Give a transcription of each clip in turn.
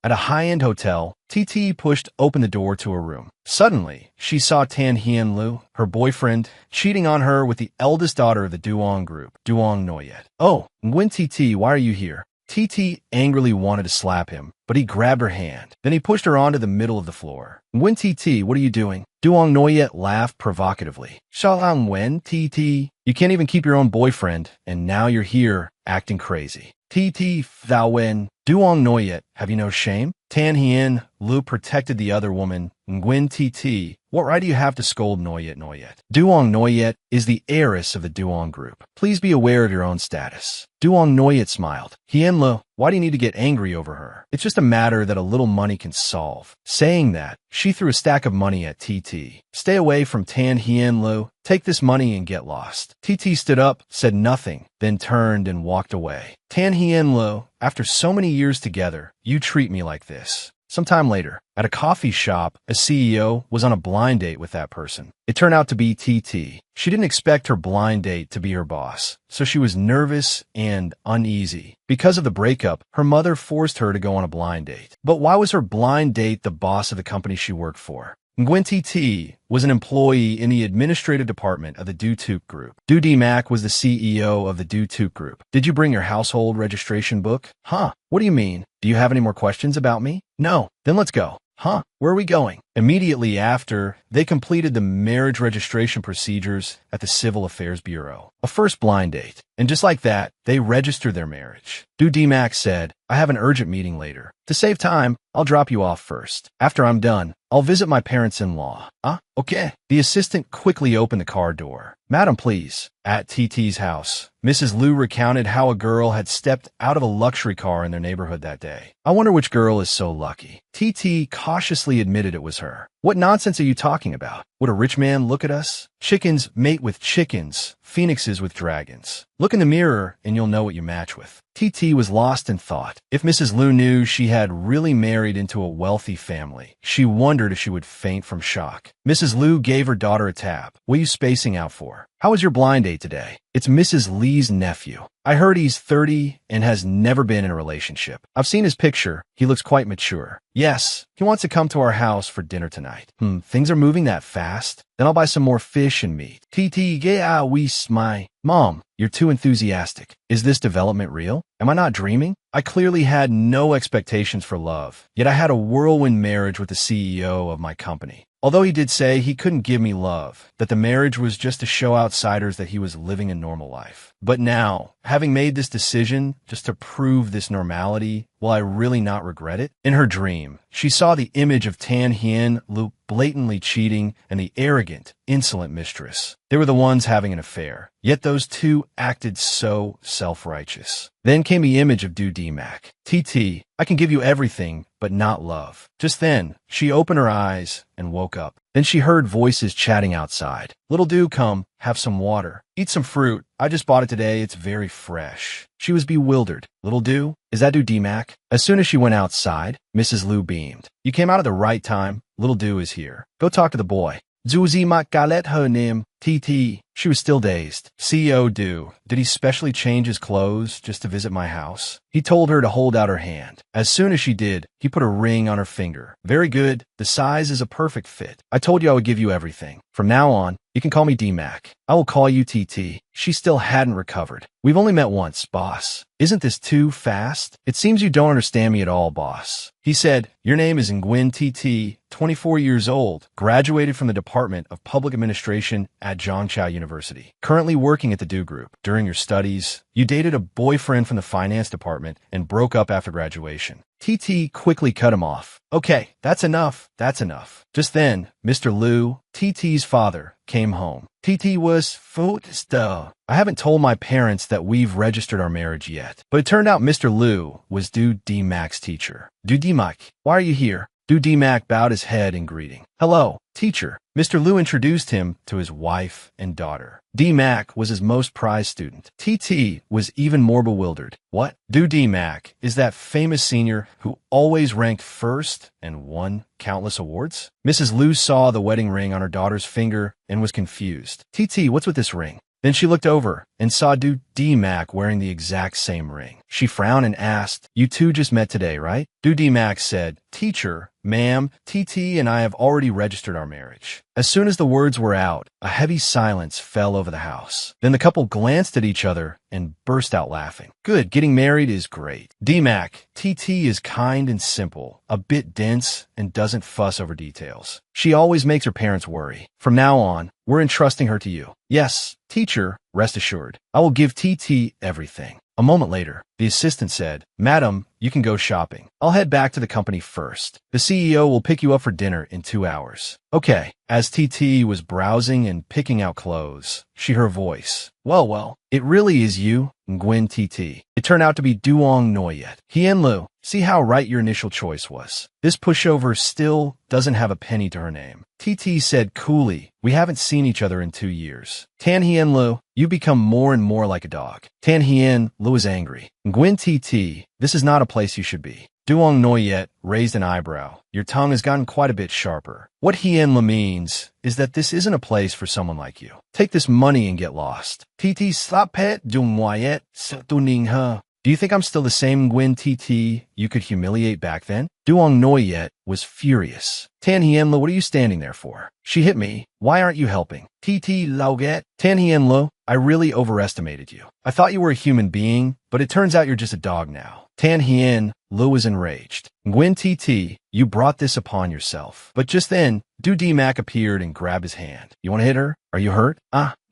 At a high-end hotel, TT pushed open the door to her room. Suddenly, she saw Tan Hien Lu, her boyfriend, cheating on her with the eldest daughter of the Duong group, Duong Noyet. "Oh, Nguyen TT, why are you here?" TT angrily wanted to slap him, but he grabbed her hand. Then he pushed her onto the middle of the floor. "Nguyen TT, what are you doing?" Duong Noyet laughed provocatively. "Shalang Nguyen TT, you can't even keep your own boyfriend, and now you're here, acting crazy." "TT Thao Wen, Duong Noyet, have you no shame?" Tan Hien Lu protected the other woman. "Nguyen TT, what right do you have to scold Noyet Noyet? Duong Noyet is the heiress of the Duong group. Please be aware of your own status." Duong Noyet smiled. "Hien Lu, why do you need to get angry over her? It's just a matter that a little money can solve." Saying that, she threw a stack of money at TT. "Stay away from Tan Hien Lu. Take this money and get lost." TT stood up, said nothing, then turned and walked away. "Tan Hien Lu, after so many years together, you treat me like this." Sometime later, at a coffee shop, a CEO was on a blind date with that person. It turned out to be TT. She didn't expect her blind date to be her boss, so she was nervous and uneasy. Because of the breakup, her mother forced her to go on a blind date. But why was her blind date the boss of the company she worked for? Nguyen TT was an employee in the administrative department of the Du Tuk Group. Du D Mac was the CEO of the Du Tuk Group. "Did you bring your household registration book?" "Huh, what do you mean? Do you have any more questions about me?" "No." "Then let's go." "Huh, where are we going?" Immediately after, they completed the marriage registration procedures at the Civil Affairs Bureau. A first blind date. And just like that, they registered their marriage. Du D Mac said, "I have an urgent meeting later. To save time, I'll drop you off first. After I'm done, I'll visit my parents-in-law." "Ah, okay." The assistant quickly opened the car door. "Madam, please." At TT's house, Mrs. Liu recounted how a girl had stepped out of a luxury car in their neighborhood that day. "I wonder which girl is so lucky." TT cautiously admitted it was her. "What nonsense are you talking about? Would a rich man look at us? Chickens mate with chickens, phoenixes with dragons. Look in the mirror and you'll know what you match with." TT was lost in thought. If Mrs. Liu knew she had really married into a wealthy family, she wondered if she would faint from shock. Mrs. Liu gave her daughter a tap. "What are you spacing out for? How was your blind date today?" "It's Mrs. Lee's nephew. I heard he's 30 and has never been in a relationship. I've seen his picture. He looks quite mature. Yes, he wants to come to our house for dinner tonight." Things are moving that fast? Then I'll buy some more fish and meat." TT gea we my. "Mom, you're too enthusiastic. Is this development real? Am I not dreaming? I clearly had no expectations for love, yet I had a whirlwind marriage with the CEO of my company. Although he did say he couldn't give me love, that the marriage was just to show outsiders that he was living a normal life. But now, having made this decision just to prove this normality, will I really not regret it?" In her dream, she saw the image of Tan Hien Lu blatantly cheating and the arrogant, insolent mistress. They were the ones having an affair, yet those two acted so self-righteous. Then came the image of Du D Mac. "TT, I can give you everything, but not love." Just then, she opened her eyes and woke up. Then she heard voices chatting outside. "Little Du, come, have some water. Eat some fruit. I just bought it today. It's very fresh." She was bewildered. "Little Du? Is that Du D Mac?" As soon as she went outside, Mrs. Liu beamed. "You came out at the right time. Little Du is here. Go talk to the boy." Zuzi mak galet her name, TT. She was still dazed. CEO Du, did he specially change his clothes just to visit my house? He told her to hold out her hand. As soon as she did, he put a ring on her finger. "Very good. The size is a perfect fit. I told you I would give you everything. From now on, you can call me D-Mac. I will call you TT." She still hadn't recovered. "We've only met once, boss. Isn't this too fast? It seems you don't understand me at all, boss." He said, "Your name is Nguyen TT, 24 years old, graduated from the Department of Public Administration at Zhangchao University, currently working at the Du Group. During your studies, you dated a boyfriend from the finance department and broke up after graduation." TT quickly cut him off. "Okay, that's enough. That's enough." Just then, Mr. Liu, TT's father, came home. TT was still. "I haven't told my parents that we've registered our marriage yet." But it turned out Mr. Liu was Du D Mac's teacher. "Du D Mac, why are you here?" Du D Mac bowed his head in greeting. "Hello, teacher." Mr. Liu introduced him to his wife and daughter. D Mac was his most prized student. TT was even more bewildered. "What? Du D Mac is that famous senior who always ranked first and won countless awards?" Mrs. Liu saw the wedding ring on her daughter's finger and was confused. "TT, what's with this ring?" Then she looked over and saw Du D-Mac wearing the exact same ring. She frowned and asked, "You two just met today, right?" Du D-Mac said, "Teacher, ma'am, TT and I have already registered our marriage." As soon as the words were out, a heavy silence fell over the house. Then the couple glanced at each other and burst out laughing. "Good, getting married is great. D-Mac, TT is kind and simple, a bit dense, and doesn't fuss over details. She always makes her parents worry. From now on, we're entrusting her to you." "Yes, teacher, rest assured. I will give TT everything." A moment later, the assistant said, "Madam, you can go shopping. I'll head back to the company first. The CEO will pick you up for dinner in 2 hours." "Okay." As TT was browsing and picking out clothes, she heard a voice. Well, it really is you, Nguyen TT. It turned out to be Duong Noyet. Hien Lu, see how right your initial choice was. This pushover still doesn't have a penny to her name." TT said coolly, "We haven't seen each other in 2 years. Tan Hien Lu, you become more and more like a dog." Tan Hien Lu is angry. "Nguyen TT, this is not a place you should be." Duong Noyet raised an eyebrow. "Your tongue has gotten quite a bit sharper. What Hien Lu means is that this isn't a place for someone like you. Take this money and get lost." TT slapet Duong Noyet tuning her. "Do you think I'm still the same Nguyen TT you could humiliate back then?" Duong Noyet was furious. "Tan Hien Lu, what are you standing there for? She hit me. Why aren't you helping?" TT Lauget. "Tan Hien Lu, I really overestimated you. I thought you were a human being, but it turns out you're just a dog now." Tan Hien Lu was enraged. "Nguyen TT, you brought this upon yourself." But just then, Du D-Mac appeared and grabbed his hand. "You want to hit her? Are you hurt?"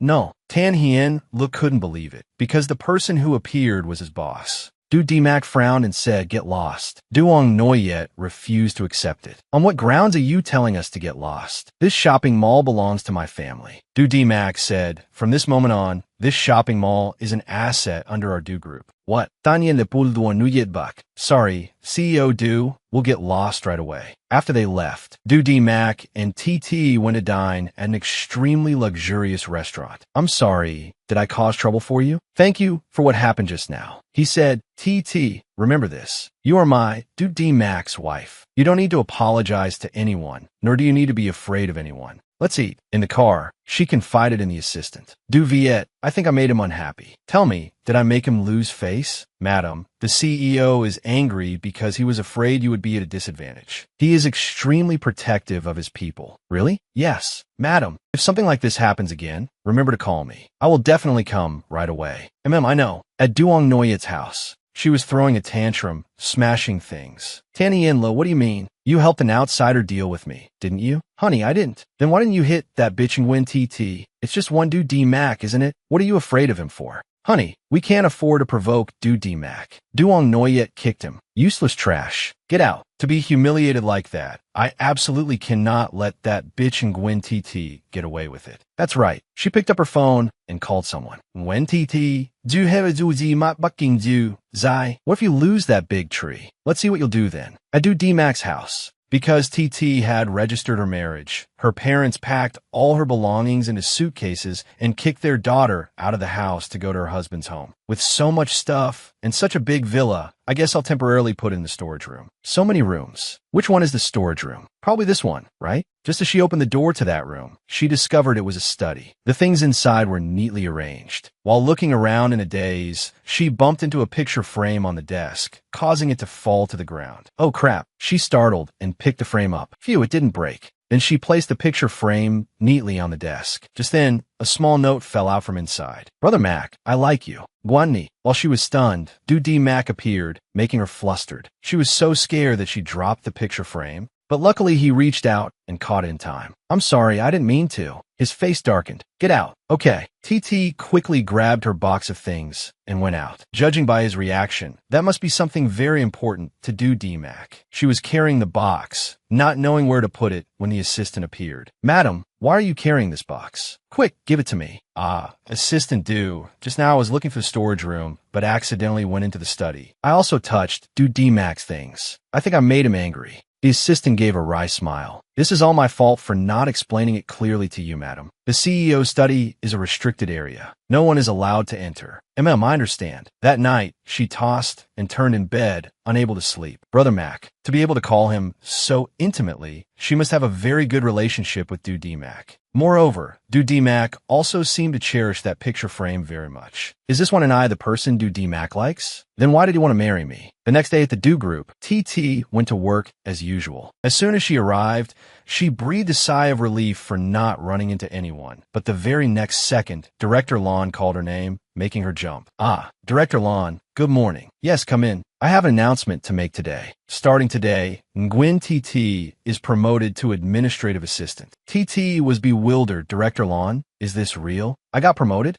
No." Tan Hien Lu couldn't believe it, because the person who appeared was his boss. Du D-Mac frowned and said, "Get lost." Duong Noyet refused to accept it. "On what grounds are you telling us to get lost? This shopping mall belongs to my family." Du D-Mac said, "From this moment on, this shopping mall is an asset under our Du group." "What?" Tanyan Lepul Duong Noyet Buck. "Sorry, CEO Du, we'll get lost right away." After they left, Du D-Mac and TT went to dine at an extremely luxurious restaurant. "I'm sorry, did I cause trouble for you? Thank you for what happened just now." He said, "TT, remember this. You are my Du D-Mac's wife. You don't need to apologize to anyone, nor do you need to be afraid of anyone. Let's eat." In the car, she confided in the assistant. "Du Viet, I think I made him unhappy. Tell me, did I make him lose face?" "Madam, the CEO is angry because he was afraid you would be at a disadvantage. He is extremely protective of his people." "Really?" "Yes." "Madam, if something like this happens again, remember to call me. I will definitely come right away." I know. At Duong Noyet's house, she was throwing a tantrum, smashing things. "Tan Hien Lu, what do you mean? You helped an outsider deal with me, didn't you?" "Honey, I didn't." "Then why didn't you hit that bitch and win TT? It's just one Du D-Mac, isn't it? What are you afraid of him for?" "Honey, we can't afford to provoke Du D-Mac." Duong Noyet kicked him. "Useless trash. Get out. To be humiliated like that, I absolutely cannot let that bitch and Nguyen TT get away with it." That's right. She picked up her phone and called someone. "Nguyen TT, do have a duzi mat bucking do, Zai. What if you lose that big tree? Let's see what you'll do then." At Du D-Mac's house, because TT had registered her marriage, her parents packed all her belongings into suitcases and kicked their daughter out of the house to go to her husband's home. With so much stuff and such a big villa, I guess I'll temporarily put it in the storage room. So many rooms. Which one is the storage room? Probably this one, right? Just as she opened the door to that room, she discovered it was a study. The things inside were neatly arranged. While looking around in a daze, she bumped into a picture frame on the desk, causing it to fall to the ground. "Oh crap." She startled and picked the frame up. Phew, it didn't break. Then she placed the picture frame neatly on the desk. Just then, a small note fell out from inside. "Brother Mac, I like you. Guanni." While she was stunned, Du D-Mac appeared, making her flustered. She was so scared that she dropped the picture frame, but luckily he reached out and caught it in time. "I'm sorry, I didn't mean to." His face darkened. "Get out." "Okay." TT quickly grabbed her box of things and went out. Judging by his reaction, that must be something very important to Du D-Mac. She was carrying the box, not knowing where to put it when the assistant appeared. "Madam, why are you carrying this box? Quick, give it to me." Assistant Du. Just now I was looking for the storage room, but accidentally went into the study. I also touched Du D-Mac's things. I think I made him angry." The assistant gave a wry smile. "This is all my fault for not explaining it clearly to you, madam. The CEO's study is a restricted area. No one is allowed to enter." I understand." That night, she tossed and turned in bed, unable to sleep. Brother Mac. To be able to call him so intimately, she must have a very good relationship with Du D-Mac. Moreover, Mac also seemed to cherish that picture frame very much. Is this one and I the person Mac likes? Then why did he want to marry me? The next day at the Do Group, TT went to work as usual. As soon as she arrived, she breathed a sigh of relief for not running into anyone. But the very next second, Director Lon called her name, making her jump. Ah, Director Lon, good morning. Yes, come in. I have an announcement to make today. Starting today, Nguyen TT is promoted to administrative assistant. TT was bewildered. Director Lon, is this real? I got promoted?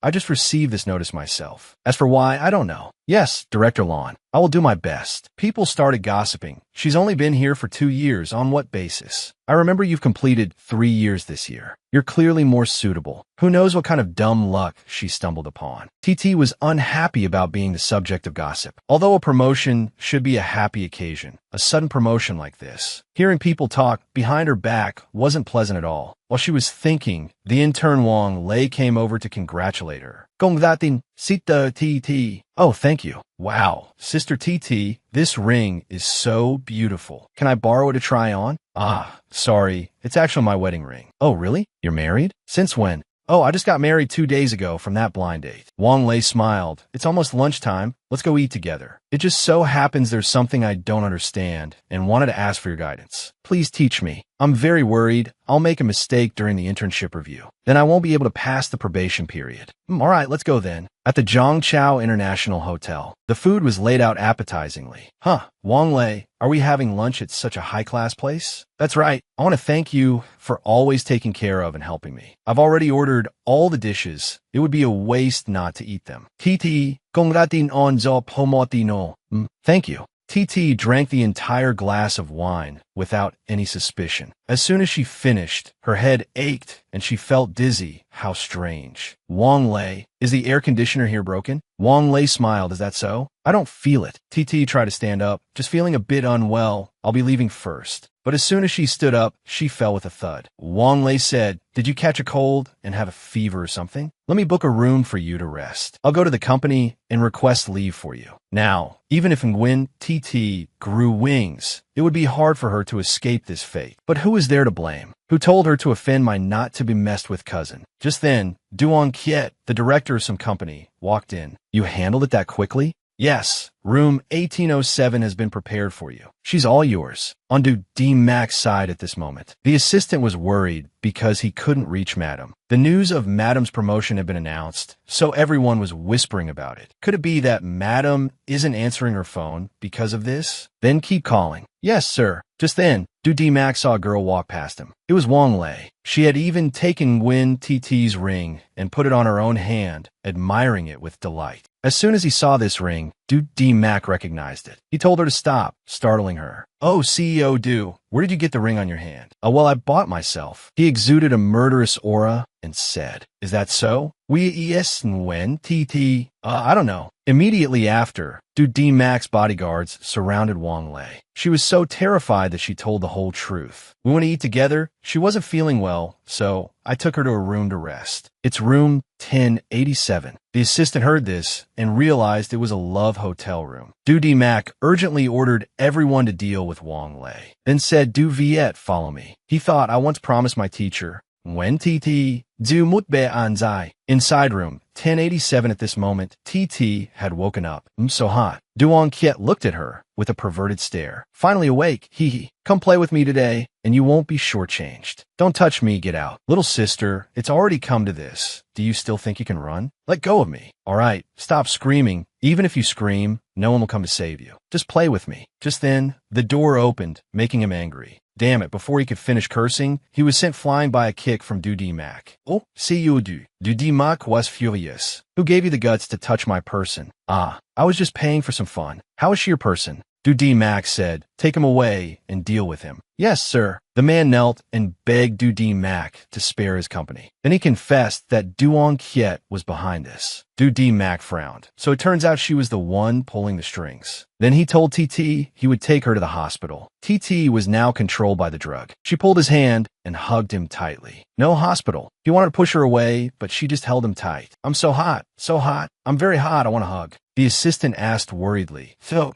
I just received this notice myself. As for why, I don't know. Yes, Director Lon, I will do my best. People started gossiping. She's only been here for 2 years. On what basis? I remember you've completed 3 years this year. You're clearly more suitable. Who knows what kind of dumb luck she stumbled upon. TT was unhappy about being the subject of gossip. Although a promotion should be a happy occasion, a sudden promotion like this, hearing people talk behind her back wasn't pleasant at all. While she was thinking, the intern Wang Lei came over to congratulate her. Gongdatin, Sita TT. Oh, thank you. Wow, Sister TT, this ring is so beautiful. Can I borrow it to try on? Ah, sorry, it's actually my wedding ring. Oh, really? You're married? Since when? Oh, I just got married 2 days ago from that blind date. Wang Lei smiled. It's almost lunchtime. Let's go eat together. It just so happens there's something I don't understand and wanted to ask for your guidance. Please teach me. I'm very worried I'll make a mistake during the internship review. Then I won't be able to pass the probation period. All right, let's go then. At the Zhongqiao International Hotel, the food was laid out appetizingly. Huh, Wang Lei, are we having lunch at such a high-class place? That's right. I want to thank you for always taking care of and helping me. I've already ordered all the dishes. It would be a waste not to eat them. TT, congratin on zo pomotino. Thank you. TT drank the entire glass of wine without any suspicion. As soon as she finished, her head ached and she felt dizzy. How strange. Wang Lei, is the air conditioner here broken? Wang Lei smiled. Is that so? I don't feel it. TT tried to stand up, just feeling a bit unwell. I'll be leaving first. But as soon as she stood up, she fell with a thud. Wang Lei said, did you catch a cold and have a fever or something? Let me book a room for you to rest. I'll go to the company and request leave for you. Now, even if Nguyen TT grew wings, it would be hard for her to escape this fate. But who is there to blame? Who told her to offend my not-to-be-messed-with cousin? Just then, Duong Kiet, the director of some company, walked in. You handled it that quickly? Yes, room 1807 has been prepared for you. She's all yours. On Mac's side at this moment. The assistant was worried because he couldn't reach Madam. The news of Madam's promotion had been announced, so everyone was whispering about it. Could it be that Madam isn't answering her phone because of this? Then keep calling. Yes, sir. Just then, Mac saw a girl walk past him. It was Wang Lei. She had even taken Nguyen TT's ring and put it on her own hand, admiring it with delight. As soon as he saw this ring, Mac recognized it. He told her to stop, startling her. Oh, CEO Du, where did you get the ring on your hand? Oh, well, I bought myself. He exuded a murderous aura and said, is that so? When TT, I don't know. Immediately after, Mac's bodyguards surrounded Wang Lei. She was so terrified that she told the whole truth. We went to eat together. She wasn't feeling well, so I took her to a room to rest. It's room 1087. The assistant heard this and realized it was a love hotel room. Mac urgently ordered everyone to deal with Wang Lei, then said, Viet, follow me. He thought, I once promised my teacher, when TT, du mutbe anzai. Inside room 1087 at this moment, TT had woken up. So hot. Duong Kiet looked at her with a perverted stare. Finally awake, hee. Come play with me today, and you won't be shortchanged. Don't touch me, get out. Little sister, it's already come to this. Do you still think you can run? Let go of me. All right, stop screaming. Even if you scream, no one will come to save you. Just play with me. Just then, the door opened, making him angry. Damn it, before he could finish cursing, he was sent flying by a kick from Mac. Oh, see you do. Mac was furious. Who gave you the guts to touch my person? Ah, I was just paying for some fun. How is she your person? Mac said, take him away and deal with him. Yes, sir. The man knelt and begged Mac to spare his company. Then he confessed that Duong Kiet was behind this. Mac frowned. So it turns out she was the one pulling the strings. Then he told TT he would take her to the hospital. TT was now controlled by the drug. She pulled his hand and hugged him tightly. No hospital. He wanted to push her away, but she just held him tight. I'm so hot. So hot. I'm very hot. I want a hug. The assistant asked worriedly, so,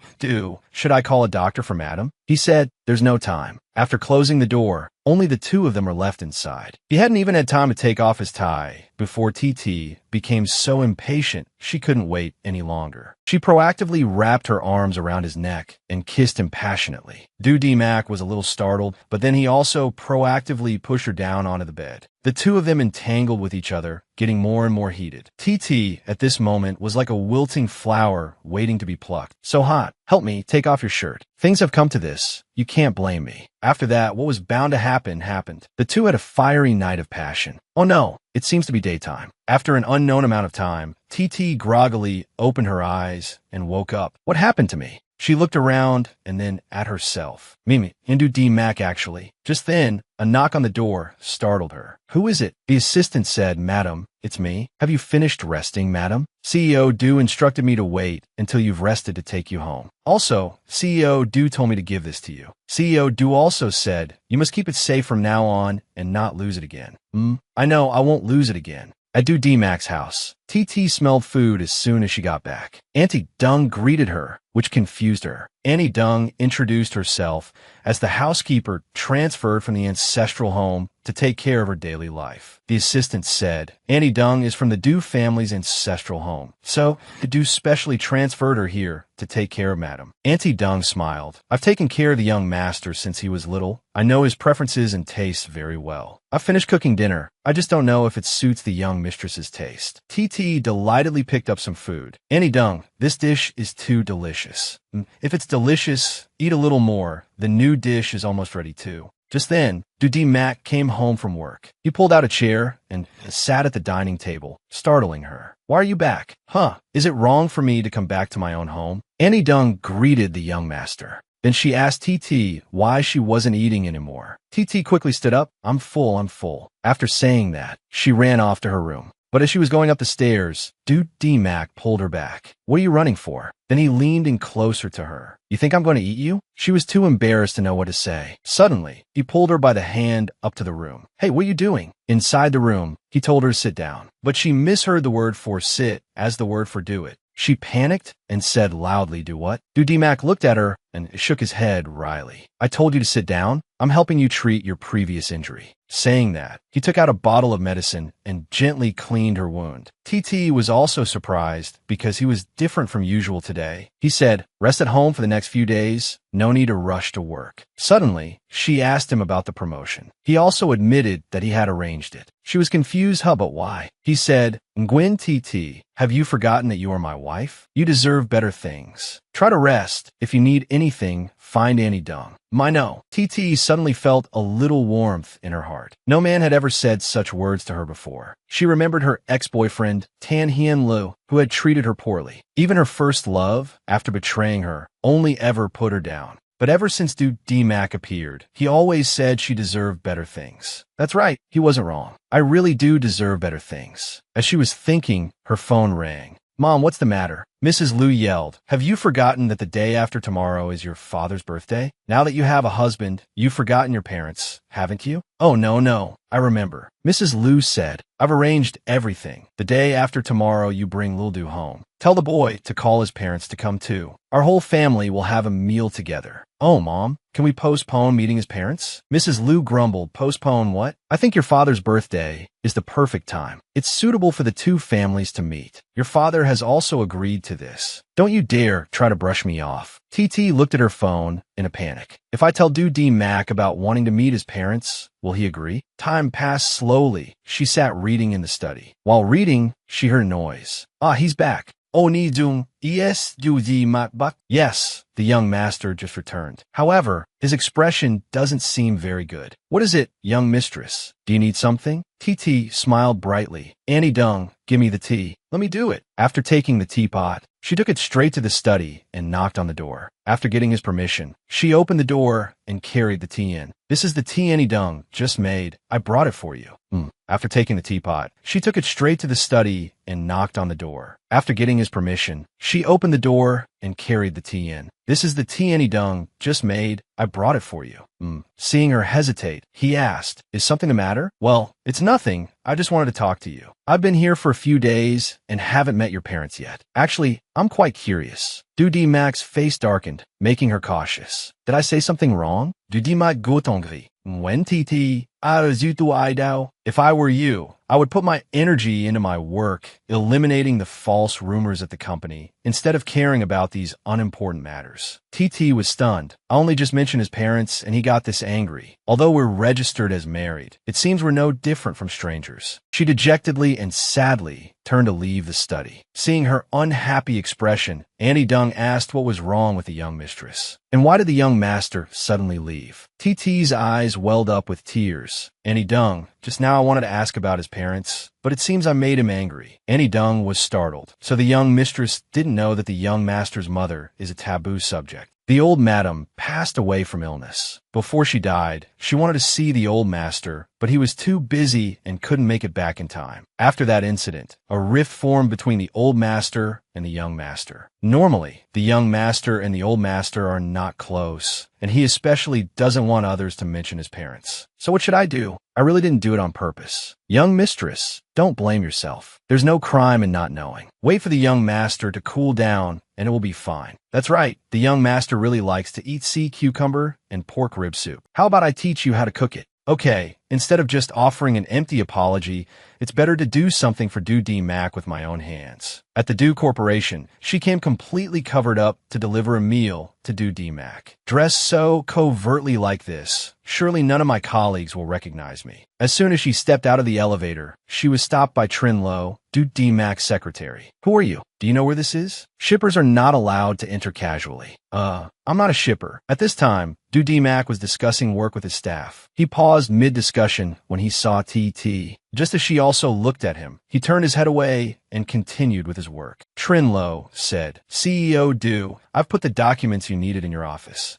should I call a doctor for Madam? He said, there's no time. After closing the door, Only the two of them are left inside. He hadn't even had time to take off his tie before TT became so impatient she couldn't wait any longer. She proactively wrapped her arms around his neck and kissed him passionately. D-Mac was a little startled, but then he also proactively pushed her down onto the bed. The two of them entangled with each other, getting more and more heated. TT, at this moment, was like a wilting flower waiting to be plucked. So hot. Help me, take off your shirt. Things have come to this. You can't blame me. After that, what was bound to happen, happened. The two had a fiery night of passion. Oh no, it seems to be daytime. After an unknown amount of time, TT groggily opened her eyes and woke up. What happened to me? She looked around and then at herself. Mimi, Hindu D-Mac actually. Just then, a knock on the door startled her. Who is it? The assistant said, Madam, it's me. Have you finished resting, madam? CEO Du instructed me to wait until you've rested to take you home. Also, CEO Du told me to give this to you. CEO Du also said, you must keep it safe from now on and not lose it again. I know, I won't lose it again. At D-Mac's house, TT smelled food as soon as she got back. Auntie Dung greeted her, which confused her. Annie Dung introduced herself as the housekeeper transferred from the ancestral home to take care of her daily life. The assistant said, Annie Dung is from the Du family's ancestral home, so the Du specially transferred her here to take care of Madam. Auntie Dung smiled. I've taken care of the young master since he was little. I know his preferences and tastes very well. I've finished cooking dinner. I just don't know if it suits the young mistress's taste. TT delightedly picked up some food. Annie Dung, this dish is too delicious. If it's delicious, eat a little more. The new dish is almost ready too. Just then, D-Mac came home from work. He pulled out a chair and sat at the dining table, startling her. Why are you back? Is it wrong for me to come back to my own home? Annie Dung greeted the young master. Then she asked TT why she wasn't eating anymore. TT quickly stood up. I'm full, I'm full. After saying that, she ran off to her room. But as she was going up the stairs, D-Mac pulled her back. What are you running for? Then he leaned in closer to her. You think I'm going to eat you? She was too embarrassed to know what to say. Suddenly, he pulled her by the hand up to the room. Hey, what are you doing? Inside the room, he told her to sit down. But she misheard the word for sit as the word for do it. She panicked and said loudly, do what? D-Mac looked at her and shook his head wryly. I told you to sit down. I'm helping you treat your previous injury. Saying that, he took out a bottle of medicine and gently cleaned her wound. TT was also surprised because he was different from usual today. He said, rest at home for the next few days. No need to rush to work. Suddenly, she asked him about the promotion. He also admitted that he had arranged it. She was confused, but why? He said, Nguyen TT, have you forgotten that you are my wife? You deserve better things. Try to rest. If you need anything, find Annie Dung. No. TT suddenly felt a little warmth in her heart. No man had ever said such words to her before. She remembered her ex-boyfriend, Tan Hien Lu, who had treated her poorly. Even her first love, after betraying her, only ever put her down. But ever since D-Mac appeared, he always said she deserved better things. That's right, he wasn't wrong. I really do deserve better things. As she was thinking, her phone rang. Mom, what's the matter? Mrs. Lu yelled, have you forgotten that the day after tomorrow is your father's birthday? Now that you have a husband, you've forgotten your parents, haven't you? Oh, no, I remember. Mrs. Lu said, I've arranged everything. The day after tomorrow, you bring Lil Du home. Tell the boy to call his parents to come too. Our whole family will have a meal together. Oh, Mom, can we postpone meeting his parents? Mrs. Lu grumbled, postpone what? I think your father's birthday is the perfect time. It's suitable for the two families to meet. Your father has also agreed to this. Don't you dare try to brush me off. TT looked at her phone in a panic. If I tell D-Mac about wanting to meet his parents, will he agree? Time passed slowly. She sat reading in the study. While reading, she heard a noise. He's back. Oni dung, yes, do Mak bak. Yes, the young master just returned. However, his expression doesn't seem very good. What is it, young mistress? Do you need something? TT smiled brightly. Annie Dung, give me the tea. Let me do it. After taking the teapot, she took it straight to the study and knocked on the door. After getting his permission, she opened the door and carried the tea in. This is the tea Annie Dung just made. I brought it for you. After taking the teapot, she took it straight to the study and knocked on the door. After getting his permission, she opened the door and carried the tea in. This is the tea Annie Dung just made. I brought it for you. Seeing her hesitate, he asked, is something the matter? Well, it's nothing. I just wanted to talk to you. I've been here for a few days and haven't met your parents yet. Actually, I'm quite curious. Dudi Mac's face darkened, making her cautious. Did I say something wrong? Dudi Mac gotongri. When Titi, if I were you, I would put my energy into my work, eliminating the false rumors at the company, instead of caring about these unimportant matters. TT was stunned. I only just mentioned his parents, and he got this angry. Although we're registered as married, it seems we're no different from strangers. She dejectedly and sadly turned to leave the study. Seeing her unhappy expression, Annie Dung asked what was wrong with the young mistress. And why did the young master suddenly leave? TT's eyes welled up with tears. Annie Dung, just now I wanted to ask about his parents, but it seems I made him angry. Annie Dung was startled. So the young mistress didn't know that the young master's mother is a taboo subject. The old madam passed away from illness. Before she died, she wanted to see the old master, but he was too busy and couldn't make it back in time. After that incident, a rift formed between the old master and the young master. Normally, the young master and the old master are not close, and he especially doesn't want others to mention his parents. So what should I do? I really didn't do it on purpose. Young mistress, don't blame yourself. There's no crime in not knowing. Wait for the young master to cool down and it will be fine. That's right, the young master really likes to eat sea cucumber and pork rib soup. How about I teach you how to cook it? Okay, instead of just offering an empty apology, it's better to do something for Dudi Mac with my own hands. At the Du Corporation, she came completely covered up to deliver a meal to Dudi Mac. Dressed so covertly like this, surely none of my colleagues will recognize me. As soon as she stepped out of the elevator, she was stopped by Trin Lo, Dudi Mac's secretary. Who are you? Do you know where this is? Shippers are not allowed to enter casually. I'm not a shipper. At this time, Dudi Mac was discussing work with his staff. He paused mid-discussion when he saw TT. Just as she also looked at him, he turned his head away and continued with his work. Trin Lo said, CEO Du, I've put the documents you needed in your office.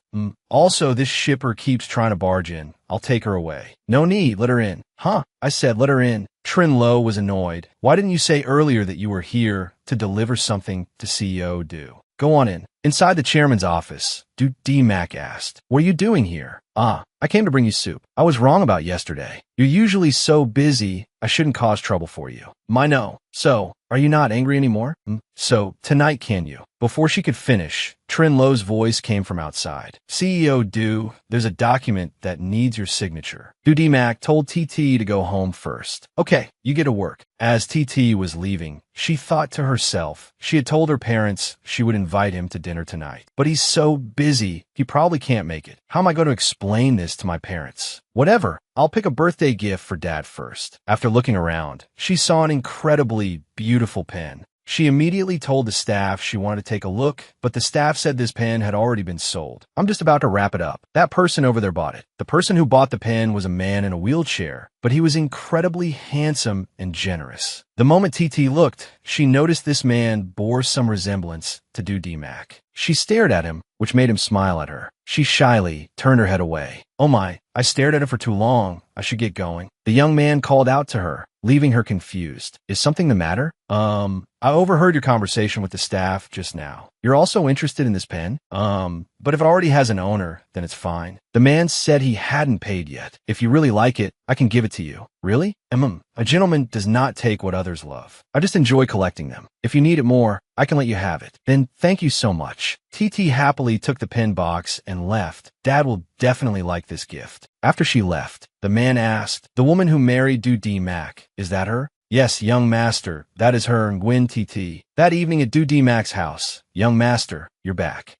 Also, this shipper keeps trying to barge in. I'll take her away. No need, let her in. Huh? I said let her in. Trin Lo was annoyed. Why didn't you say earlier that you were here to deliver something to CEO Du? Go on in. Inside the chairman's office, Dudi Mac asked, what are you doing here? I came to bring you soup. I was wrong about yesterday. You're usually so busy, I shouldn't cause trouble for you. No. So, are you not angry anymore? So, tonight can you? Before she could finish, Trin Lo's voice came from outside. CEO Du, there's a document that needs your signature. Dudi Mac told TT to go home first. Okay, you get to work. As TT was leaving, she thought to herself, she had told her parents she would invite him to dinner tonight. But he's so busy, he probably can't make it. How am I going to explain this to my parents? Whatever, I'll pick a birthday gift for Dad first. After looking around, she saw an incredibly beautiful pen. She immediately told the staff she wanted to take a look, but the staff said this pen had already been sold. I'm just about to wrap it up. That person over there bought it. The person who bought the pen was a man in a wheelchair, but he was incredibly handsome and generous. The moment TT looked, she noticed this man bore some resemblance to Dudi Mac. She stared at him, which made him smile at her. She shyly turned her head away. Oh my, I stared at him for too long. I should get going. The young man called out to her, leaving her confused. Is something the matter? I overheard your conversation with the staff just now. You're also interested in this pen? But if it already has an owner, then it's fine. The man said he hadn't paid yet. If you really like it, I can give it to you. Really? A gentleman does not take what others love. I just enjoy collecting them. If you need it more, I can let you have it. Then thank you so much. TT happily took the pen box and left. Dad will definitely like this gift. After she left, the man asked, the woman who married Dudi Mac, is that her? Yes, young master, that is her Nguyen TT. That evening at Dudi Mac's house. Young master, you're back.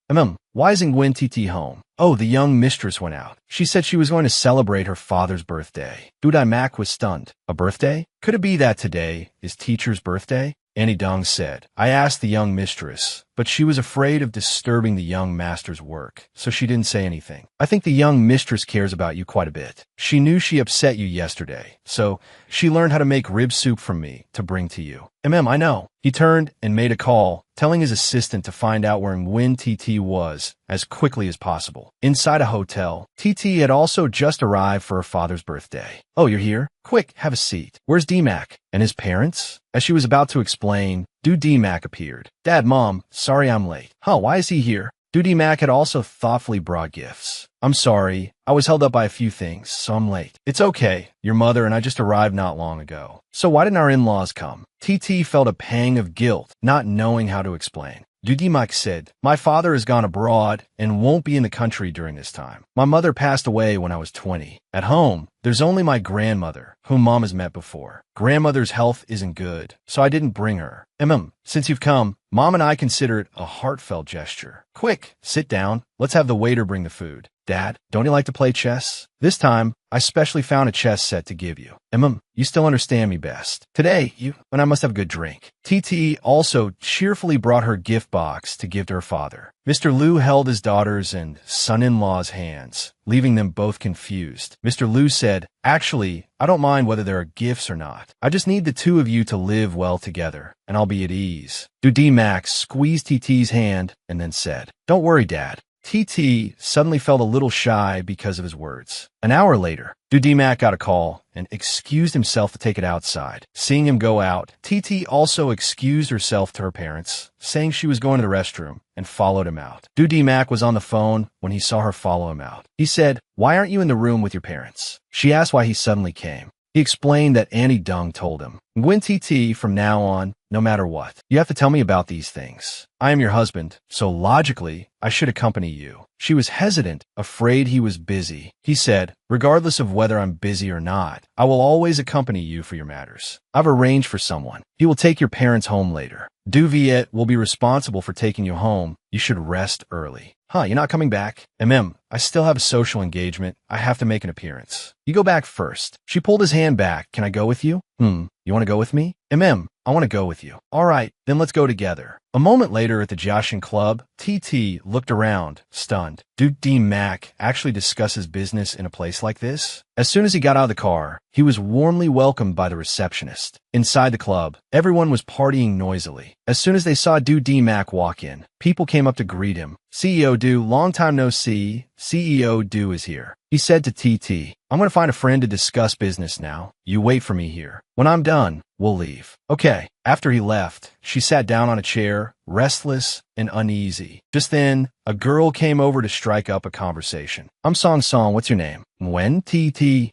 Why isn't Nguyen TT home? Oh, the young mistress went out. She said she was going to celebrate her father's birthday. Dudi Mac was stunned. A birthday? Could it be that today is teacher's birthday? Annie Dung said. I asked the young mistress, but she was afraid of disturbing the young master's work, so she didn't say anything. I think the young mistress cares about you quite a bit. She knew she upset you yesterday, so she learned how to make rib soup from me to bring to you. I know. He turned and made a call, telling his assistant to find out where Nguyen TT was as quickly as possible. Inside a hotel, TT had also just arrived for her father's birthday. Oh, you're here? Quick, have a seat. Where's D-Mac? And his parents? As she was about to explain, D-Mac appeared. Dad, Mom, sorry I'm late. Why is he here? D-Mac had also thoughtfully brought gifts. I'm sorry, I was held up by a few things, so I'm late. It's okay, your mother and I just arrived not long ago. So why didn't our in-laws come? TT felt a pang of guilt, not knowing how to explain. D-Mac said, my father has gone abroad and won't be in the country during this time. My mother passed away when I was 20. At home, there's only my grandmother, whom Mom has met before. Grandmother's health isn't good, so I didn't bring her. Since you've come, Mom and I consider it a heartfelt gesture. Quick, sit down. Let's have the waiter bring the food. Dad, don't you like to play chess? This time, I specially found a chess set to give you. You still understand me best. Today, and I must have a good drink. TT also cheerfully brought her gift box to give to her father. Mr. Liu held his daughter's and son-in-law's hands, leaving them both confused. Mr. Liu said, actually, I don't mind whether there are gifts or not. I just need the two of you to live well together, and I'll be at ease. D-Mac squeezed TT's hand and then said, don't worry, Dad. TT suddenly felt a little shy because of his words. An hour later, D-Mac got a call and excused himself to take it outside. Seeing him go out, TT also excused herself to her parents, saying she was going to the restroom, and followed him out. D-Mac was on the phone when he saw her follow him out. He said, why aren't you in the room with your parents? She asked why he suddenly came. He explained that Annie Dung told him, Nguyen TT, from now on, no matter what, you have to tell me about these things. I am your husband, so logically, I should accompany you. She was hesitant, afraid he was busy. He said, regardless of whether I'm busy or not, I will always accompany you for your matters. I've arranged for someone. He will take your parents home later. Viet will be responsible for taking you home. You should rest early. You're not coming back? I still have a social engagement. I have to make an appearance. You go back first. She pulled his hand back. Can I go with you? You want to go with me? I want to go with you. All right, then let's go together. A moment later at the Jiaxing Club, TT looked around, stunned. D-Mac actually discusses business in a place like this? As soon as he got out of the car, he was warmly welcomed by the receptionist. Inside the club, everyone was partying noisily. As soon as they saw D-Mac walk in, people came up to greet him. CEO Du, long time no see. CEO Du is here. He said to TT, I'm going to find a friend to discuss business now. You wait for me here. When I'm done, we'll leave. Okay. After he left, she sat down on a chair, restless and uneasy. Just then, a girl came over to strike up a conversation. I'm Song Song, what's your name? Nguyen TT.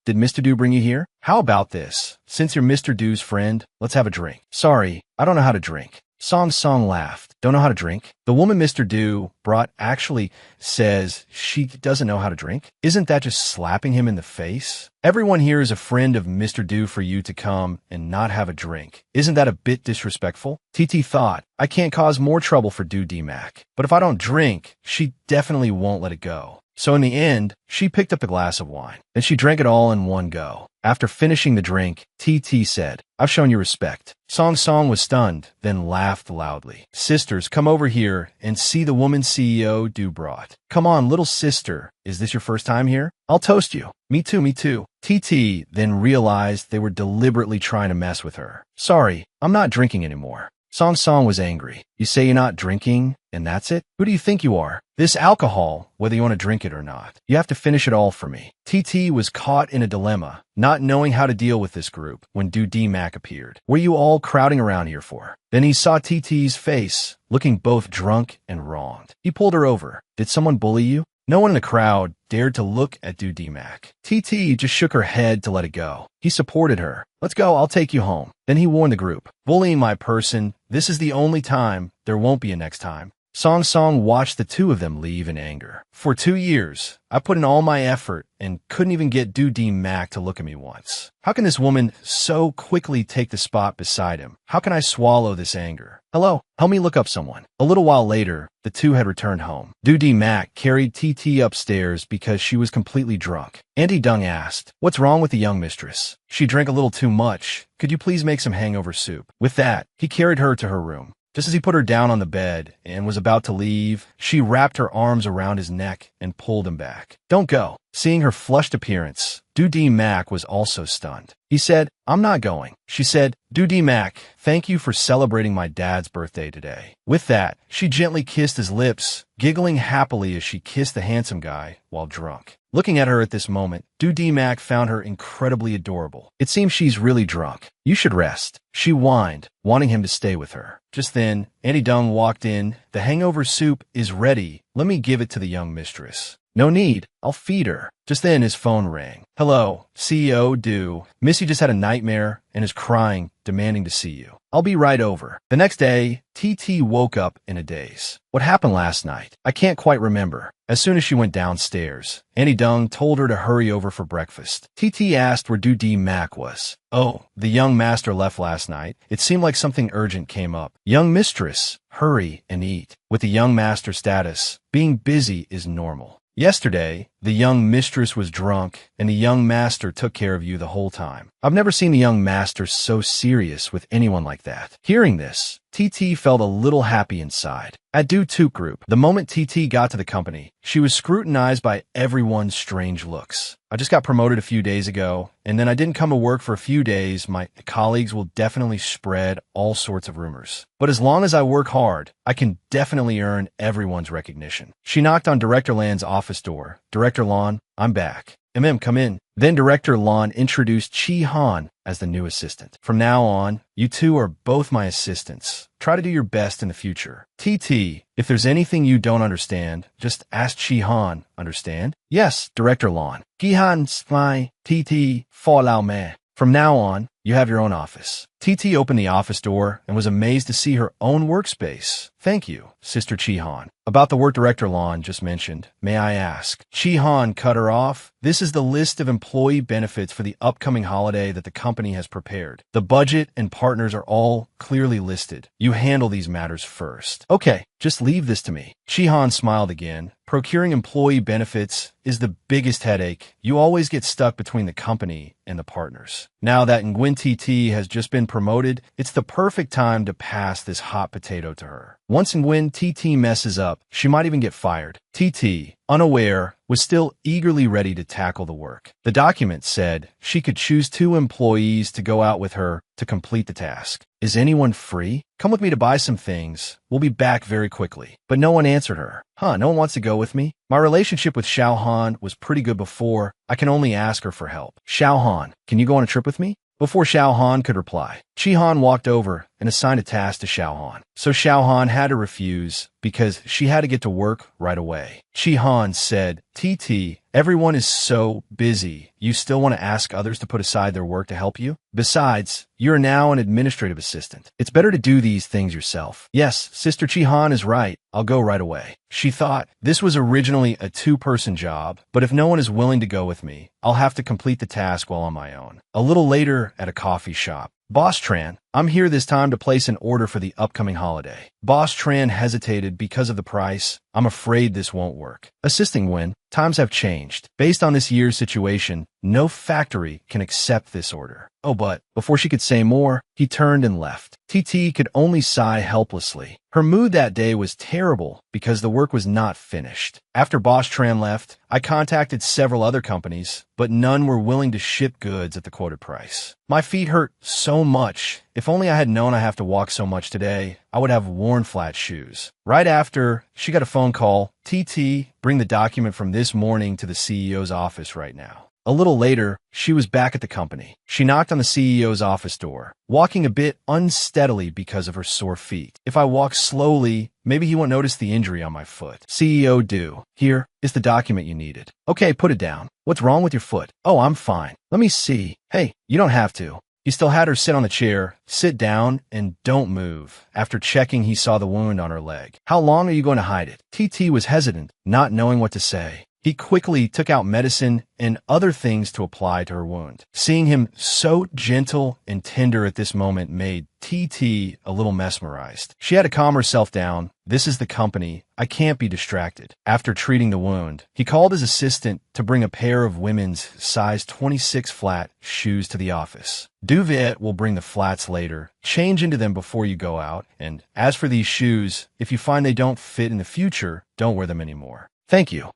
Did Mr. Du bring you here? How about this? Since you're Mr. Du's friend, let's have a drink. Sorry, I don't know how to drink. Song Song laughed. Don't know how to drink? The woman Mr. Du brought actually says she doesn't know how to drink? Isn't that just slapping him in the face? Everyone here is a friend of Mr. Du for you to come and not have a drink. Isn't that a bit disrespectful? TT thought, I can't cause more trouble for D-Mac. But if I don't drink, she definitely won't let it go. So in the end, she picked up a glass of wine. Then she drank it all in one go. After finishing the drink, TT said, I've shown you respect. Song Song was stunned, then laughed loudly. Sisters, come over here and see the woman CEO Du brought. Come on, little sister. Is this your first time here? I'll toast you. Me too, me too. TT then realized they were deliberately trying to mess with her. Sorry, I'm not drinking anymore. Song Song was angry. You say you're not drinking, and that's it? Who do you think you are? This alcohol, whether you want to drink it or not, you have to finish it all for me. TT was caught in a dilemma, not knowing how to deal with this group when D-Mac appeared. What are you all crowding around here for? Then he saw TT's face, looking both drunk and wronged. He pulled her over. Did someone bully you? No one in the crowd dared to look at D-Mac. TT just shook her head to let it go. He supported her. Let's go, I'll take you home. Then he warned the group. Bullying my person, this is the only time, there won't be a next time. Song Song watched the two of them leave in anger. For 2 years, I put in all my effort and couldn't even get D-Mac to look at me once. How can this woman so quickly take the spot beside him? How can I swallow this anger? Hello, help me look up someone. A little while later, the two had returned home. D-Mac carried TT upstairs because she was completely drunk. Annie Dung asked, what's wrong with the young mistress? She drank a little too much. Could you please make some hangover soup? With that, he carried her to her room. Just as he put her down on the bed and was about to leave, she wrapped her arms around his neck and pulled him back. Don't go. Seeing her flushed appearance, Dudi Mac was also stunned. He said, I'm not going. She said, Dudi Mac, thank you for celebrating my dad's birthday today. With that, she gently kissed his lips, giggling happily as she kissed the handsome guy while drunk. Looking at her at this moment, Dudi Mac found her incredibly adorable. It seems she's really drunk. You should rest. She whined, wanting him to stay with her. Just then, Annie Dung walked in. The hangover soup is ready. Let me give it to the young mistress. No need. I'll feed her. Just then his phone rang. Hello, CEO Du. Missy just had a nightmare and is crying, demanding to see you. I'll be right over. The next day, TT woke up in a daze. What happened last night? I can't quite remember. As soon as she went downstairs, Annie Dung told her to hurry over for breakfast. TT asked where Dudi Mac was. Oh, the young master left last night. It seemed like something urgent came up. Young mistress, hurry and eat. With the young master status, being busy is normal. Yesterday, the young mistress was drunk, and the young master took care of you the whole time. I've never seen the young master so serious with anyone like that. Hearing this, TT felt a little happy inside. At Du Took Group, the moment TT got to the company, she was scrutinized by everyone's strange looks. I just got promoted a few days ago, and then I didn't come to work for a few days. My colleagues will definitely spread all sorts of rumors. But as long as I work hard, I can definitely earn everyone's recognition. She knocked on Director Lan's office door. Director Lan, I'm back. Come in. Then Director Lan introduced Chi Han as the new assistant. From now on, you two are both my assistants. Try to do your best in the future. TT, if there's anything you don't understand, just ask Chi Han, understand? Yes, Director Lan. Chi Han my TT follow me. From now on, you have your own office. TT opened the office door and was amazed to see her own workspace. Thank you, Sister Chi Han. About the work Director Lan just mentioned, may I ask? Chi Han cut her off. This is the list of employee benefits for the upcoming holiday that the company has prepared. The budget and partners are all clearly listed. You handle these matters first. Okay, just leave this to me. Chi Han smiled again. Procuring employee benefits is the biggest headache. You always get stuck between the company and the partners. Now that Nguyen TT has just been promoted, it's the perfect time to pass this hot potato to her. Once Nguyen TT messes up, she might even get fired. TT, unaware, was still eagerly ready to tackle the work. The document said she could choose 2 employees to go out with her to complete the task. Is anyone free? Come with me to buy some things. We'll be back very quickly. But no one answered her. No one wants to go with me? My relationship with Xiao Han was pretty good before. I can only ask her for help. Xiao Han, can you go on a trip with me? Before Xiao Han could reply, Chi Han walked over and assigned a task to Xiao Han. So Xiao Han had to refuse because she had to get to work right away. Chi Han said, TT, everyone is so busy. You still want to ask others to put aside their work to help you? Besides, you're now an administrative assistant. It's better to do these things yourself. Yes, Sister Chi Han is right. I'll go right away. She thought this was originally a 2-person job, but if no one is willing to go with me, I'll have to complete the task while on my own. A little later at a coffee shop, Boss Tran, I'm here this time to place an order for the upcoming holiday. Boss Tran hesitated because of the price. I'm afraid this won't work. Assisting Nguyen, times have changed. Based on this year's situation, no factory can accept this order. Oh, but before she could say more, he turned and left. TT could only sigh helplessly. Her mood that day was terrible because the work was not finished. After Boss Tran left, I contacted several other companies, but none were willing to ship goods at the quoted price. My feet hurt so much. If only I had known I have to walk so much today, I would have worn flat shoes. Right after, she got a phone call. TT, bring the document from this morning to the CEO's office right now. A little later, she was back at the company. She knocked on the CEO's office door, walking a bit unsteadily because of her sore feet. If I walk slowly, maybe he won't notice the injury on my foot. CEO Du, here is the document you needed. Okay, put it down. What's wrong with your foot? Oh, I'm fine. Let me see. Hey, you don't have to. He still had her sit on the chair. Sit down and don't move. After checking, he saw the wound on her leg. How long are you going to hide it? TT was hesitant, not knowing what to say. He quickly took out medicine and other things to apply to her wound. Seeing him so gentle and tender at this moment made TT a little mesmerized. She had to calm herself down. This is the company. I can't be distracted. After treating the wound, he called his assistant to bring a pair of women's size 26 flat shoes to the office. Duvet will bring the flats later. Change into them before you go out. And as for these shoes, if you find they don't fit in the future, don't wear them anymore. Thank you.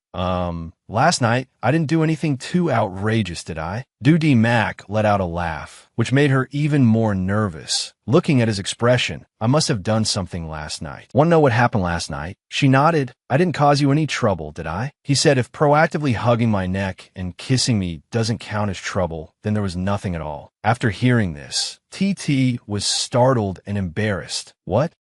Last night, I didn't do anything too outrageous, did I? Doody Mac let out a laugh, which made her even more nervous. Looking at his expression, I must have done something last night. Want to know what happened last night? She nodded. I didn't cause you any trouble, did I? He said if proactively hugging my neck and kissing me doesn't count as trouble, then there was nothing at all. After hearing this, TT was startled and embarrassed. What?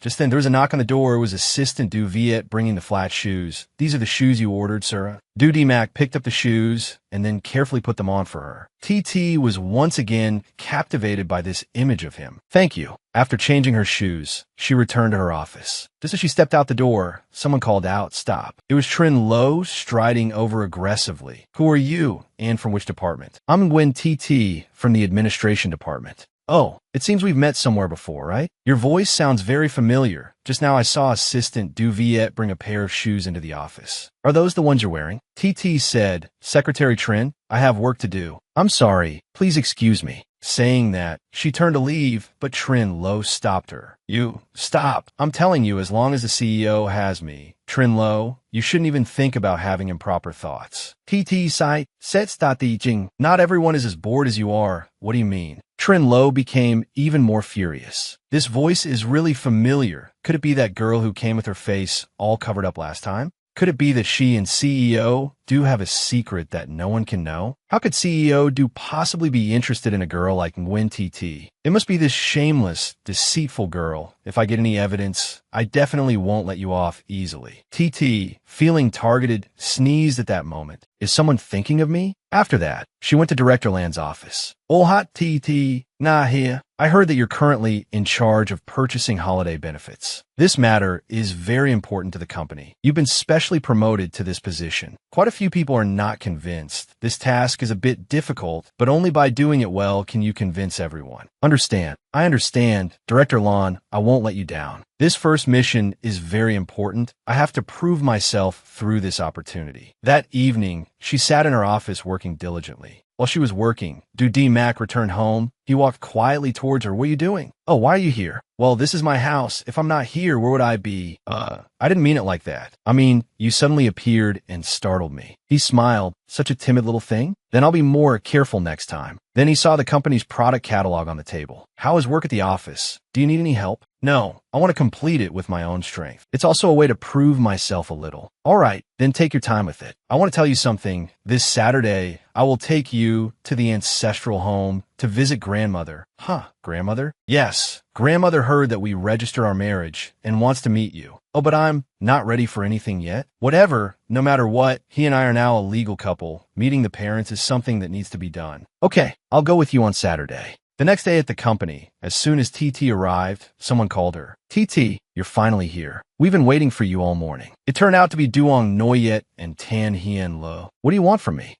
Just then, there was a knock on the door. It was Assistant Duviet bringing the flat shoes. These are the shoes you ordered, sir. Doody Mac picked up the shoes and then carefully put them on for her. TT was once again captivated by this image of him. Thank you. After changing her shoes, she returned to her office. Just as she stepped out the door, someone called out, "Stop." It was Trin Lowe striding over aggressively. Who are you, and from which department? I'm Gwen TT from the administration department. Oh, it seems we've met somewhere before, right? Your voice sounds very familiar. Just now I saw Assistant Duviet bring a pair of shoes into the office. Are those the ones you're wearing? TT said, Secretary Trin, I have work to do. I'm sorry. Please excuse me. Saying that, she turned to leave, but Trin Lowe stopped her. You, stop. I'm telling you, as long as the CEO has me. Trin Lowe, you shouldn't even think about having improper thoughts. TT site, set sta teaching. Not everyone is as bored as you are. What do you mean? Trin Lowe became even more furious. This voice is really familiar. Could it be that girl who came with her face all covered up last time? Could it be that she and CEO do have a secret that no one can know? How could CEO do possibly be interested in a girl like Nguyen TT? It must be this shameless, deceitful girl. If I get any evidence, I definitely won't let you off easily. TT, feeling targeted, sneezed at that moment. Is someone thinking of me? After that, she went to Director Land's office. Ol hot TT, nah here. I heard that you're currently in charge of purchasing holiday benefits. This matter is very important to the company. You've been specially promoted to this position. Quite a few people are not convinced. This task is a bit difficult, but only by doing it well can you convince everyone. Understand. I understand. Director Lon, I won't let you down. This first mission is very important. I have to prove myself through this opportunity. That evening, she sat in her office working diligently. While she was working, Doody Mac returned home. He walked quietly towards her. What are you doing? Oh, why are you here? Well, this is my house. If I'm not here, where would I be? I didn't mean it like that. I mean, you suddenly appeared and startled me. He smiled. Such a timid little thing? Then I'll be more careful next time. Then he saw the company's product catalog on the table. How is work at the office? Do you need any help? No, I want to complete it with my own strength. It's also a way to prove myself a little. All right, then take your time with it. I want to tell you something. This Saturday, I will take you to the ancestral home to visit grandmother. Huh, grandmother? Yes, grandmother heard that we registered our marriage and wants to meet you. Oh, but I'm not ready for anything yet. Whatever, no matter what, he and I are now a legal couple. Meeting the parents is something that needs to be done. Okay, I'll go with you on Saturday. The next day at the company, as soon as TT arrived, someone called her. TT, you're finally here. We've been waiting for you all morning. It turned out to be Duong Noyet and Tan Hien Lo. What do you want from me?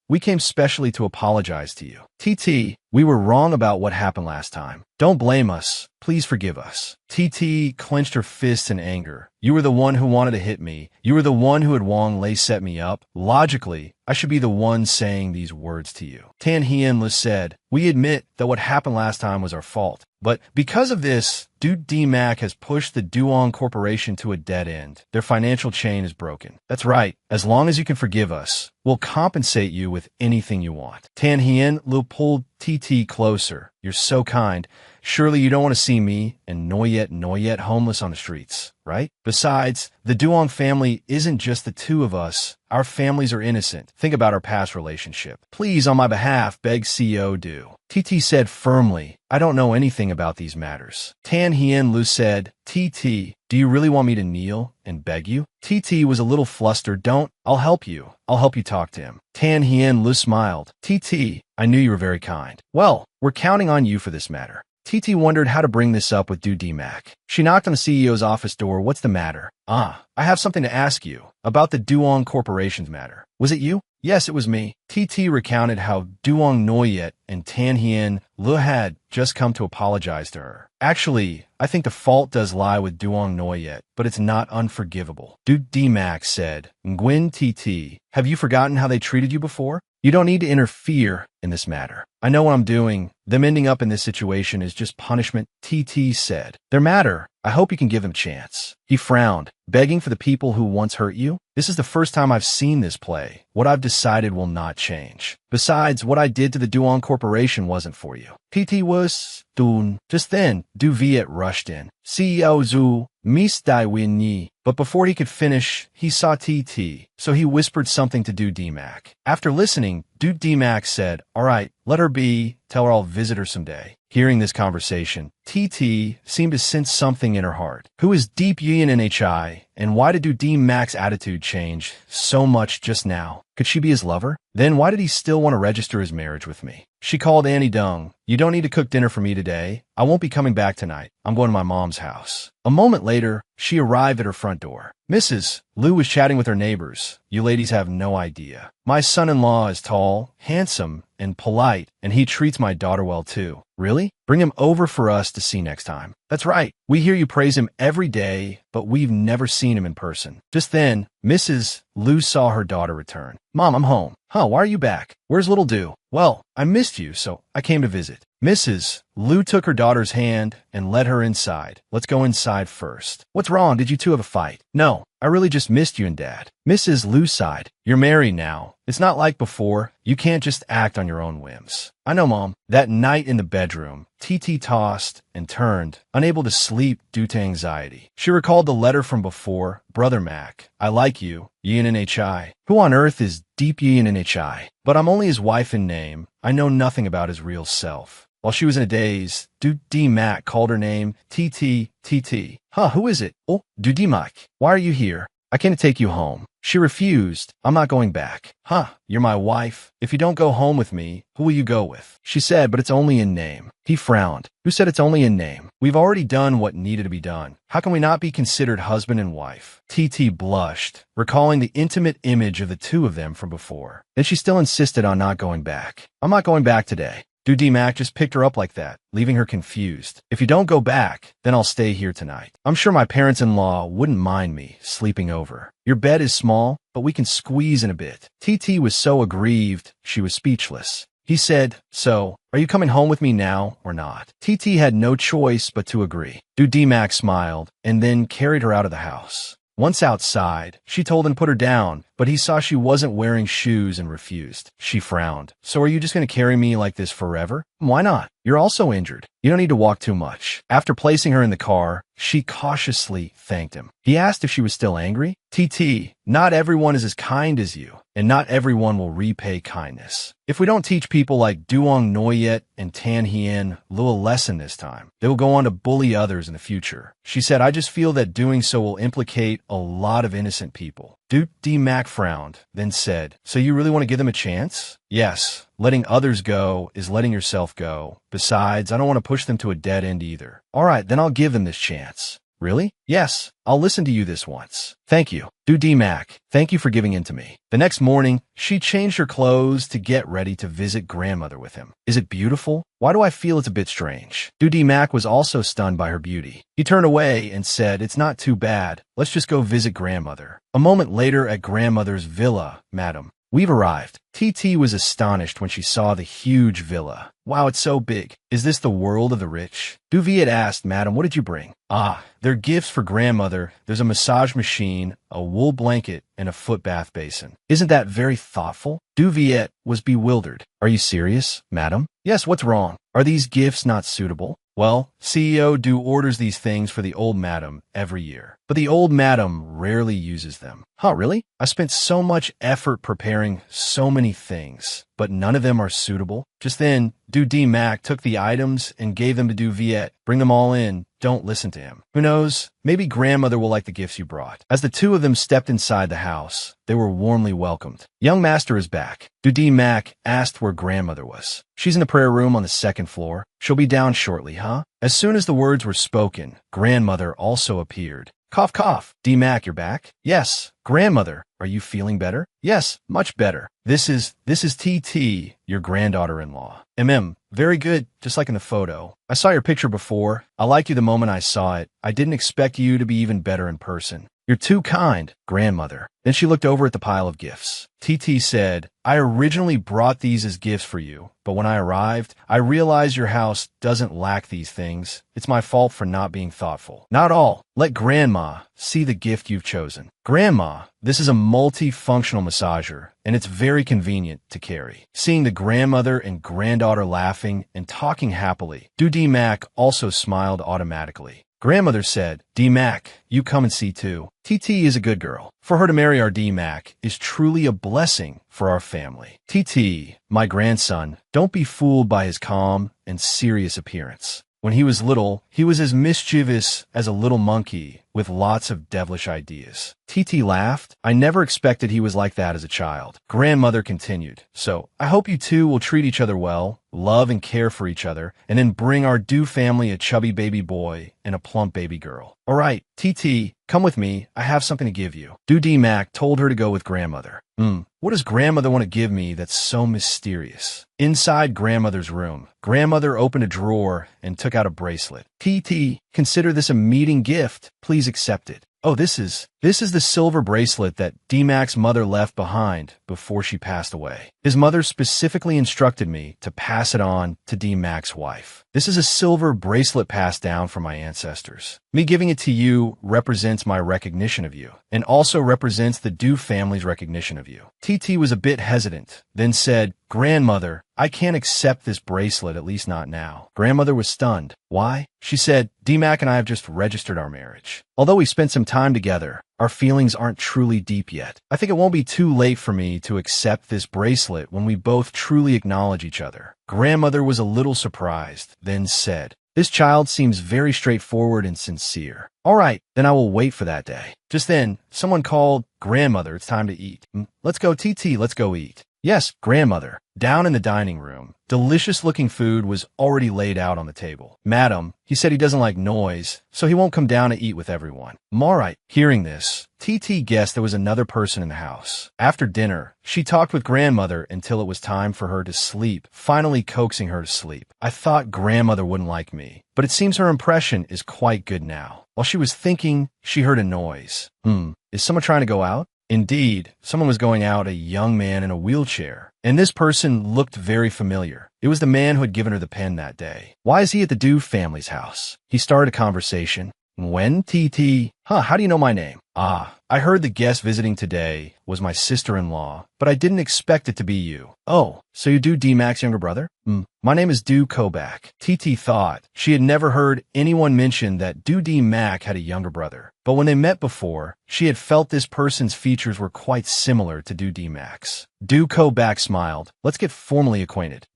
We came specially to apologize to you. TT, we were wrong about what happened last time. Don't blame us. Please forgive us. TT clenched her fists in anger. You were the one who wanted to hit me. You were the one who had Wong Lei set me up. Logically, I should be the one saying these words to you. Tan Hien Lo said, we admit that what happened last time was our fault. But because of this, Doody Mac has pushed the Duong Corporation to a dead end. Their financial chain is broken. That's right. As long as you can forgive us, we'll compensate you with anything you want. Tan Hien Lo pulled TT closer. You're so kind. Surely you don't want to see me and Noyet homeless on the streets, right? Besides, the Duong family isn't just the two of us. Our families are innocent. Think about our past relationship. Please, on my behalf, beg CEO do. TT said firmly, I don't know anything about these matters. Tan Hien Lo said, TT, do you really want me to kneel and beg you? TT was a little flustered. Don't. I'll help you. I'll help you talk to him. Tan Hien Lo smiled. TT, I knew you were very kind. Well, we're counting on you for this matter. TT wondered how to bring this up with Du Mac. She knocked on the CEO's office door. What's the matter? I have something to ask you about the Duong Corporation's matter. Was it you? Yes, it was me. TT recounted how Duong Noyet and Tan Hien Lu had just come to apologize to her. Actually, I think the fault does lie with Duong Noyet, but it's not unforgivable. Du Mac said, Nguyen TT, have you forgotten how they treated you before? You don't need to interfere in this matter. I know what I'm doing. Them ending up in this situation is just punishment, TT said. Their matter, I hope you can give them a chance. He frowned, begging for the people who once hurt you. This is the first time I've seen this play. What I've decided will not change. Besides, what I did to the Duong Corporation wasn't for you. TT was Dun. Just then, Du Viet rushed in. CEO Zhu, Miss Dai Win Yi. But before he could finish, he saw TT, so he whispered something to Du Mac. After listening, Du Mac said, all right, let her be. Tell her I'll visit her someday. Hearing this conversation, TT seemed to sense something in her heart. Who is Deep Yin NHI, and why did Du Mac's attitude change so much just now? Could she be his lover? Then why did he still want to register his marriage with me? She called Annie Dung. You don't need to cook dinner for me today. I won't be coming back tonight. I'm going to my mom's house. A moment later, she arrived at her front door. Mrs. Liu was chatting with her neighbors. You ladies have no idea. My son-in-law is tall, handsome, and polite, and he treats my daughter well too. Really? Bring him over for us to see next time. That's right. We hear you praise him every day, but we've never seen him in person. Just then, Mrs. Liu saw her daughter return. Mom, I'm home. Huh, why are you back? Where's little Du? Well, I missed you, so I came to visit. Mrs. Liu took her daughter's hand and led her inside. Let's go inside first. What's wrong? Did you two have a fight? No, I really just missed you and Dad. Mrs. Liu sighed. You're married now. It's not like before. You can't just act on your own whims. I know, Mom. That night in the bedroom, TT tossed and turned, unable to sleep due to anxiety. She recalled the letter from before. Brother Mac, I like you. Yin NHI. Who on earth is Deep Yin NHI? But I'm only his wife in name. I know nothing about his real self. While she was in a daze, Du Mac called her name TT. Huh, who is it? Oh, Du Mac. Why are you here? I came to take you home. She refused. I'm not going back. Huh, you're my wife. If you don't go home with me, who will you go with? She said, but it's only in name. He frowned. Who said it's only in name? We've already done what needed to be done. How can we not be considered husband and wife? TT blushed, recalling the intimate image of the two of them from before. Then she still insisted on not going back. I'm not going back today. Du Mac just picked her up like that, leaving her confused. If you don't go back, then I'll stay here tonight. I'm sure my parents-in-law wouldn't mind me sleeping over. Your bed is small, but we can squeeze in a bit. TT was so aggrieved, she was speechless. He said, so, are you coming home with me now or not? TT had no choice but to agree. Du Mac smiled and then carried her out of the house. Once outside, she told him to put her down, but he saw she wasn't wearing shoes and refused. She frowned. So are you just going to carry me like this forever? Why not? You're also injured. You don't need to walk too much. After placing her in the car, she cautiously thanked him. He asked if she was still angry. TT, not everyone is as kind as you, and not everyone will repay kindness. If we don't teach people like Duong Noyet and Tan Hien Lu a lesson this time, they will go on to bully others in the future. She said, I just feel that doing so will implicate a lot of innocent people. Du Mac frowned, then said, so you really want to give them a chance? Yes, letting others go is letting yourself go. Besides, I don't want to push them to a dead end either. All right, then I'll give them this chance. Really? Yes, I'll listen to you this once. Thank you. Du Mac, thank you for giving in to me. The next morning, she changed her clothes to get ready to visit grandmother with him. Is it beautiful? Why do I feel it's a bit strange? Du Mac was also stunned by her beauty. He turned away and said, it's not too bad. Let's just go visit grandmother. A moment later at grandmother's villa, madam. We've arrived. TT was astonished when she saw the huge villa. Wow, it's so big. Is this the world of the rich? Du Viet asked, Madam, what did you bring? Ah, they're gifts for grandmother. There's a massage machine, a wool blanket, and a foot bath basin. Isn't that very thoughtful? Du Viet was bewildered. Are you serious, madam? Yes, what's wrong? Are these gifts not suitable? Well, CEO Du orders these things for the old madam every year. But but the old madam rarely uses them. Huh, really? I spent so much effort preparing so many things, but none of them are suitable. Just then, Du Mac took the items and gave them to Du Viet. Bring them all in. Don't listen to him. Who knows? Maybe grandmother will like the gifts you brought. As the two of them stepped inside the house, they were warmly welcomed. Young master is back. Du Mac asked where grandmother was. She's in the prayer room on the second floor. She'll be down shortly, huh? As soon as the words were spoken, grandmother also appeared. Cough, cough. D-Mac, you're back? Yes. Grandmother, are you feeling better? Yes, much better. This is TT, your granddaughter-in-law. Very good, just like in the photo. I saw your picture before. I liked you the moment I saw it. I didn't expect you to be even better in person. You're too kind, grandmother. Then she looked over at the pile of gifts. TT said, I originally brought these as gifts for you, but when I arrived, I realized your house doesn't lack these things. It's my fault for not being thoughtful. Not all. Let grandma see the gift you've chosen. Grandma, this is a multifunctional massager, and it's very convenient to carry. Seeing the grandmother and granddaughter laughing and talking happily, D-Mac also smiled automatically. Grandmother said, D-Mac, you come and see too. TT is a good girl. For her to marry our D-Mac is truly a blessing for our family. TT, my grandson, don't be fooled by his calm and serious appearance. When he was little, he was as mischievous as a little monkey with lots of devilish ideas. TT laughed. I never expected he was like that as a child. Grandmother continued, so I hope you two will treat each other well, love and care for each other, and then bring our Do family a chubby baby boy and a plump baby girl. All right, TT, come with me. I have something to give you. D-Mac told her to go with grandmother. What does grandmother want to give me that's so mysterious? Inside grandmother's room, grandmother opened a drawer and took out a bracelet. TT, consider this a meeting gift. Please accept it. Oh, this is the silver bracelet that D-Mac's mother left behind before she passed away. His mother specifically instructed me to pass it on to D-Mac's wife. This is a silver bracelet passed down from my ancestors. Me giving it to you represents my recognition of you, and also represents the Do family's recognition of you. TT was a bit hesitant, then said, Grandmother, I can't accept this bracelet, at least not now. Grandmother was stunned. Why? She said, D-Mac and I have just registered our marriage. Although we spent some time together, our feelings aren't truly deep yet. I think it won't be too late for me to accept this bracelet when we both truly acknowledge each other. Grandmother was a little surprised, then said, This child seems very straightforward and sincere. All right, then I will wait for that day. Just then, someone called, Grandmother, it's time to eat. Let's go, TT, let's go eat. Yes, grandmother. Down in the dining room, delicious-looking food was already laid out on the table. Madam, he said he doesn't like noise, so he won't come down to eat with everyone. All right. Hearing this, TT guessed there was another person in the house. After dinner, she talked with grandmother until it was time for her to sleep, finally coaxing her to sleep. I thought grandmother wouldn't like me, but it seems her impression is quite good now. While she was thinking, she heard a noise. Is someone trying to go out? Indeed, someone was going out, a young man in a wheelchair, and this person looked very familiar. It was the man who had given her the pen that day. Why is he at the Do family's house? He started a conversation. When, TT? How do you know my name? I heard the guest visiting today was my sister-in-law, but I didn't expect it to be you. Oh, so you do D-Mac's younger brother? My name is Do Kobach. TT thought she had never heard anyone mention that Do D-Mac had a younger brother. But when they met before, she had felt this person's features were quite similar to Do D-Mac's. Do Kobach smiled. Let's get formally acquainted.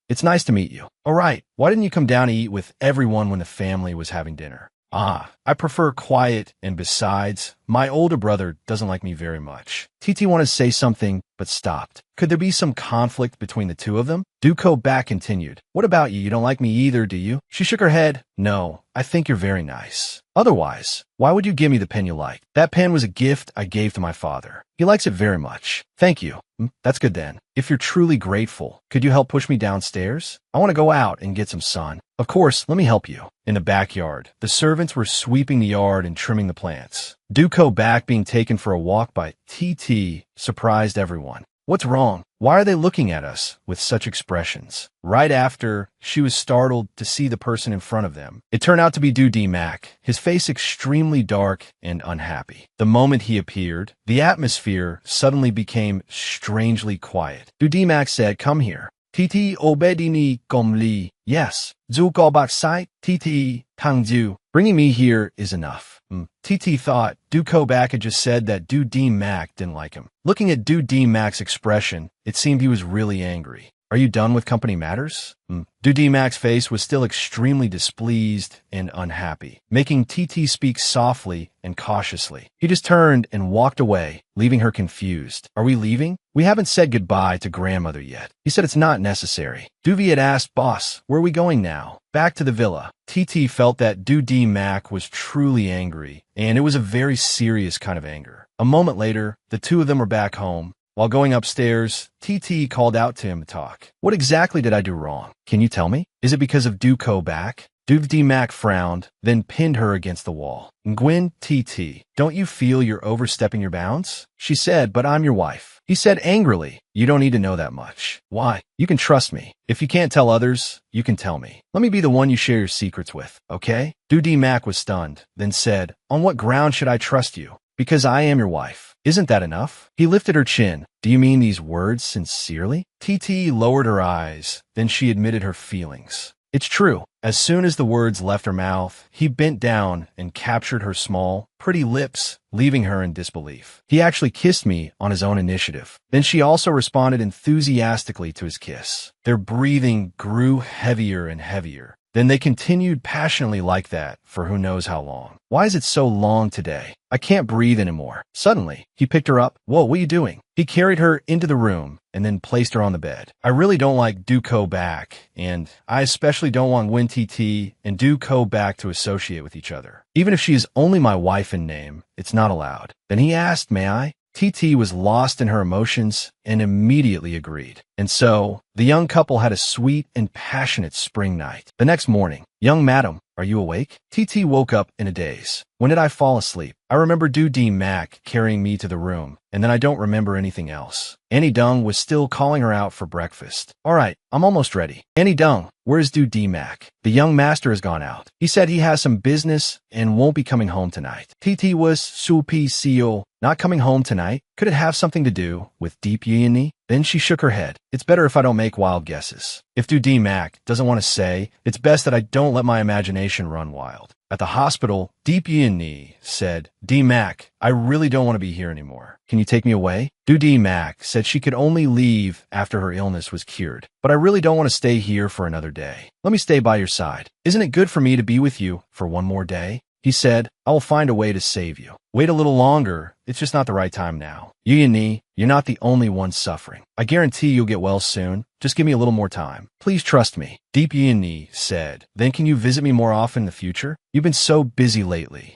It's nice to meet you. All right, why didn't you come down to eat with everyone when the family was having dinner? I prefer quiet, and besides, my older brother doesn't like me very much. TT wanted to say something, but stopped. Could there be some conflict between the two of them? Duco back continued. What about you? You don't like me either, do you? She shook her head. No, I think you're very nice. Otherwise, why would you give me the pen you like? That pen was a gift I gave to my father. He likes it very much. Thank you. That's good then. If you're truly grateful, could you help push me downstairs? I want to go out and get some sun. Of course, let me help you. In the backyard, the servants were sweeping the yard and trimming the plants. Duco back being taken for a walk by TT surprised everyone. What's wrong? Why are they looking at us with such expressions? Right after, she was startled to see the person in front of them. It turned out to be Do D-Mac, his face extremely dark and unhappy. The moment he appeared, the atmosphere suddenly became strangely quiet. Do D-Mac said, Come here. TT obedini gomli. Yes. Zu go back site. TT tangju. Bringing me here is enough. TT thought Du Ko Bak had just said that Du D Mac didn't like him. Looking at Du D Mac's expression, it seemed he was really angry. Are you done with company matters? Du D Mac's face was still extremely displeased and unhappy, making TT speak softly and cautiously. He just turned and walked away, leaving her confused. Are we leaving? We haven't said goodbye to grandmother yet. He said it's not necessary. Duvi had asked, boss, where are we going now? Back to the villa. TT felt that Du D Mac was truly angry, and it was a very serious kind of anger. A moment later, the two of them were back home. While going upstairs, TT called out to him to talk. What exactly did I do wrong? Can you tell me? Is it because of Du Ko Bak? Du D Mac frowned, then pinned her against the wall. Nguyen, TT, don't you feel you're overstepping your bounds? She said, but I'm your wife. He said angrily, you don't need to know that much. Why? You can trust me. If you can't tell others, you can tell me. Let me be the one you share your secrets with, okay? Du D Mac was stunned, then said, on what ground should I trust you? Because I am your wife. Isn't that enough? He lifted her chin. Do you mean these words sincerely? TT lowered her eyes. Then she admitted her feelings. It's true. As soon as the words left her mouth, he bent down and captured her small, pretty lips, leaving her in disbelief. He actually kissed me on his own initiative. Then she also responded enthusiastically to his kiss. Their breathing grew heavier and heavier. Then they continued passionately like that for who knows how long. Why is it so long today? I can't breathe anymore. Suddenly, he picked her up. Whoa, what are you doing? He carried her into the room and then placed her on the bed. I really don't like Du Ko Bak, and I especially don't want Nguyen TT and Du Ko Bak to associate with each other. Even if she is only my wife in name, it's not allowed. Then he asked, may I? TT was lost in her emotions and immediately agreed. And so, the young couple had a sweet and passionate spring night. The next morning, young madam, are you awake? TT woke up in a daze. When did I fall asleep? I remember Du D Mac carrying me to the room, and then I don't remember anything else. Annie Dung was still calling her out for breakfast. All right, I'm almost ready. Annie Dung, where's Du D Mac? The young master has gone out. He said he has some business and won't be coming home tonight. TT was Su Pi Seo, not coming home tonight. Could it have something to do with Deep Yi? Then she shook her head. It's better if I don't make wild guesses. If Du D Mac doesn't want to say, it's best that I don't let my imagination run wild. At the hospital, Deep Yi said, D Mac, I really don't want to be here anymore. Can you take me away? Du D Mac said she could only leave after her illness was cured. But I really don't want to stay here for another day. Let me stay by your side. Isn't it good for me to be with you for one more day? He said, I will find a way to save you. Wait a little longer. It's just not the right time now. Yi, you're not the only one suffering. I guarantee you'll get well soon. Just give me a little more time. Please trust me. Deep Yi said, then can you visit me more often in the future? You've been so busy lately.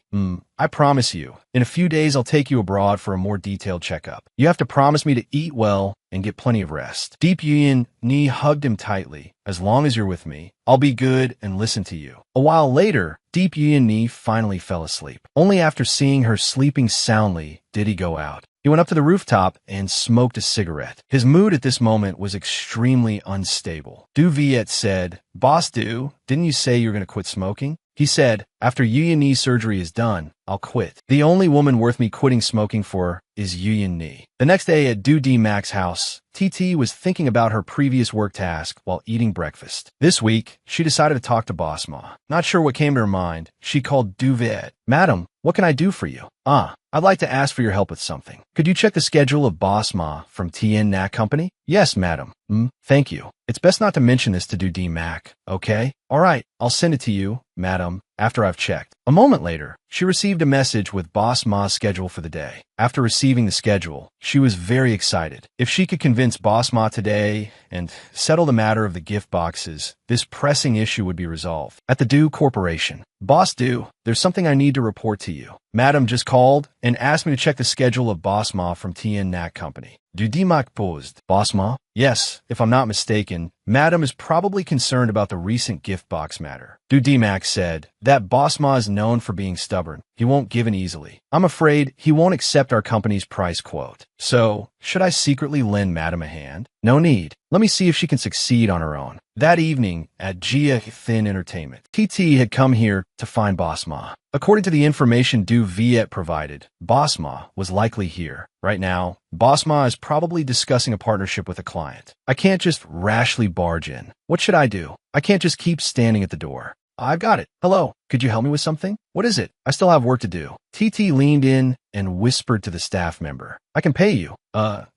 I promise you, in a few days I'll take you abroad for a more detailed checkup. You have to promise me to eat well and get plenty of rest. Deep Yi hugged him tightly. As long as you're with me, I'll be good and listen to you. A while later, Deep Yi finally fell asleep. Only after seeing her sleeping soundly did he go out. He went up to the rooftop and smoked a cigarette. His mood at this moment was extremely unstable. Du Viet said, Boss Du, didn't you say you were going to quit smoking? He said, after Yu surgery is done, I'll quit. The only woman worth me quitting smoking for is Yu. The next day at Du D Mac's house, TT was thinking about her previous work task while eating breakfast. This week, she decided to talk to Boss Ma. Not sure what came to her mind, she called Du Viet. Madam, what can I do for you? I'd like to ask for your help with something. Could you check the schedule of Boss Ma from Tien Nat Company? Yes, madam. Thank you. It's best not to mention this to Du D Mac, okay? All right, I'll send it to you, madam, after I've checked. A moment later, she received a message with Boss Ma's schedule for the day. After receiving the schedule, she was very excited. If she could convince Boss Ma today and settle the matter of the gift boxes, this pressing issue would be resolved. At the Du Corporation, Boss Du, there's something I need to report to you. Madam just called and asked me to check the schedule of Boss Ma from Tien Nat Company. Du D Mac posed. Boss Ma? Yes, if I'm not mistaken, Madam is probably concerned about the recent gift box matter. Du D Mac said that Boss Ma is known for being stubborn. He won't give in easily. I'm afraid he won't accept our company's price quote. So, should I secretly lend Madam a hand? No need. Let me see if she can succeed on her own. That evening at Gia Thin Entertainment, TT had come here to find Boss Ma. According to the information Du Viet provided, Boss Ma was likely here. Right now, Boss Ma is probably discussing a partnership with a client. I can't just rashly barge in. What should I do? I can't just keep standing at the door. I've got it. Hello, could you help me with something? What is it? I still have work to do. TT leaned in and whispered to the staff member. I can pay you.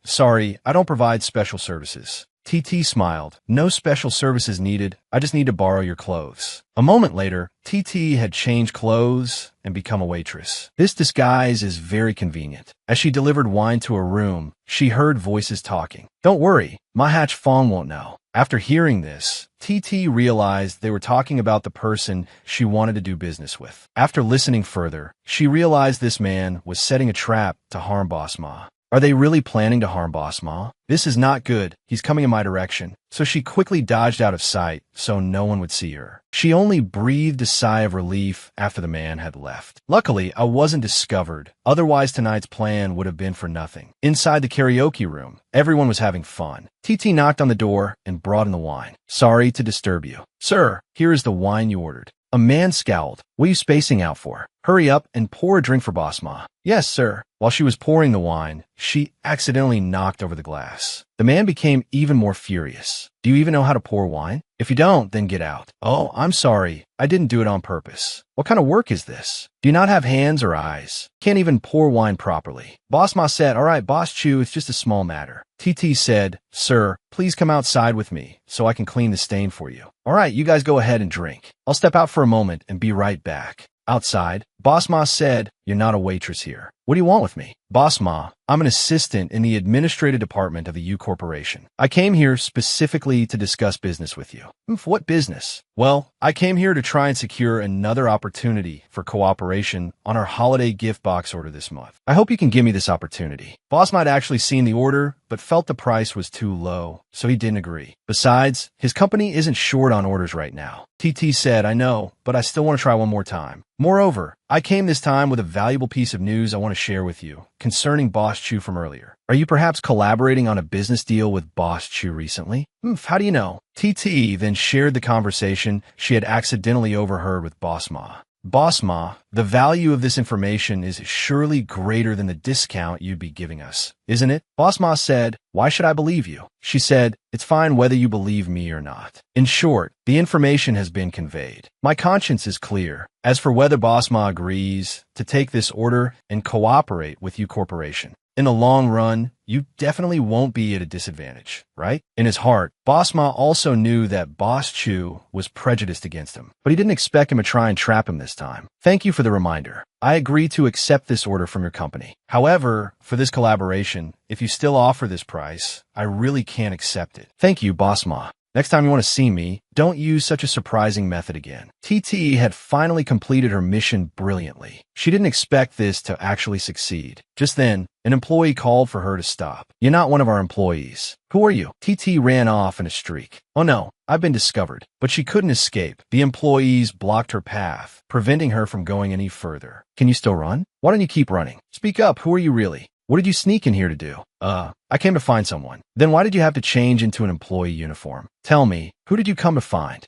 Sorry, I don't provide special services. TT smiled. No special services needed. I just need to borrow your clothes. A moment later, TT had changed clothes and become a waitress. This disguise is very convenient. As she delivered wine to a room, she heard voices talking. Don't worry, Ma Hatch Fong won't know. After hearing this, TT realized they were talking about the person she wanted to do business with. After listening further, she realized this man was setting a trap to harm Boss Ma. Are they really planning to harm Boss Ma? This is not good. He's coming in my direction. So she quickly dodged out of sight so no one would see her. She only breathed a sigh of relief after the man had left. Luckily, I wasn't discovered. Otherwise, tonight's plan would have been for nothing. Inside the karaoke room, everyone was having fun. TT knocked on the door and brought in the wine. Sorry to disturb you. Sir, here is the wine you ordered. A man scowled. What are you spacing out for? Hurry up and pour a drink for Boss Ma. Yes, sir. While she was pouring the wine, she accidentally knocked over the glass. The man became even more furious. Do you even know how to pour wine? If you don't, then get out. Oh, I'm sorry. I didn't do it on purpose. What kind of work is this? Do you not have hands or eyes? Can't even pour wine properly. Boss Ma said, all right, Boss Chu, it's just a small matter. TT said, sir, please come outside with me so I can clean the stain for you. All right, you guys go ahead and drink. I'll step out for a moment and be right back. Outside, Boss Ma said, you're not a waitress here. What do you want with me? Boss Ma, I'm an assistant in the administrative department of the U Corporation. I came here specifically to discuss business with you. What business? Well, I came here to try and secure another opportunity for cooperation on our holiday gift box order this month. I hope you can give me this opportunity. Boss Ma had actually seen the order, but felt the price was too low, so he didn't agree. Besides, his company isn't short on orders right now. TT said, I know, but I still want to try one more time. Moreover, I came this time with a valuable piece of news I want to share with you concerning Boss Chu from earlier. Are you perhaps collaborating on a business deal with Boss Chu recently? How do you know? TT then shared the conversation she had accidentally overheard with Boss Ma. Boss Ma, the value of this information is surely greater than the discount you'd be giving us, isn't it? Boss Ma said, why should I believe you? She said, it's fine whether you believe me or not. In short, the information has been conveyed. My conscience is clear. As for whether Boss Ma agrees to take this order and cooperate with you corporation, in the long run, you definitely won't be at a disadvantage, right? In his heart, Boss Ma also knew that Boss Chu was prejudiced against him, but he didn't expect him to try and trap him this time. Thank you for the reminder. I agree to accept this order from your company. However, for this collaboration, if you still offer this price, I really can't accept it. Thank you, Boss Ma. Next time you want to see me, don't use such a surprising method again. TT had finally completed her mission brilliantly. She didn't expect this to actually succeed. Just then, an employee called for her to stop. You're not one of our employees. Who are you? TT ran off in a streak. Oh no, I've been discovered. But she couldn't escape. The employees blocked her path, preventing her from going any further. Can you still run? Why don't you keep running? Speak up, who are you really? What did you sneak in here to do? I came to find someone. Then why did you have to change into an employee uniform? Tell me, who did you come to find?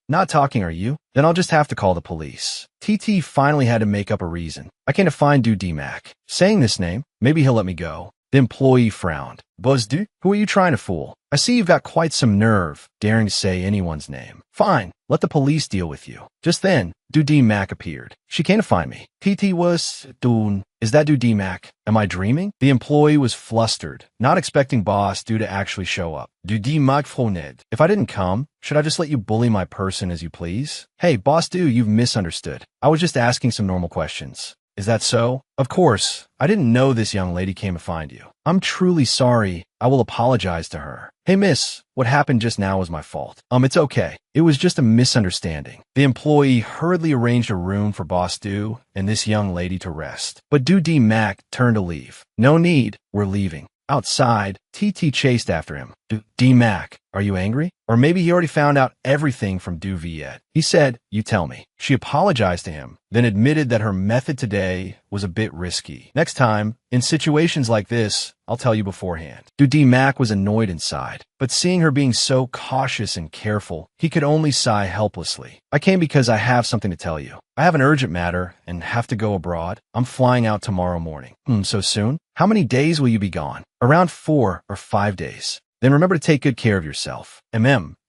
Not talking, are you? Then I'll just have to call the police. TT finally had to make up a reason. I came to find Du Mac. Saying this name, maybe he'll let me go. The employee frowned. Buzz Du? Who are you trying to fool? I see you've got quite some nerve, daring to say anyone's name. Fine, let the police deal with you. Just then, Du Mac appeared. She came to find me. TT was... Dun. Is that Du Mac? Am I dreaming? The employee was flustered, not expecting Boss Du to actually show up. Du Mac Froned. If I didn't come, should I just let you bully my person as you please? Hey, Boss Du, you've misunderstood. I was just asking some normal questions. Is that so? Of course. I didn't know this young lady came to find you. I'm truly sorry. I will apologize to her. Hey, miss, what happened just now was my fault. It's okay. It was just a misunderstanding. The employee hurriedly arranged a room for Boss Du and this young lady to rest. But Du Mac turned to leave. No need. We're leaving. Outside, TT chased after him. D-Mac, are you angry? Or maybe he already found out everything from Du Viet. He said, you tell me. She apologized to him, then admitted that her method today was a bit risky. Next time, in situations like this, I'll tell you beforehand. D-Mac was annoyed inside, but seeing her being so cautious and careful, he could only sigh helplessly. I came because I have something to tell you. I have an urgent matter and have to go abroad. I'm flying out tomorrow morning. So soon? How many days will you be gone? Around 4 or 5 days. Then remember to take good care of yourself.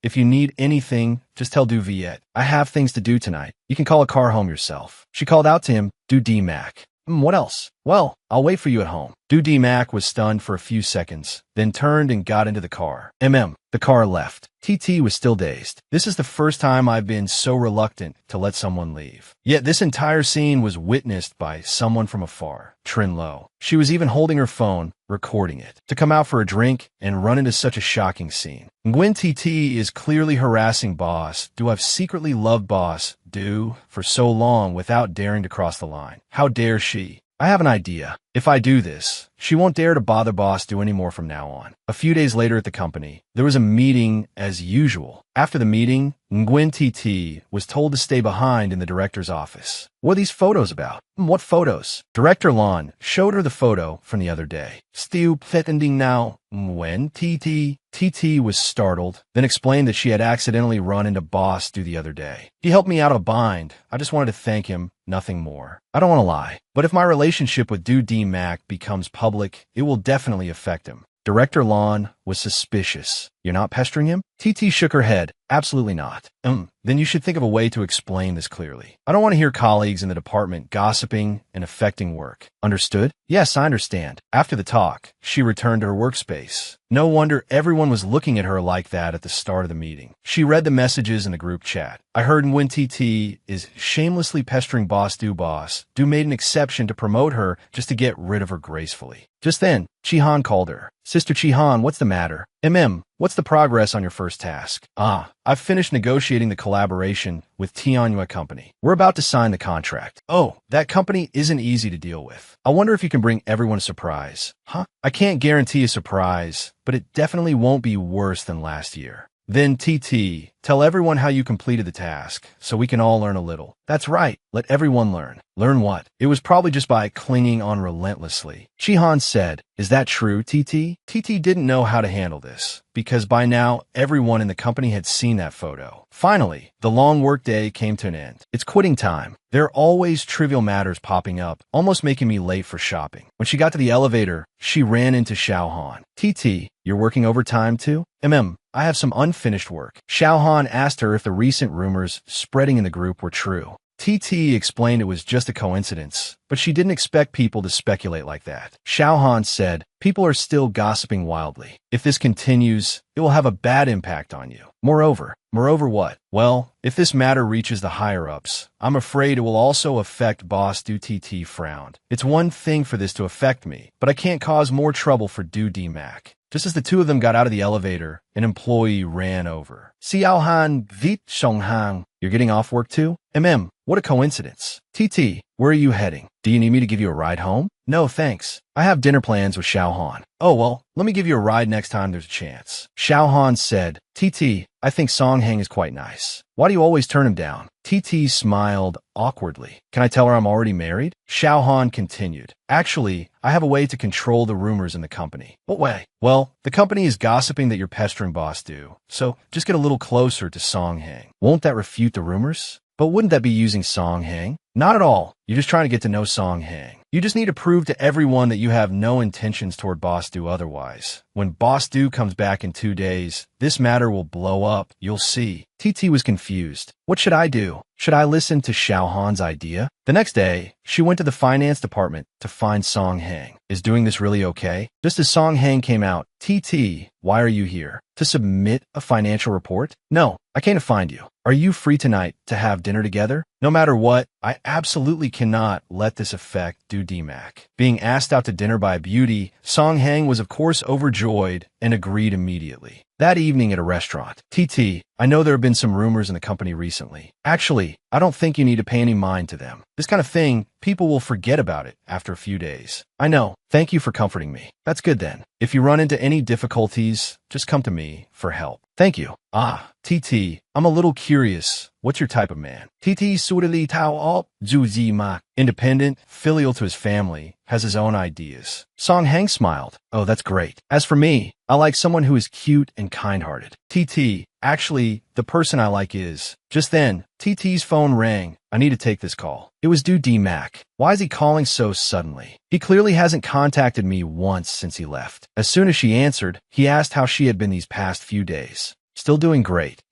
If you need anything, just tell Du Viet. I have things to do tonight. You can call a car home yourself. She called out to him, D-Mac. What else? Well, I'll wait for you at home. D-Mac was stunned for a few seconds, then turned and got into the car. The car left. TT was still dazed. This is the first time I've been so reluctant to let someone leave. Yet this entire scene was witnessed by someone from afar, Trin Lo. She was even holding her phone, recording it. To come out for a drink and run into such a shocking scene. When TT is clearly harassing Boss, I've secretly loved Boss, for so long without daring to cross the line. How dare she? I have an idea. If I do this, she won't dare to bother Boss anymore from now on. A few days later at the company, there was a meeting as usual. After the meeting, Nguyen TT was told to stay behind in the director's office. What are these photos about? What photos? Director Lon showed her the photo from the other day. Still pretending now. When TT was startled, then explained that she had accidentally run into Boss the other day. He helped me out of a bind. I just wanted to thank him, nothing more. I don't want to lie, but if my relationship with D-Mac becomes public, it will definitely affect him. Director Lon was suspicious. You're not pestering him? TT shook her head. Absolutely not. Then you should think of a way to explain this clearly. I don't want to hear colleagues in the department gossiping and affecting work. Understood? Yes, I understand. After the talk, she returned to her workspace. No wonder everyone was looking at her like that at the start of the meeting. She read the messages in the group chat. I heard when TT is shamelessly pestering Boss Du made an exception to promote her just to get rid of her gracefully. Just then, Chihan called her. Sister Chihan, what's the matter? What's the progress on your first task? I've finished negotiating the collaboration with Tianhua Company. We're about to sign the contract. Oh, that company isn't easy to deal with. I wonder if you can bring everyone a surprise. I can't guarantee a surprise, but it definitely won't be worse than last year. Then TT, tell everyone how you completed the task, so we can all learn a little. That's right, let everyone learn. Learn what? It was probably just by clinging on relentlessly. Chihan said, is that true, TT? TT didn't know how to handle this, because by now, everyone in the company had seen that photo. Finally, the long workday came to an end. It's quitting time. There are always trivial matters popping up, almost making me late for shopping. When she got to the elevator, she ran into Xiaohan. TT, you're working overtime too? I have some unfinished work. Xiaohan asked her if the recent rumors spreading in the group were true. TT explained it was just a coincidence, but she didn't expect people to speculate like that. Xiaohan said, people are still gossiping wildly. If this continues, it will have a bad impact on you. Moreover what? Well, if this matter reaches the higher-ups, I'm afraid it will also affect Boss TT frowned. It's one thing for this to affect me, but I can't cause more trouble for D-Mac. Just as the two of them got out of the elevator, an employee ran over. Xiaohan Vit Shonghang, you're getting off work too? What a coincidence. TT, where are you heading? Do you need me to give you a ride home? No, thanks. I have dinner plans with Xiaohan. Oh, well, let me give you a ride next time there's a chance. Xiaohan said, TT, I think Songhang is quite nice. Why do you always turn him down? TT smiled awkwardly. Can I tell her I'm already married? Xiaohan continued. Actually, I have a way to control the rumors in the company. What way? Well, the company is gossiping that you're pestering Boss so just get a little closer to Songhang. Won't that refute the rumors? But wouldn't that be using Songhang? Not at all. You're just trying to get to know Songhang. You just need to prove to everyone that you have no intentions toward Boss otherwise. When Boss comes back in 2 days, this matter will blow up. You'll see. TT was confused. What should I do? Should I listen to Xiaohan's idea? The next day, she went to the finance department to find Songhang. Is doing this really okay? Just as Songhang came out, TT, why are you here? To submit a financial report? No, I came to find you. Are you free tonight to have dinner together? No matter what, I absolutely cannot let this affect Du Mac. Being asked out to dinner by a beauty, Song Hang was of course overjoyed and agreed immediately. That evening at a restaurant, TT, I know there have been some rumors in the company recently. Actually, I don't think you need to pay any mind to them. This kind of thing, people will forget about it after a few days. I know. Thank you for comforting me. That's good then. If you run into any difficulties, just come to me for help. Thank you. Ah, TT, I'm a little curious. What's your type of man? TT Surili Tao Op, Zhu Ma. Independent, filial to his family, has his own ideas. Song Hang smiled. Oh, that's great. As for me, I like someone who is cute and kind-hearted. TT, actually, the person I like is. Just then, TT's phone rang. I need to take this call. It was Du Mac. Why is he calling so suddenly? He clearly hasn't contacted me once since he left. As soon as she answered, he asked how she had been these past few days. Still doing great.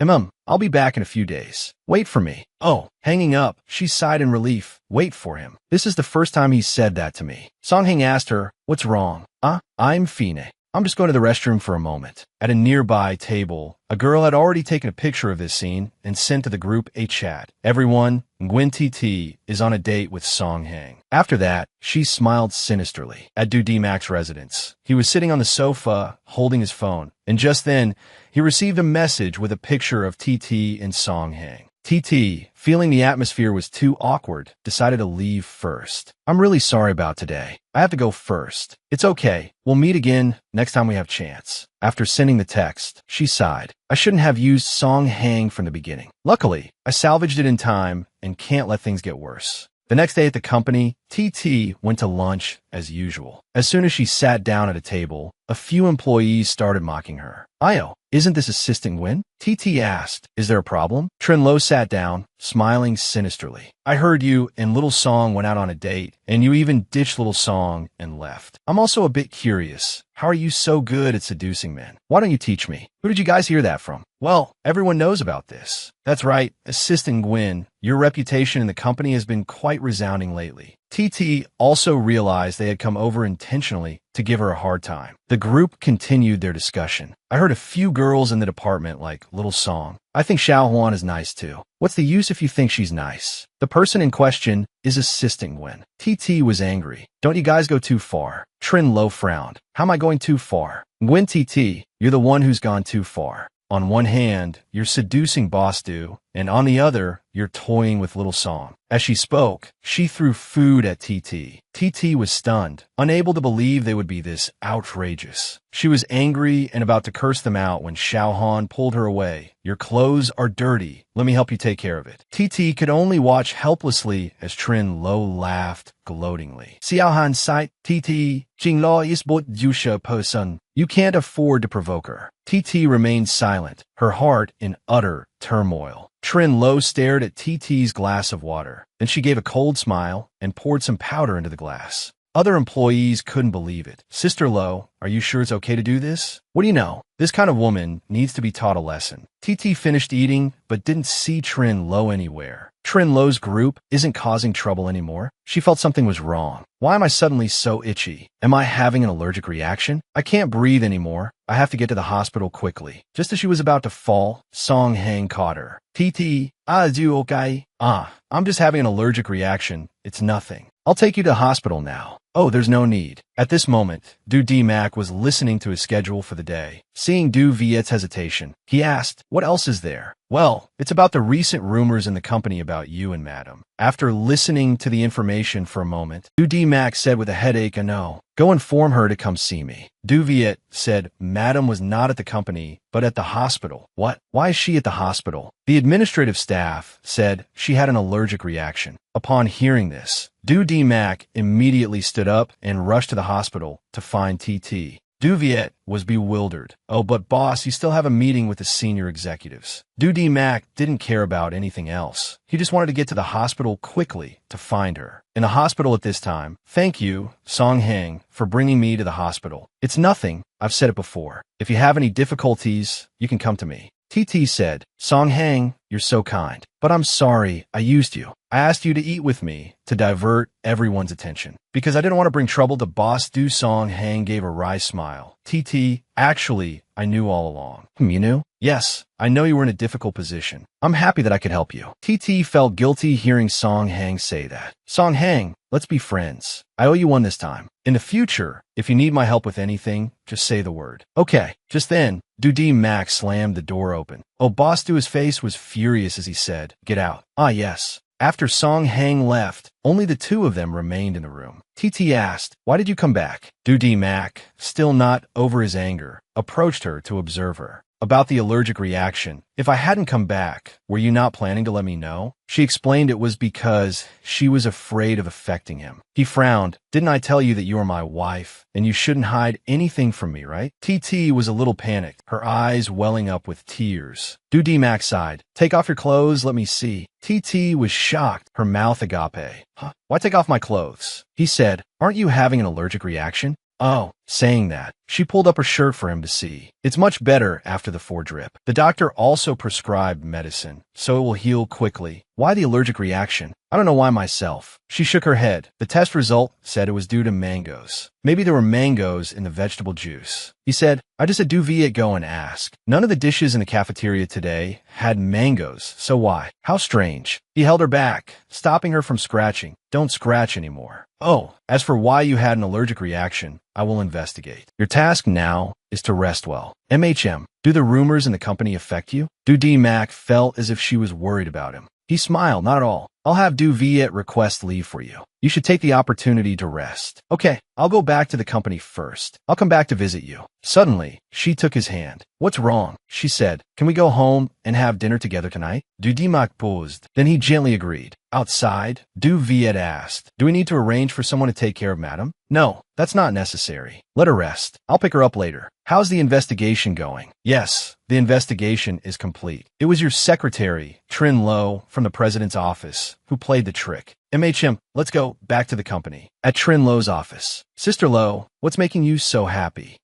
I'll be back in a few days. Wait for me. Oh, hanging up, she sighed in relief. Wait for him. This is the first time he's said that to me. Song Hang asked her, what's wrong? I'm Fine. I'm just going to the restroom for a moment. At a nearby table, a girl had already taken a picture of this scene and sent to the group a chat. Everyone, Nguyen TT is on a date with Song Hang. After that, she smiled sinisterly at Du Mac's residence. He was sitting on the sofa, holding his phone, and just then, he received a message with a picture of TT and Song Hang. TT, feeling the atmosphere was too awkward, decided to leave first. I'm really sorry about today. I have to go first. It's okay. We'll meet again next time we have chance. After sending the text, she sighed. I shouldn't have used Song Hang from the beginning. Luckily, I salvaged it in time and can't let things get worse. The next day at the company, TT went to lunch as usual. As soon as she sat down at a table, a few employees started mocking her. Io, isn't this Assistant Nguyen? TT asked, is there a problem? Trin Lo sat down, smiling sinisterly. I heard you and Little Song went out on a date, and you even ditched Little Song and left. I'm also a bit curious. How are you so good at seducing men? Why don't you teach me? Who did you guys hear that from? Well, everyone knows about this. That's right, Assistant Nguyen. Your reputation in the company has been quite resounding lately. TT also realized they had come over intentionally to give her a hard time. The group continued their discussion. I heard a few girls in the department like Little Song. I think Xiao Huan is nice too. What's the use if you think she's nice? The person in question is Assistant Nguyen. TT was angry. Don't you guys go too far. Trin Lo frowned. How am I going too far? Nguyen TT, you're the one who's gone too far. On one hand, you're seducing Boss Du, and on the other, you're toying with Little Song. As she spoke, she threw food at TT. TT was stunned, unable to believe they would be this outrageous. She was angry and about to curse them out when Xiao Han pulled her away. Your clothes are dirty. Let me help you take care of it. TT could only watch helplessly as Trin Lo laughed gloatingly. Xiao Han sighed, TT, Jing Lo is but Jusha person. You can't afford to provoke her. TT remained silent, her heart in utter turmoil. Trin Lo stared at TT's glass of water. Then she gave a cold smile and poured some powder into the glass. Other employees couldn't believe it. Sister Lo, are you sure it's okay to do this? What do you know? This kind of woman needs to be taught a lesson. TT finished eating, but didn't see Trin Lo anywhere. Trin Lo's group isn't causing trouble anymore. She felt something was wrong. Why am I suddenly so itchy? Am I having an allergic reaction? I can't breathe anymore. I have to get to the hospital quickly. Just as she was about to fall, Song Hang caught her. TT, is you okay? I'm just having an allergic reaction. It's nothing. I'll take you to the hospital now. Oh, there's no need. At this moment, Du Mac was listening to his schedule for the day. Seeing Du Viet's hesitation, he asked, what else is there? Well, it's about the recent rumors in the company about you and Madam. After listening to the information for a moment, Du Mac said with a headache, no. Go inform her to come see me. Du Viet said Madam was not at the company, but at the hospital. What? Why is she at the hospital? The administrative staff said she had an allergic reaction. Upon hearing this, Du Mac immediately stood up and rushed to the hospital to find TT. Du Viet was bewildered. Oh, but boss, you still have a meeting with the senior executives. Du Mac didn't care about anything else. He just wanted to get to the hospital quickly to find her. In the hospital at this time, thank you, Song Hang, for bringing me to the hospital. It's nothing. I've said it before. If you have any difficulties, you can come to me. TT said, Song Hang, you're so kind. But I'm sorry, I used you. I asked you to eat with me to divert everyone's attention. Because I didn't want to bring trouble to Boss Du. Song Hang gave a wry smile. TT, actually, I knew all along. You knew? Yes, I know you were in a difficult position. I'm happy that I could help you. TT felt guilty hearing Song Hang say that. Song Hang, let's be friends. I owe you one this time. In the future, if you need my help with anything, just say the word. Okay. Just then, Dudi Max slammed the door open. Oh, Boss Du's face was furious as he said, "Get out." Ah, yes. After Song Hang left, only the two of them remained in the room. TT asked, "Why did you come back?" Dudi Mac, still not over his anger, approached her to observe her. About the allergic reaction. If I hadn't come back, were you not planning to let me know? She explained it was because she was afraid of affecting him. He frowned. Didn't I tell you that you are my wife, and you shouldn't hide anything from me, right? TT was a little panicked, her eyes welling up with tears. Dudi Mac sighed. Take off your clothes, let me see. TT was shocked, her mouth agape. Huh? Why take off my clothes? He said, aren't you having an allergic reaction? Oh, saying that, she pulled up her shirt for him to see. It's much better after the 4-drip. The doctor also prescribed medicine, so it will heal quickly. Why the allergic reaction? I don't know why myself. She shook her head. The test result said it was due to mangoes. Maybe there were mangoes in the vegetable juice. He said, I just had do Viet go and ask. None of the dishes in the cafeteria today had mangoes, so why? How strange. He held her back, stopping her from scratching. Don't scratch anymore. Oh, as for why you had an allergic reaction, I will investigate. Your task now is to rest well. MHM, do the rumors in the company affect you? Dudi Mac felt as if she was worried about him. He smiled, not at all. I'll have Du Viet request leave for you. You should take the opportunity to rest. Okay, I'll go back to the company first. I'll come back to visit you. Suddenly, she took his hand. What's wrong? She said. Can we go home and have dinner together tonight? Du Dimac paused. Then he gently agreed. Outside, Du Viet asked, do we need to arrange for someone to take care of Madam? No, that's not necessary. Let her rest. I'll pick her up later. How's the investigation going? Yes, the investigation is complete. It was your secretary, Trin Lo, from the president's office, who played the trick. MHM, let's go back to the company. At Trin Lo's office. Sister Lo, what's making you so happy?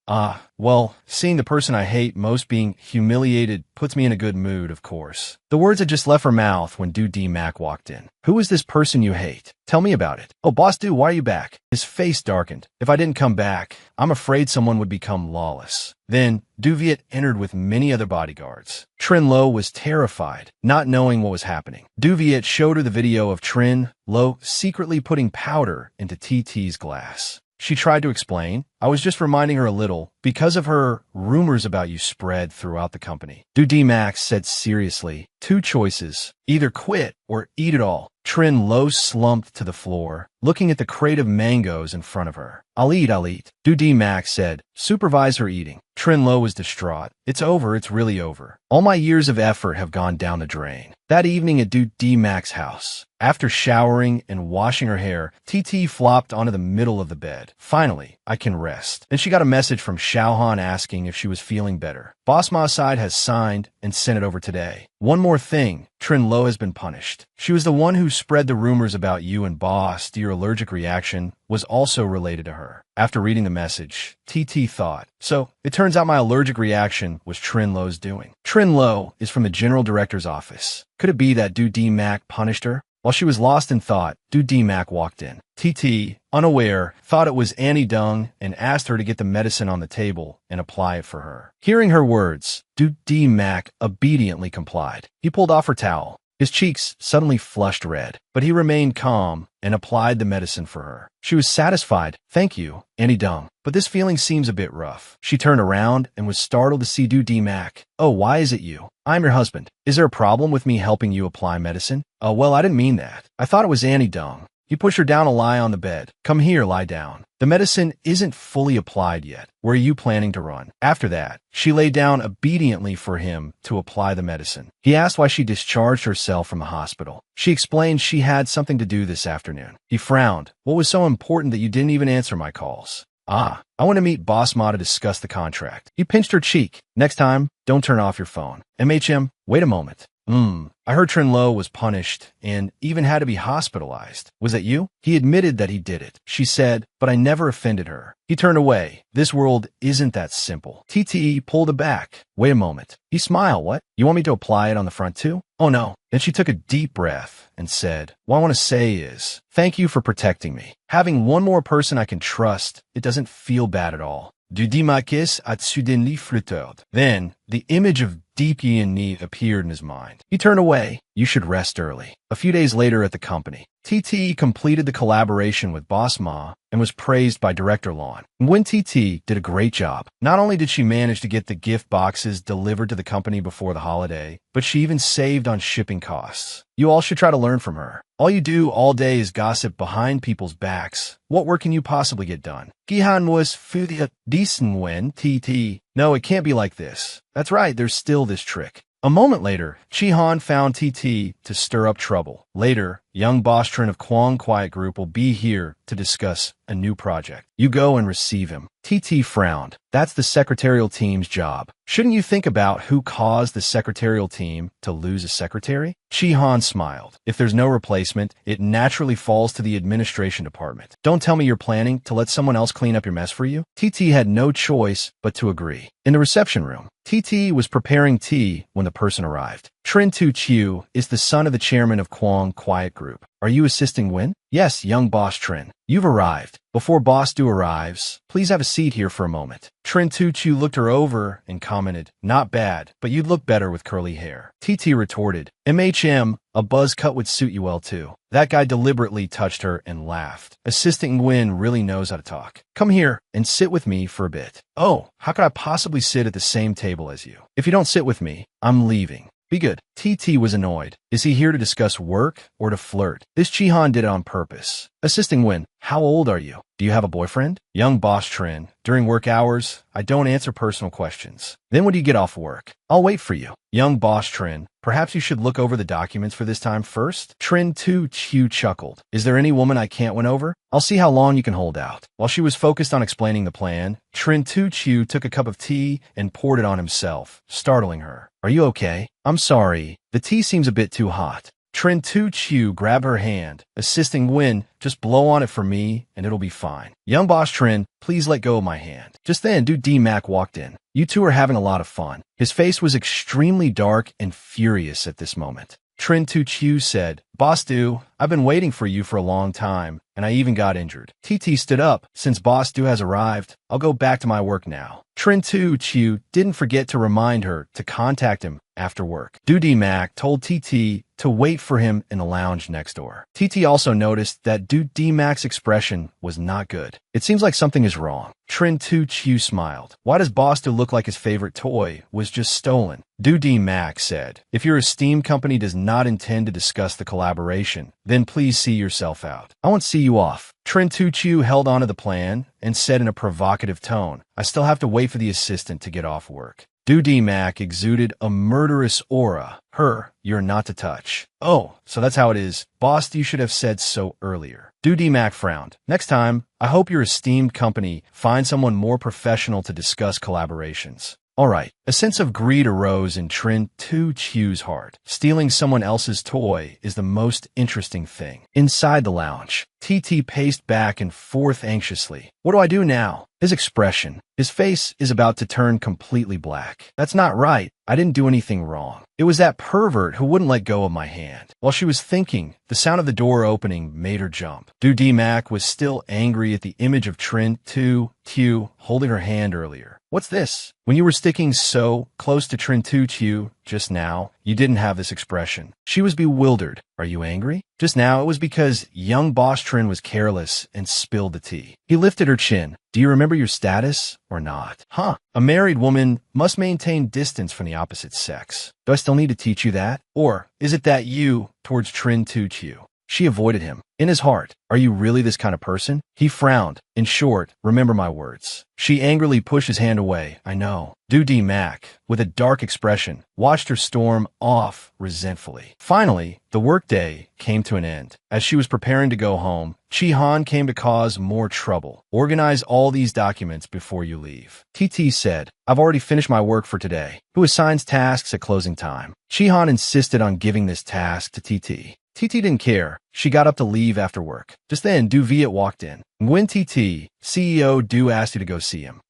Well, seeing the person I hate most being humiliated puts me in a good mood, of course. The words had just left her mouth when Du D Mac walked in. Who is this person you hate? Tell me about it. Oh, Boss Du, why are you back? His face darkened. If I didn't come back, I'm afraid someone would become lawless. Then, Du Viet entered with many other bodyguards. Trin Lo was terrified, not knowing what was happening. Du Viet showed her the video of Trin Lo secretly putting powder into TT's glass. She tried to explain. I was just reminding her a little, because of her rumors about you spread throughout the company. Du D Max said seriously, 2 choices, either quit or eat it all. Trin Lo slumped to the floor, looking at the crate of mangoes in front of her. I'll eat. Du D Max said, supervise her eating. Trin Lo was distraught. It's over, it's really over. All my years of effort have gone down the drain. That evening at Du D Mac's house, after showering and washing her hair, TT flopped onto the middle of the bed. Finally, I can rest. Then she got a message from Xiaohan asking if she was feeling better. Boss Ma side has signed and sent it over today. One more thing, Trin Lo has been punished. She was the one who spread the rumors about you and Boss. Your allergic reaction was also related to her. After reading the message, TT thought, so it turns out my allergic reaction was Trin Lo's doing. Trin Lo is from the general director's office. Could it be that Du D Mac punished her? While she was lost in thought, Du D Mac walked in. TT, unaware, thought it was Annie Dung and asked her to get the medicine on the table and apply it for her. Hearing her words, Du D Mac obediently complied. He pulled off her towel. His cheeks suddenly flushed red, but he remained calm and applied the medicine for her. She was satisfied. Thank you, Annie Dung. But this feeling seems a bit rough. She turned around and was startled to see Du D Mac. Oh, why is it you? I'm your husband. Is there a problem with me helping you apply medicine? Oh, well, I didn't mean that. I thought it was Annie Dung. He pushed her down to lie on the bed. Come here, lie down. The medicine isn't fully applied yet. Where are you planning to run? After that, she lay down obediently for him to apply the medicine. He asked why she discharged herself from the hospital. She explained she had something to do this afternoon. He frowned. What was so important that you didn't even answer my calls? I want to meet Boss Ma to discuss the contract. He pinched her cheek. Next time, don't turn off your phone. MHM, wait a moment. I heard Trin Lo was punished and even had to be hospitalized. Was that you? He admitted that he did it. She said, but I never offended her. He turned away. This world isn't that simple. TTE pulled it back. Wait a moment. He smiled. What? You want me to apply it on the front too? Oh no. Then she took a deep breath and said, what I want to say is, thank you for protecting me. Having one more person I can trust, it doesn't feel bad at all. Du Dimakis a suddenly fluttered. Then, The image of Deep and Ni appeared in his mind. He turned away. You should rest early. A few days later at the company, TT completed the collaboration with Boss Ma and was praised by Director Lon. When TT did a great job, not only did she manage to get the gift boxes delivered to the company before the holiday, but she even saved on shipping costs. You all should try to learn from her. All you do all day is gossip behind people's backs. What work can you possibly get done? Gihan was fudia decent when TT. No, it can't be like this. That's right, there's still this trick. A moment later, Chihan found TT to stir up trouble. Later, young Bostron of Kwang Quiet Group will be here to discuss a new project. You go and receive him. TT frowned. That's the secretarial team's job. Shouldn't you think about who caused the secretarial team to lose a secretary? Chihan smiled. If there's no replacement, it naturally falls to the administration department. Don't tell me you're planning to let someone else clean up your mess for you? TT had no choice but to agree. In the reception room, TT was preparing tea when the person arrived. Trin Tu Chiu is the son of the chairman of Kwang Quiet Group. Are you assisting Win? Yes, young boss Trin. You've arrived. Before Boss Du arrives, please have a seat here for a moment. Trin Tu Chiu looked her over and commented, not bad, but you'd look better with curly hair. TT retorted, MHM, a buzz cut would suit you well too. That guy deliberately touched her and laughed. Assistant Nguyen really knows how to talk. Come here and sit with me for a bit. Oh, how could I possibly sit at the same table as you? If you don't sit with me, I'm leaving. Be good. TT was annoyed. Is he here to discuss work or to flirt? This Chihan did it on purpose. Assisting Win, how old are you? Do you have a boyfriend? Young boss Trin, during work hours, I don't answer personal questions. Then when do you get off work? I'll wait for you. Young boss Trin, perhaps you should look over the documents for this time first? Trin Tu Chiu chuckled. Is there any woman I can't win over? I'll see how long you can hold out. While she was focused on explaining the plan, Trin Tu Chiu took a cup of tea and poured it on himself, startling her. Are you okay? I'm sorry. The tea seems a bit too hot. Trin Tu Chiu grabbed her hand, assisting Win, just blow on it for me and it'll be fine. Young boss Trin, please let go of my hand. Just then, Dude D-Mac walked in. You two are having a lot of fun. His face was extremely dark and furious at this moment. Trin Tu Chiu said, Boss Du, I've been waiting for you for a long time, and I even got injured. TT stood up. Since Boss Du has arrived, I'll go back to my work now. Trin Tu Chiu didn't forget to remind her to contact him after work. Dude Mac told TT to wait for him in the lounge next door. TT also noticed that Dude D-Mac's expression was not good. It seems like something is wrong. Trin Tu Chiu smiled. Why does Boss Du look like his favorite toy was just stolen? Dude D-Mac said, if your esteemed company does not intend to discuss the collaboration, then please see yourself out. I won't see you off. Trin Tu Chiu held onto the plan and said in a provocative tone, I still have to wait for the assistant to get off work. Dude D-Mac exuded a murderous aura. Her, you're not to touch. Oh, so that's how it is. Boss, you should have said so earlier. Dude D-Mac frowned. Next time, I hope your esteemed company finds someone more professional to discuss collaborations. All right. A sense of greed arose in Trin Tu Chiu's heart. Stealing someone else's toy is the most interesting thing. Inside the lounge, TT paced back and forth anxiously. What do I do now? His expression. His face is about to turn completely black. That's not right. I didn't do anything wrong. It was that pervert who wouldn't let go of my hand. While she was thinking, the sound of the door opening made her jump. Dude D-Mac was still angry at the image of Trin Tu Chiu holding her hand earlier. What's this? When you were sticking so close to Trin Tu Chiu just now, you didn't have this expression. She was bewildered. Are you angry? Just now, it was because young boss Trin was careless and spilled the tea. He lifted her chin. Do you remember your status or not? Huh. A married woman must maintain distance from the opposite sex. Do I still need to teach you that? Or is it that you towards Trin Tu Chiu? She avoided him. In his heart, are you really this kind of person? He frowned. In short, remember my words. She angrily pushed his hand away. I know. Dude D-Mac, with a dark expression, watched her storm off resentfully. Finally, the workday came to an end. As she was preparing to go home, Chi-Han came to cause more trouble. Organize all these documents before you leave. TT said, I've already finished my work for today. Who assigns tasks at closing time? Chi-Han insisted on giving this task to TT. TT didn't care. She got up to leave after work. Just then, Du Viet walked in. When TT, CEO Du asked you to go see him.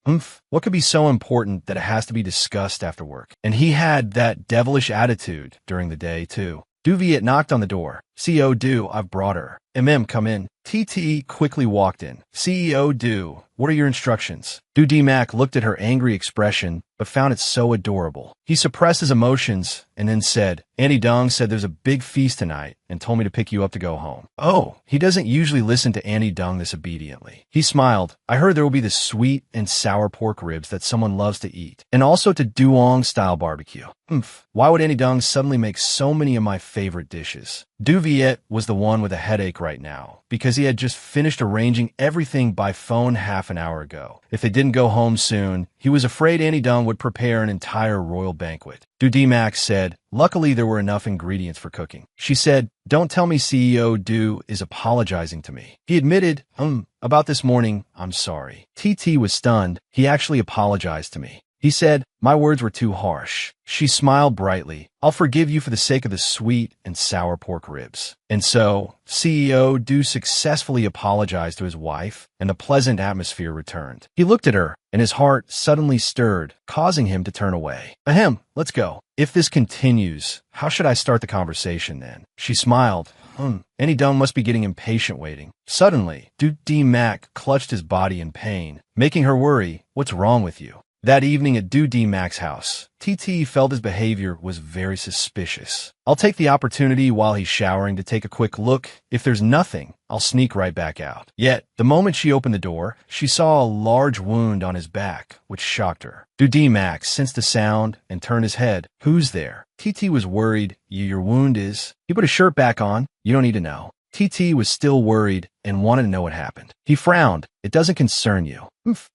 What could be so important that it has to be discussed after work? And he had that devilish attitude during the day, too. Du Viet knocked on the door. CEO Du, I've brought her. Come in. TT quickly walked in. CEO Do, what are your instructions? Mac looked at her angry expression, but found it so adorable. He suppressed his emotions and then said, Auntie Dong said there's a big feast tonight and told me to pick you up to go home. Oh, he doesn't usually listen to Auntie Dong this obediently. He smiled. I heard there will be the sweet and sour pork ribs that someone loves to eat, and also to Duong-style barbecue. Why would Auntie Dong suddenly make so many of my favorite dishes? Du Viet was the one with a headache right now, because he had just finished arranging everything by phone half an hour ago. If they didn't go home soon, he was afraid Auntie Dong would prepare an entire royal banquet. Mac said, luckily there were enough ingredients for cooking. She said, don't tell me CEO Du is apologizing to me. He admitted, about this morning, I'm sorry. TT was stunned. He actually apologized to me. He said, my words were too harsh. She smiled brightly. I'll forgive you for the sake of the sweet and sour pork ribs. And so, CEO Du successfully apologized to his wife, and the pleasant atmosphere returned. He looked at her, and his heart suddenly stirred, causing him to turn away. Let's go. If this continues, how should I start the conversation then? She smiled. Auntie Dong must be getting impatient waiting. Suddenly, Mac clutched his body in pain, making her worry, what's wrong with you? That evening at Mac's house, TT felt his behavior was very suspicious. I'll take the opportunity while he's showering to take a quick look. If there's nothing, I'll sneak right back out. Yet, the moment she opened the door, she saw a large wound on his back, which shocked her. Mac sensed the sound and turned his head. Who's there? TT was worried. Your wound is... He put his shirt back on. You don't need to know. TT was still worried and wanted to know what happened. He frowned. It doesn't concern you.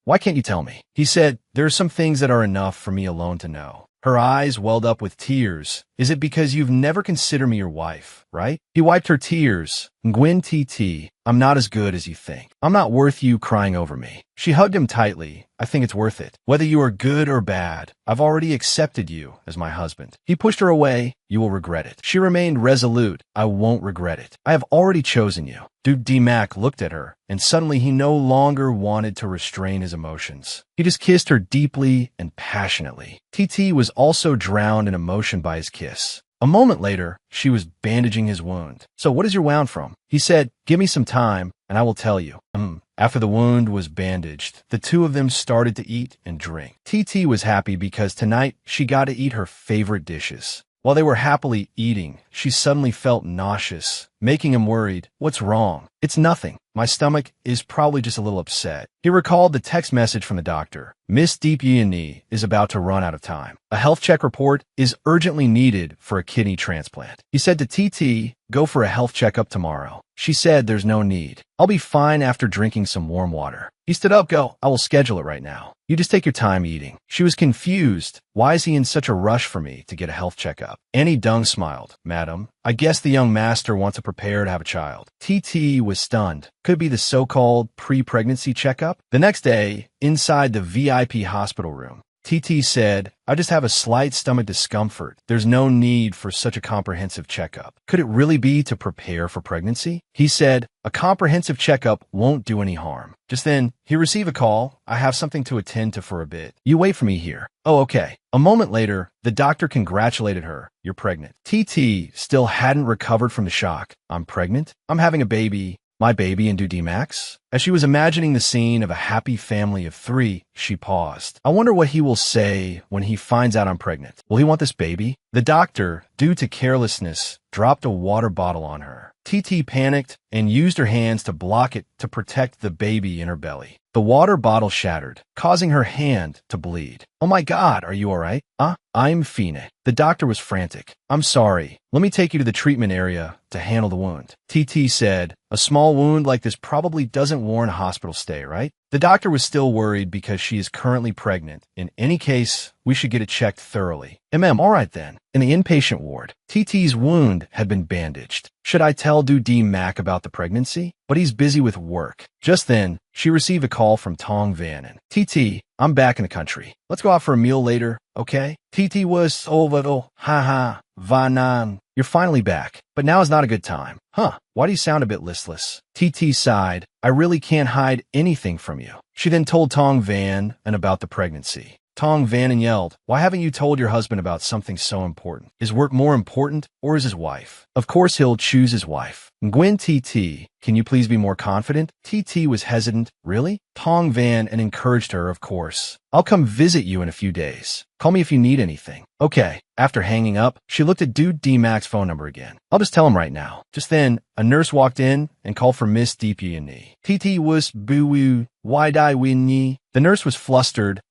Why can't you tell me? He said, there are some things that are enough for me alone to know. Her eyes welled up with tears. Is it because you've never considered me your wife, right? He wiped her tears. Nguyen TT, I'm not as good as you think. I'm not worth you crying over me. She hugged him tightly. I think it's worth it. Whether you are good or bad, I've already accepted you as my husband. He pushed her away. You will regret it. She remained resolute. I won't regret it. I have already chosen you. Mac looked at her, and suddenly he no longer wanted to restrain his emotions. He just kissed her deeply and passionately. TT was also drowned in emotion by his kiss. A moment later, she was bandaging his wound. So what is your wound from? He said, give me some time, and I will tell you. After the wound was bandaged, the two of them started to eat and drink. TT was happy because tonight she got to eat her favorite dishes. While they were happily eating, she suddenly felt nauseous, making him worried. What's wrong? It's nothing. My stomach is probably just a little upset. He recalled the text message from the doctor. Miss Deep Yi is about to run out of time. A health check report is urgently needed for a kidney transplant. He said to TT, go for a health checkup tomorrow. She said there's no need. I'll be fine after drinking some warm water. He stood up. Go. I will schedule it right now. You just take your time eating. She was confused. Why is he in such a rush for me to get a health checkup? Auntie Dong smiled. Madam, I guess the young master wants to prepare to have a child. TT was stunned. Could be the so-called pre-pregnancy checkup. The next day, inside the VIP hospital room, TT said, I just have a slight stomach discomfort. There's no need for such a comprehensive checkup. Could it really be to prepare for pregnancy? He said, a comprehensive checkup won't do any harm. Just then, he received a call. I have something to attend to for a bit. You wait for me here. Oh, okay. A moment later, the doctor congratulated her. You're pregnant. TT still hadn't recovered from the shock. I'm pregnant? I'm having a baby. My baby and Max? As she was imagining the scene of a happy family of 3, she paused. I wonder what he will say when he finds out I'm pregnant. Will he want this baby? The doctor, due to carelessness, dropped a water bottle on her. TT panicked and used her hands to block it to protect the baby in her belly. The water bottle shattered, causing her hand to bleed. Oh my God, are you all right? I'm Fine. The doctor was frantic. I'm sorry. Let me take you to the treatment area to handle the wound. TT said, a small wound like this probably doesn't warrant a hospital stay, right? The doctor was still worried because she is currently pregnant. In any case, we should get it checked thoroughly. All right then. In the inpatient ward, TT's wound had been bandaged. Should I tell Mac about the pregnancy? But he's busy with work. Just then, she received a call from Tong Vannon. TT, I'm back in the country. Let's go out for a meal later, okay? TT was over. Vanan. You're finally back, but now is not a good time. Why do you sound a bit listless? TT sighed. I really can't hide anything from you. She then told Tong Van and about the pregnancy. Tong Vannon yelled, "Why haven't you told your husband about something so important? Is work more important, or is his wife? Of course he'll choose his wife." Gwen TT, can you please be more confident? TT was hesitant. Really? Tong Van and encouraged her, of course. I'll come visit you in a few days. Call me if you need anything. Okay. After hanging up, she looked at Dude D-Mac's phone number again. I'll just tell him right now. Just then, a nurse walked in and called for Miss DP&E. TT was boo-woo. Why die win ye? The nurse was flustered.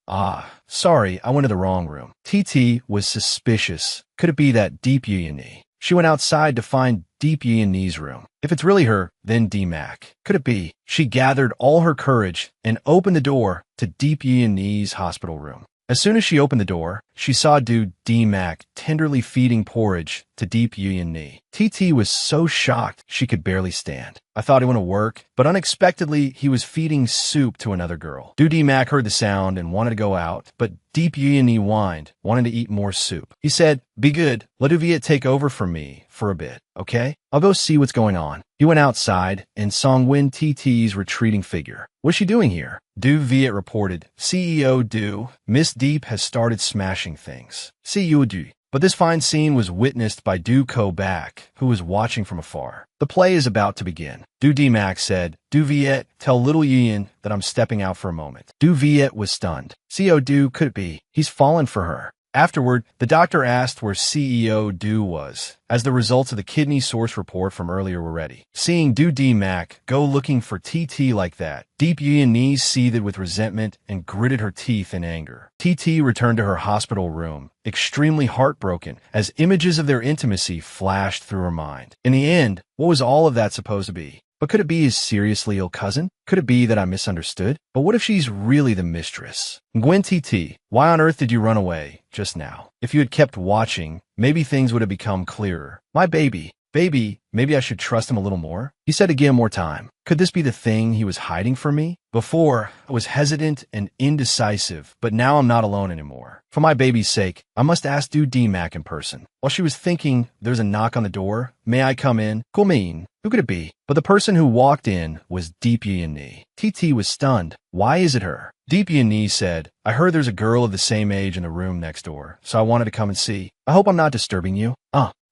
Sorry, I went to the wrong room. TT was suspicious. Could it be that DP&E? She went outside to find DP&E's room. If it's really her, then D-Mac. Could it be? She gathered all her courage and opened the door to DP&E's hospital room. As soon as she opened the door, she saw Dude D-Mac tenderly feeding porridge to DP&E. TT was so shocked she could barely stand. I thought he went to work, but unexpectedly he was feeding soup to another girl. Dude D-Mac heard the sound and wanted to go out, but DP&E whined, wanting to eat more soup. He said, "Be good, let Duviet take over for me for a bit, okay? I'll go see what's going on." He went outside and saw Nguyen TT's retreating figure. "What's she doing here?" Du Viet reported, "CEO Du, Miss Deep has started smashing things." CEO Du. But this fine scene was witnessed by Du Ko Bak, who was watching from afar. The play is about to begin. Du D-Mac said, "Du Viet, tell little Yin that I'm stepping out for a moment." Du Viet was stunned. CEO Du, could it be? He's fallen for her. Afterward, the doctor asked where CEO Du was, as the results of the kidney source report from earlier were ready. Seeing Du D-Mac go looking for TT like that, Deep Yin seethed with resentment and gritted her teeth in anger. TT returned to her hospital room, extremely heartbroken, as images of their intimacy flashed through her mind. In the end, what was all of that supposed to be? But could it be his seriously ill cousin? Could it be that I misunderstood? But what if she's really the mistress? Gwen TT, why on earth did you run away just now? If you had kept watching, maybe things would have become clearer. My baby, maybe I should trust him a little more? He said again more time. Could this be the thing he was hiding from me? Before, I was hesitant and indecisive, but now I'm not alone anymore. For my baby's sake, I must ask Dude D-Mac in person. While she was thinking, there's a knock on the door. May I come in? Kumin. Who could it be? But the person who walked in was Deep Yin. TT was stunned. Why is it her? Deep Yin said, "I heard there's a girl of the same age in the room next door, so I wanted to come and see. I hope I'm not disturbing you."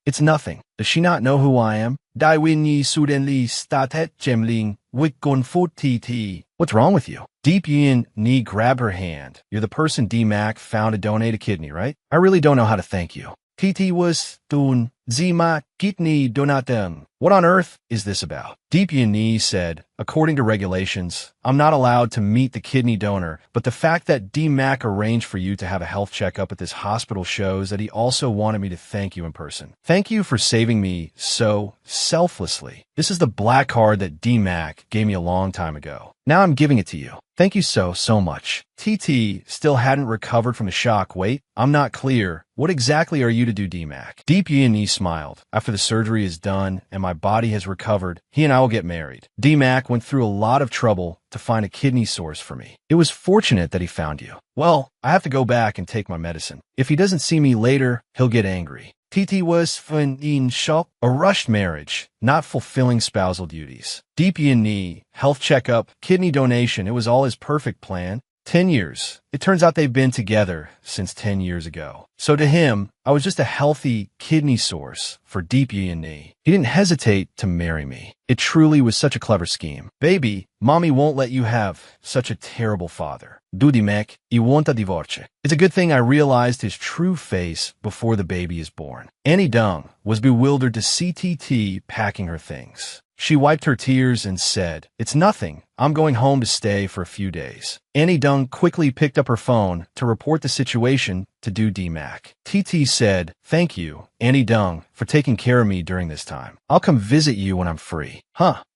It's nothing. Does she not know who I am? Dai Win Yi Sudenli Statet Jemling Wikgon Foot TT. What's wrong with you? Deep Yin grabbed her hand. You're the person D-Mac found to donate a kidney, right? I really don't know how to thank you. TT was Dun Zima Kidney Donatem. What on earth is this about? Deep Yin said, according to regulations, I'm not allowed to meet the kidney donor, but the fact that D-Mac arranged for you to have a health checkup at this hospital shows that he also wanted me to thank you in person. Thank you for saving me so selflessly. This is the black card that D-Mac gave me a long time ago. Now I'm giving it to you. Thank you so much. TT still hadn't recovered from the shock. Wait, I'm not clear. What exactly are you to do, D-Mac? Deep Yin smiled. After the surgery is done and my body has recovered, he and I will get married. D-Mac went through a lot of trouble to find a kidney source for me. It was fortunate that he found you. Well, I have to go back and take my medicine. If he doesn't see me later, he'll get angry. TT was in shock. A rushed marriage, not fulfilling spousal duties. Deep Yin health checkup, kidney donation, it was all his perfect plan. 10 years. It turns out they've been together since 10 years ago. So to him, I was just a healthy kidney source for Deep Yin. He didn't hesitate to marry me. It truly was such a clever scheme. Baby, mommy won't let you have such a terrible father. Dudimek, I want a divorce. It's a good thing I realized his true face before the baby is born. Annie Dung was bewildered to see TT packing her things. She wiped her tears and said, "It's nothing. I'm going home to stay for a few days." Annie Dung quickly picked up her phone to report the situation to Dude D-Mac. TT said, "Thank you, Annie Dung, for taking care of me during this time. I'll come visit you when I'm free."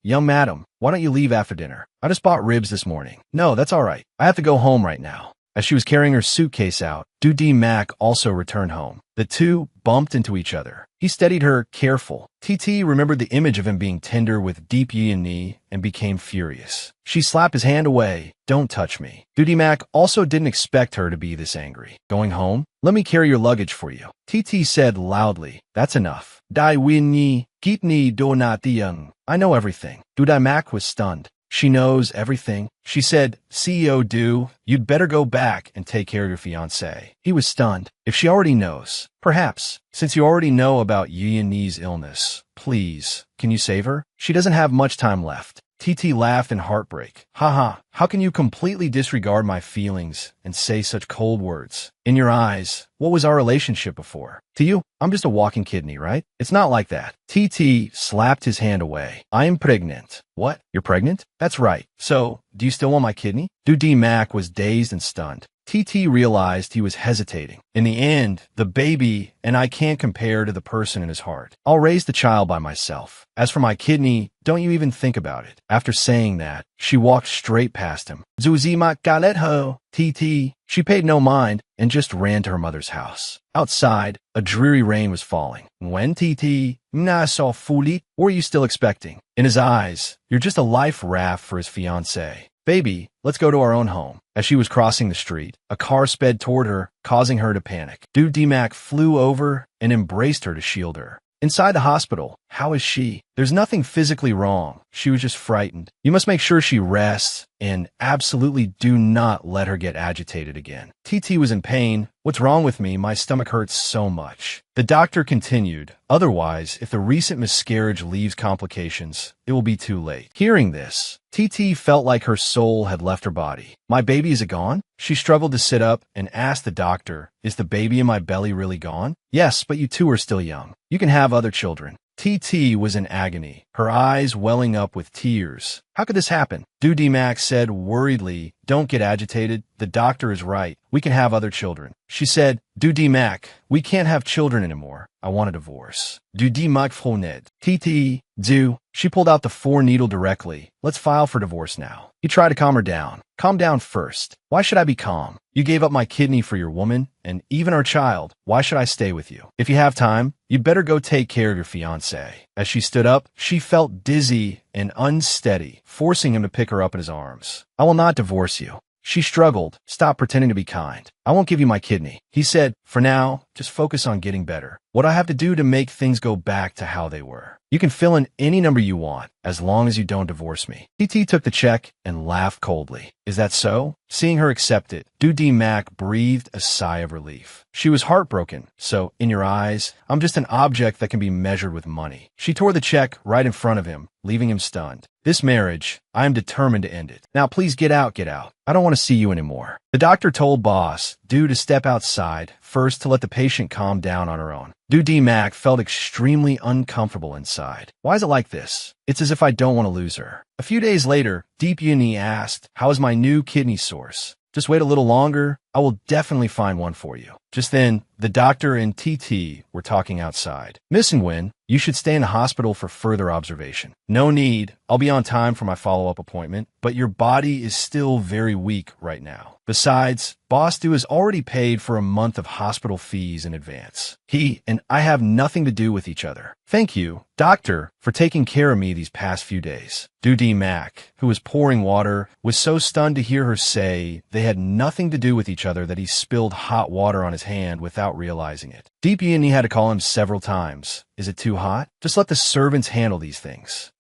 Young madam, why don't you leave after dinner? I just bought ribs this morning. No, that's all right. I have to go home right now. As she was carrying her suitcase out, Dude D-Mac also returned home. The two bumped into each other. He steadied her, careful. TT remembered the image of him being tender with Deep Yin and became furious. She slapped his hand away. "Don't touch me." Dude D-Mac also didn't expect her to be this angry. "Going home? Let me carry your luggage for you." TT said loudly, "That's enough. Dai Win Yi, Gitni Do Na Diang. I know everything." Dude D-Mac was stunned. She knows everything. She said, CEO Du, you'd better go back and take care of your fiancé. He was stunned. If she already knows, perhaps, since you already know about Yianni's illness, please, can you save her? She doesn't have much time left. TT laughed in heartbreak. Haha, how can you completely disregard my feelings and say such cold words? In your eyes, what was our relationship before? To you, I'm just a walking kidney, right? It's not like that. TT slapped his hand away. I am pregnant. What? You're pregnant? That's right. So, do you still want my kidney? Dude Mac was dazed and stunned. TT realized he was hesitating. In the end, the baby and I can't compare to the person in his heart. I'll raise the child by myself. As for my kidney, don't you even think about it. After saying that, she walked straight past him. Zuzima galet ho, TT. She paid no mind and just ran to her mother's house. Outside, a dreary rain was falling. When TT, mna saw fuli, what were you still expecting? In his eyes, you're just a life raft for his fiancé. Baby, let's go to our own home. As she was crossing the street, a car sped toward her, causing her to panic. Dude D-Mac flew over and embraced her to shield her. Inside the hospital, how is she? There's nothing physically wrong. She was just frightened. You must make sure she rests and absolutely do not let her get agitated again. TT was in pain. What's wrong with me? My stomach hurts so much. The doctor continued. Otherwise, if the recent miscarriage leaves complications, it will be too late. Hearing this, TT felt like her soul had left her body. My baby, is it gone? She struggled to sit up and asked the doctor, is the baby in my belly really gone? Yes, but you two are still young. You can have other children. TT was in agony, her eyes welling up with tears. How could this happen? Dude Max said worriedly, don't get agitated. The doctor is right. We can have other children. She said, Dude Mac, we can't have children anymore. I want a divorce. Dude Mac froned. TT, do. She pulled out the 4-needle directly. Let's file for divorce now. He tried to calm her down. Calm down first. Why should I be calm? You gave up my kidney for your woman, and even our child. Why should I stay with you? If you have time, you'd better go take care of your fiancé. As she stood up, she felt dizzy and unsteady, forcing him to pick her up in his arms. I will not divorce you. She struggled. Stop pretending to be kind. I won't give you my kidney. He said, for now, just focus on getting better. What do I have to do to make things go back to how they were? You can fill in any number you want, as long as you don't divorce me. TT took the check and laughed coldly. Is that so? Seeing her accept it, Dude Mac breathed a sigh of relief. She was heartbroken, so, in your eyes, I'm just an object that can be measured with money. She tore the check right in front of him, leaving him stunned. This marriage, I am determined to end it. Now please get out, get out. I don't want to see you anymore. The doctor told Boss, Dude to step outside, first to let the patient calm down on her own. Dude Mac felt extremely uncomfortable inside. Why is it like this? It's as if I don't want to lose her. A few days later, Deep Uni asked, how is my new kidney source? Just wait a little longer. I will definitely find one for you. Just then, the doctor and TT were talking outside. Miss Nguyen, you should stay in the hospital for further observation. No need. I'll be on time for my follow-up appointment, but your body is still very weak right now. Besides, Boss Du has already paid for a month of hospital fees in advance. He and I have nothing to do with each other. Thank you, doctor, for taking care of me these past few days. Dude Mac, who was pouring water, was so stunned to hear her say they had nothing to do with each other that he spilled hot water on his hand without realizing it. Deep Uni had to call him several times. Is it too hot? Just let the servants handle these things.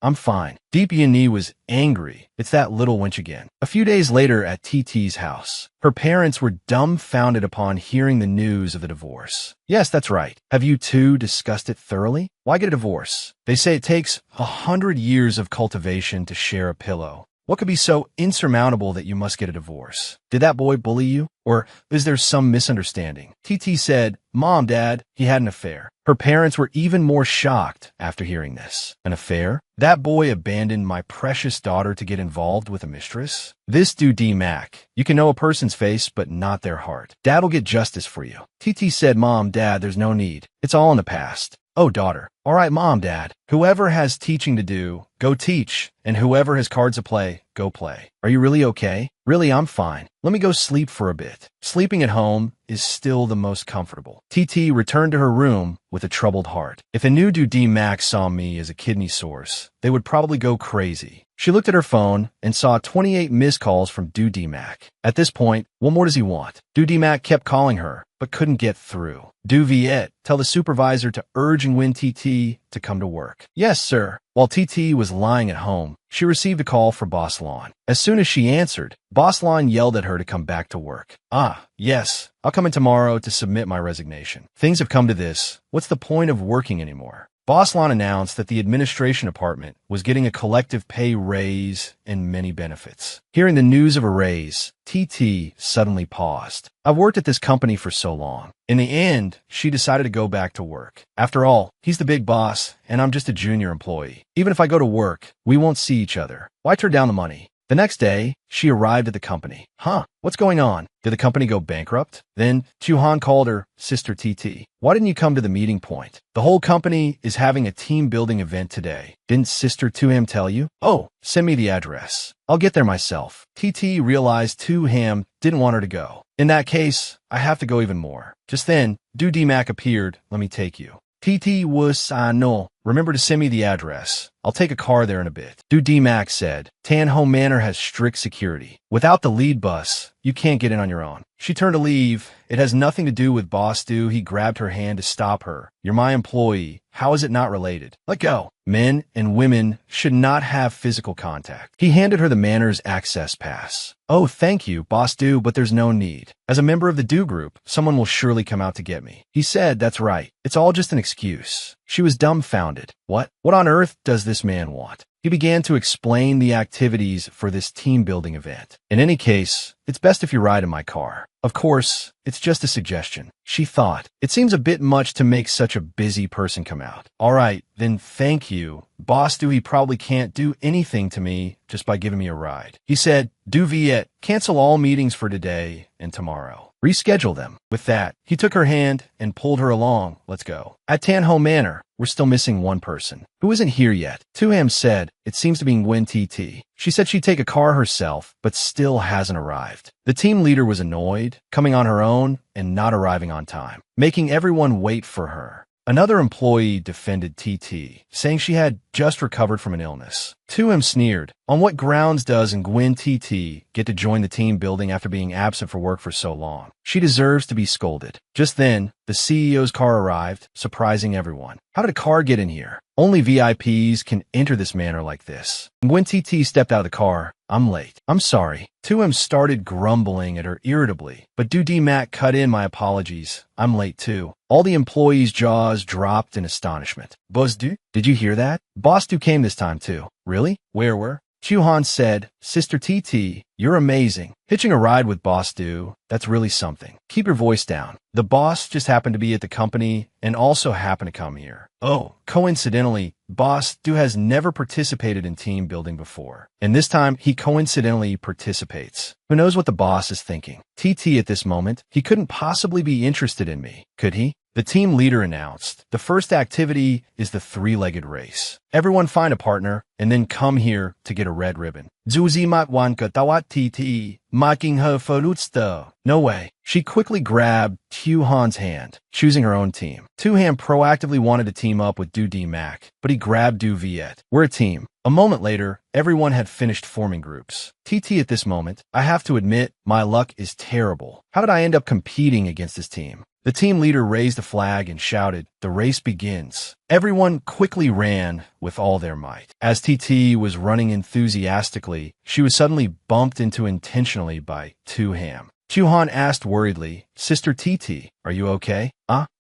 I'm fine. Deep Uni was angry. It's that little wench again. A few days later at TT's house, her parents were dumbfounded upon hearing the news of the divorce. Yes, that's right. Have you two discussed it thoroughly? Why get a divorce? They say it takes 100 years of cultivation to share a pillow. What could be so insurmountable that you must get a divorce? Did that boy bully you? Or is there some misunderstanding? TT said, Mom, Dad, he had an affair. Her parents were even more shocked after hearing this. An affair? That boy abandoned my precious daughter to get involved with a mistress? This Dude Mac. You can know a person's face, but not their heart. Dad'll get justice for you. TT said, Mom, Dad, there's no need. It's all in the past. Oh, daughter. All right, Mom, Dad. Whoever has teaching to do, go teach. And whoever has cards to play, go play. Are you really okay? Really, I'm fine. Let me go sleep for a bit. Sleeping at home is still the most comfortable. TT returned to her room with a troubled heart. If a new Dude Mac saw me as a kidney source, they would probably go crazy. She looked at her phone and saw 28 missed calls from Du Mac. At this point, what more does he want? Du Mac kept calling her, but couldn't get through. Du Viet, tell the supervisor to urge Nguyen TT to come to work. Yes, sir. While TT was lying at home, she received a call for Boss Lon. As soon as she answered, Boss Lon yelled at her to come back to work. Ah, yes, I'll come in tomorrow to submit my resignation. Things have come to this. What's the point of working anymore? Boss Lon announced that the administration department was getting a collective pay raise and many benefits. Hearing the news of a raise, TT suddenly paused. I've worked at this company for so long. In the end, she decided to go back to work. After all, he's the big boss, and I'm just a junior employee. Even if I go to work, we won't see each other. Why turn down the money? The next day, she arrived at the company. Huh, what's going on? Did the company go bankrupt? Then Chu-Han called her Sister TT. Why didn't you come to the meeting point? The whole company is having a team-building event today. Didn't Sister Tu-Ham tell you? Oh, send me the address. I'll get there myself. TT realized Tu-Ham didn't want her to go. In that case, I have to go even more. Just then, Du Mac appeared. Let me take you. TT was no. Remember to send me the address. I'll take a car there in a bit. Du Mac said, Tan Ho Manor has strict security. Without the lead bus, you can't get in on your own. She turned to leave. It has nothing to do with Boss Du. He grabbed her hand to stop her. You're my employee. How is it not related? Let go. Men and women should not have physical contact. He handed her the Manor's access pass. Oh, thank you, Boss Du, but there's no need. As a member of the Du group, someone will surely come out to get me. He said, that's right. It's all just an excuse. She was dumbfounded. What? What on earth does this man want? He began to explain the activities for this team-building event. In any case, it's best if you ride in my car. Of course, it's just a suggestion. She thought, it seems a bit much to make such a busy person come out. All right, then thank you. Boss Du, he probably can't do anything to me just by giving me a ride. He said, Du Viet, cancel all meetings for today and tomorrow. Reschedule them. With that, he took her hand and pulled her along. Let's go. At Tan Ho Manor, we're still missing one person. Who isn't here yet? Tu-Ham said, it seems to be Nguyen TT. She said she'd take a car herself, but still hasn't arrived. The team leader was annoyed, coming on her own and not arriving on time, making everyone wait for her. Another employee defended TT, saying she had just recovered from an illness. Tu-Ham sneered. On what grounds does Nguyen TT get to join the team building after being absent for work for so long? She deserves to be scolded. Just then, the CEO's car arrived, surprising everyone. How did a car get in here? Only VIPs can enter this manor like this. Nguyen TT stepped out of the car. I'm late. I'm sorry. Tu-Ham started grumbling at her irritably, but Du Mac cut in my apologies. I'm late too. All the employees' jaws dropped in astonishment. Boss Du? Did you hear that? Boss Du came this time too. Really? Where were? Chu-Han said, Sister TT, you're amazing. Hitching a ride with Boss Du, that's really something. Keep your voice down. The boss just happened to be at the company and also happened to come here. Oh, coincidentally, Boss Du has never participated in team building before. And this time, he coincidentally participates. Who knows what the boss is thinking? TT at this moment, he couldn't possibly be interested in me, could he? The team leader announced, the first activity is the three-legged race. Everyone find a partner and then come here to get a red ribbon. Zuzi mat wan ka tawat TT, making her forutsta. No way. She quickly grabbed Tu-Han's hand, choosing her own team. Tu-Han proactively wanted to team up with Du Mac, but he grabbed Du Viet. We're a team. A moment later, everyone had finished forming groups. TT at this moment, I have to admit, my luck is terrible. How did I end up competing against this team? The team leader raised a flag and shouted, the race begins. Everyone quickly ran with all their might. As TT was running enthusiastically, she was suddenly bumped into intentionally by Tu-Ham. Chu-Han asked worriedly, Sister TT, are you okay?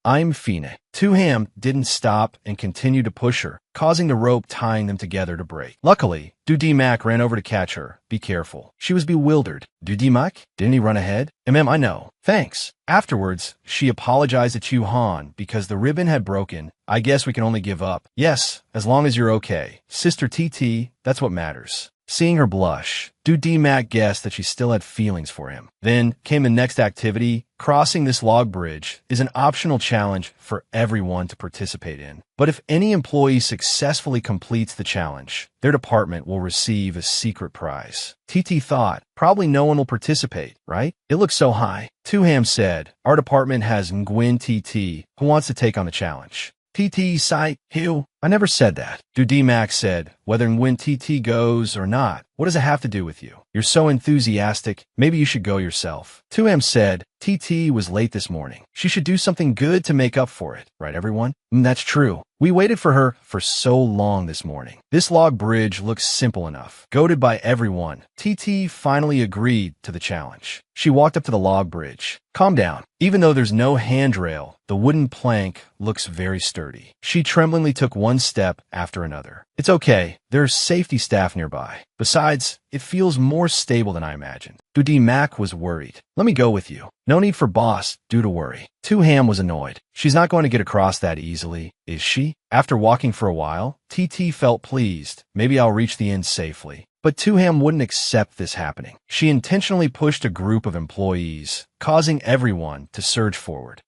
I'm Fine. Tu-Ham didn't stop and continued to push her, causing the rope tying them together to break. Luckily, Du Mac ran over to catch her. Be careful. She was bewildered. Du Mac? Didn't he run ahead? I know. Thanks. Afterwards, she apologized to Chu-Han because the ribbon had broken. I guess we can only give up. Yes, as long as you're okay. Sister TT, that's what matters. Seeing her blush, Du Mac guessed that she still had feelings for him. Then came the next activity. Crossing this log bridge is an optional challenge for everyone to participate in. But if any employee successfully completes the challenge, their department will receive a secret prize. TT thought, probably no one will participate, right? It looks so high. Tu-Ham said, our department has Nguyen TT who wants to take on the challenge. TT Site, Hill, I never said that. Max said, whether and when TT goes or not, what does it have to do with you? You're so enthusiastic, maybe you should go yourself. 2M said, TT was late this morning. She should do something good to make up for it. Right, everyone? That's true. We waited for her for so long this morning. This log bridge looks simple enough. Goaded by everyone, TT finally agreed to the challenge. She walked up to the log bridge. Calm down. Even though there's no handrail, the wooden plank looks very sturdy. She tremblingly took one step after another. It's okay. There's safety staff nearby. Besides, it feels more stable than I imagined. Mac was worried. Let me go with you. No need for boss, to worry. 2Ham was annoyed. She's not going to get across that easily, is she? After walking for a while, TT felt pleased. Maybe I'll reach the end safely. But 2Ham wouldn't accept this happening. She intentionally pushed a group of employees, causing everyone to surge forward.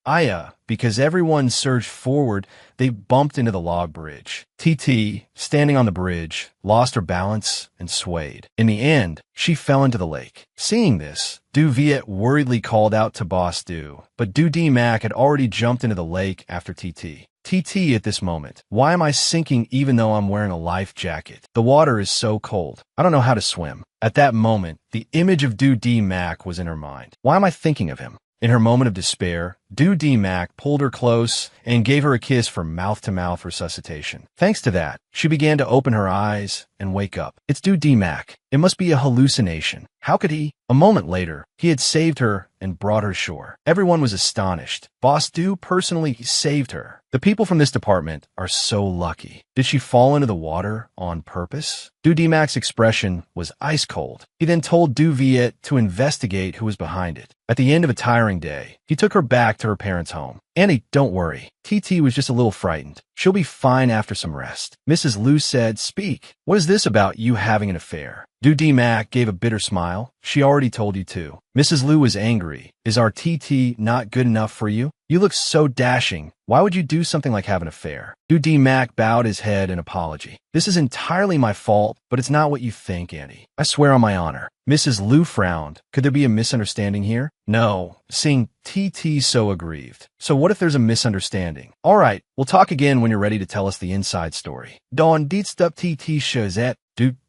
Because everyone surged forward, they bumped into the log bridge. TT, standing on the bridge, lost her balance and swayed. In the end, she fell into the lake. Seeing this, Viet worriedly called out to Boss Du, but Mac had already jumped into the lake after TT. TT at this moment. Why am I sinking even though I'm wearing a life jacket? The water is so cold. I don't know how to swim. At that moment, the image of Mac was in her mind. Why am I thinking of him? In her moment of despair, Mac pulled her close and gave her a kiss for mouth-to-mouth resuscitation. Thanks to that, she began to open her eyes and wake up. It's Mac. It must be a hallucination. How could he? A moment later, he had saved her and brought her shore. Everyone was astonished. Boss Du personally saved her. The people from this department are so lucky. Did she fall into the water on purpose? Mac's expression was ice cold. He then told Viet to investigate who was behind it. At the end of a tiring day, he took her back to her parents' home. Annie, don't worry. TT was just a little frightened. She'll be fine after some rest. Mrs. Liu said, speak. What is this about you having an affair? Mac gave a bitter smile. She already told you to. Mrs. Liu was angry. Is our TT not good enough for you? You look so dashing. Why would you do something like have an affair? Mac bowed his head in apology. This is entirely my fault, but it's not what you think, Annie. I swear on my honor. Mrs. Liu frowned. Could there be a misunderstanding here? No, seeing TT so aggrieved. So what if there's a misunderstanding? All right, we'll talk again when you're ready to tell us the inside story. Don ditstup TT shozet.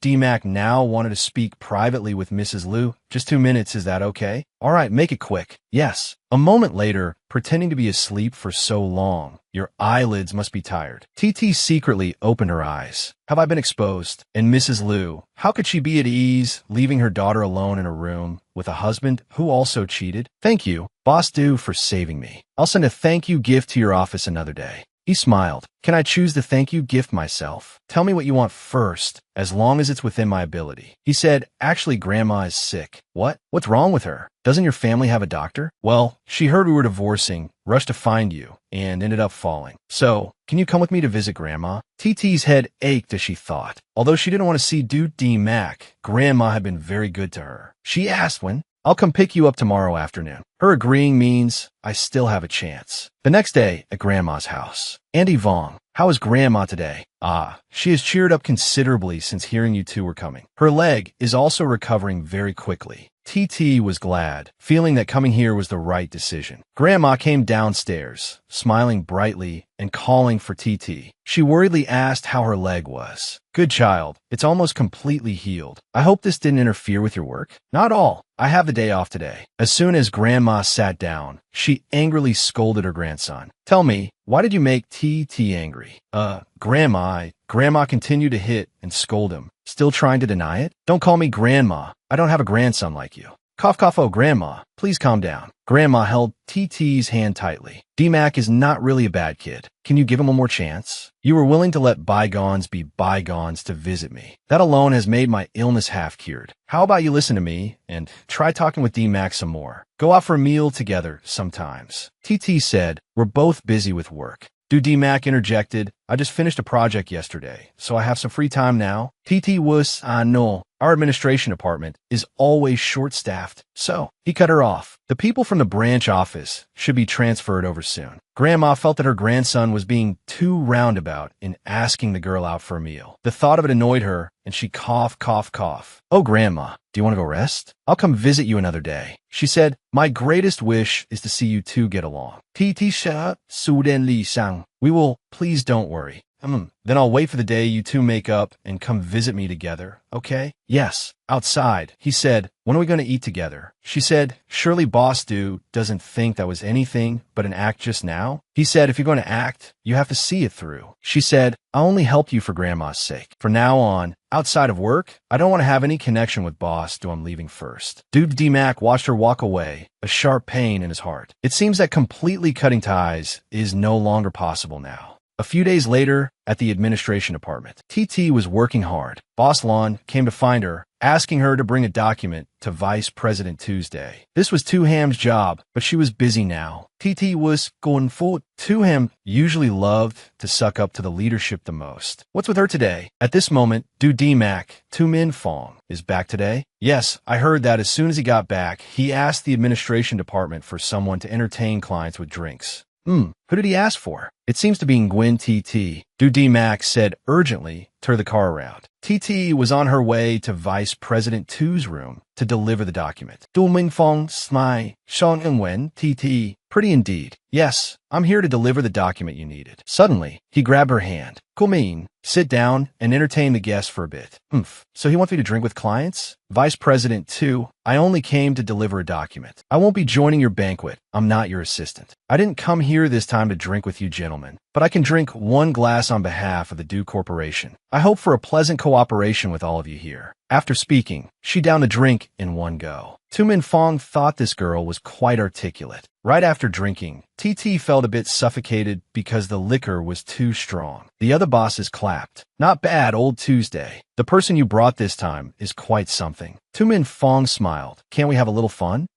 Mac now wanted to speak privately with Mrs. Liu. Just 2 minutes, is that okay? All right, make it quick. Yes. A moment later, pretending to be asleep for so long, your eyelids must be tired. TT secretly opened her eyes. Have I been exposed? And Mrs. Liu, how could she be at ease, leaving her daughter alone in a room with a husband who also cheated? Thank you, Boss Du, for saving me. I'll send a thank you gift to your office another day. He smiled. Can I choose the thank you gift myself? Tell me what you want first, as long as it's within my ability. He said, actually, Grandma is sick. What? What's wrong with her? Doesn't your family have a doctor? Well, she heard we were divorcing, rushed to find you, and ended up falling. So, can you come with me to visit Grandma? TT's head ached as she thought. Although she didn't want to see Mac, Grandma had been very good to her. She asked when. I'll come pick you up tomorrow afternoon. Her agreeing means I still have a chance. The next day, at Grandma's house. Andy Vong, how is Grandma today? She has cheered up considerably since hearing you two were coming. Her leg is also recovering very quickly. TT was glad, feeling that coming here was the right decision. Grandma came downstairs, smiling brightly and calling for TT. She worriedly asked how her leg was. Good child, it's almost completely healed. I hope this didn't interfere with your work. Not all. I have the day off today. As soon as Grandma sat down, she angrily scolded her grandson. Tell me, why did you make TT angry? Grandma continued to hit and scold him, still trying to deny it. Don't call me Grandma. I don't have a grandson like you. Cough, cough, oh, Grandma, please calm down. Grandma held TT's hand tightly. Mac is not really a bad kid. Can you give him one more chance? You were willing to let bygones be bygones to visit me. That alone has made my illness half cured. How about you listen to me and try talking with Mac some more? Go out for a meal together sometimes. TT said, we're both busy with work. Mac interjected, I just finished a project yesterday, so I have some free time now. TT was, no. Our administration department is always short-staffed, so he cut her off. The people from the branch office should be transferred over soon. Grandma felt that her grandson was being too roundabout in asking the girl out for a meal. The thought of it annoyed her, and she coughed, coughed, coughed. Oh, Grandma, do you want to go rest? I'll come visit you another day. She said, my greatest wish is to see you two get along. TT sha, su den li sang. We will, please don't worry. Then I'll wait for the day you two make up and come visit me together, okay? Yes, outside. He said, when are we going to eat together? She said, surely Boss Dude doesn't think that was anything but an act just now? He said, if you're going to act, you have to see it through. She said, I'll only help you for Grandma's sake. From now on, outside of work, I don't want to have any connection with Boss Dude. I'm leaving first. Dude D-Mac watched her walk away, a sharp pain in his heart. It seems that completely cutting ties is no longer possible now. A few days later, at the administration department, TT was working hard. Boss Lon came to find her, asking her to bring a document to Vice President Tuesday. This was Ham's job, but she was busy now. TT was going forward. Ham usually loved to suck up to the leadership the most. What's with her today? At this moment, D-Mac, Min Fong, is back today? Yes, I heard that as soon as he got back, he asked the administration department for someone to entertain clients with drinks. Who did he ask for? It seems to be Nguyen TT. D-Mac said urgently, turn the car around. TT was on her way to Vice President Tu's room to deliver the document. Du Mingfong, Smai, Sean Nguyen TT. Pretty indeed. Yes, I'm here to deliver the document you needed. Suddenly, he grabbed her hand. Kumin, sit down and entertain the guests for a bit. So he wants me to drink with clients? Vice President Tu, I only came to deliver a document. I won't be joining your banquet. I'm not your assistant. I didn't come here this time to drink with you gentlemen, but I can drink one glass on behalf of the Du Corporation. I hope for a pleasant cooperation with all of you here. After speaking, she downed a drink in one go. Tu Min Fong thought this girl was quite articulate. Right after drinking, TT felt a bit suffocated because the liquor was too strong. The other bosses clapped. Not bad, old Tuesday. The person you brought this time is quite something. Tu Min Fong smiled. Can't we have a little fun?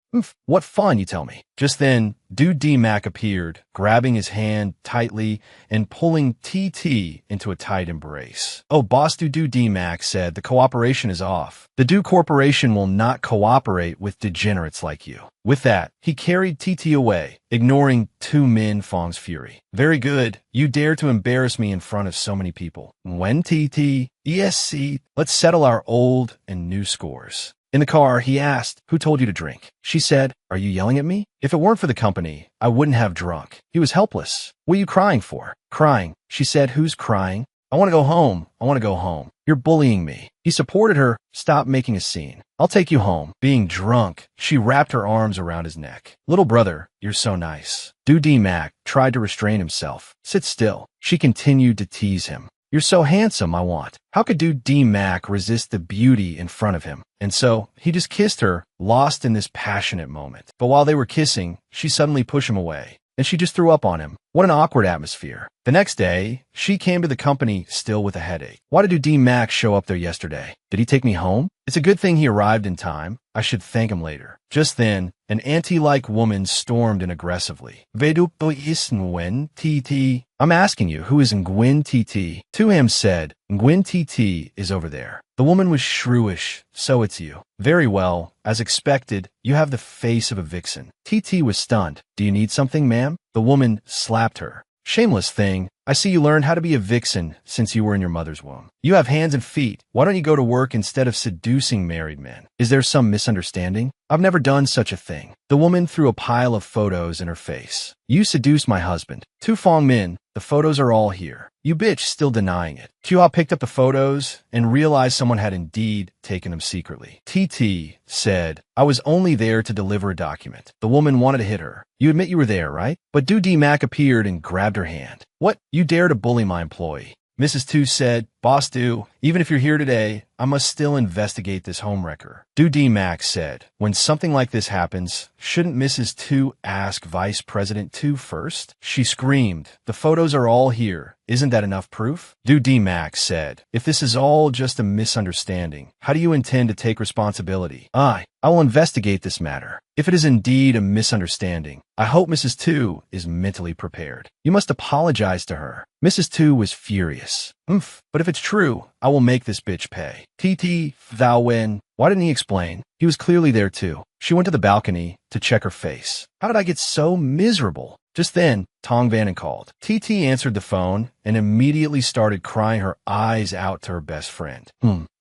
What fun, you tell me? Just then, Dude D-Mac appeared, grabbing his hand tightly and pulling TT into a tight embrace. Oh, Boss Dude D-Mac said, the cooperation is off. The Du Corporation will not cooperate with degenerates like you. With that, he carried TT away, ignoring Tu Min Fong's fury. Very good. You dare to embarrass me in front of so many people. When TT? ESC, let's settle our old and new scores. In the car, he asked, who told you to drink? She said, are you yelling at me? If it weren't for the company, I wouldn't have drunk. He was helpless. What are you crying for? Crying. She said, who's crying? I want to go home. I want to go home. You're bullying me. He supported her. Stop making a scene. I'll take you home. Being drunk, she wrapped her arms around his neck. Little brother, you're so nice. Dude D-Mac tried to restrain himself. Sit still. She continued to tease him. You're so handsome, I want. How could Dude D-Mac resist the beauty in front of him? And so, he just kissed her, lost in this passionate moment. But while they were kissing, she suddenly pushed him away. And she just threw up on him. What an awkward atmosphere. The next day, she came to the company still with a headache. Why did D-Mac show up there yesterday? Did he take me home? It's a good thing he arrived in time. I should thank him later. Just then, an auntie-like woman stormed in aggressively. Vedu is Nguyen TT. I'm asking you, who is Nguyen TT? Tuham said, Nguyen TT is over there. The woman was shrewish. So it's you. Very well. As expected, you have the face of a vixen. TT was stunned. Do you need something, ma'am? The woman slapped her. Shameless thing. I see you learned how to be a vixen since you were in your mother's womb. You have hands and feet. Why don't you go to work instead of seducing married men? Is there some misunderstanding? I've never done such a thing. The woman threw a pile of photos in her face. You seduced my husband. Tu Fong Min, the photos are all here. You bitch still denying it. Chua picked up the photos and realized someone had indeed taken them secretly. TT said, I was only there to deliver a document. The woman wanted to hit her. You admit you were there, right? But Du D-Mac appeared and grabbed her hand. What? You dare to bully my employee? Mrs. Tu said, Boss Du, even if you're here today, I must still investigate this homewrecker. Du D-Mac said, when something like this happens, shouldn't Mrs. Tu ask Vice President Tu first? She screamed, the photos are all here. Isn't that enough proof? Du D-Mac said, if this is all just a misunderstanding, how do you intend to take responsibility? I will investigate this matter. If it is indeed a misunderstanding, I hope Mrs. Tu is mentally prepared. You must apologize to her. Mrs. Tu was furious. But if it's true, I will make this bitch pay. TT, Thou Wen, why didn't he explain? He was clearly there too. She went to the balcony to check her face. How did I get so miserable? Just then, Tong Vannon called. TT answered the phone and immediately started crying her eyes out to her best friend.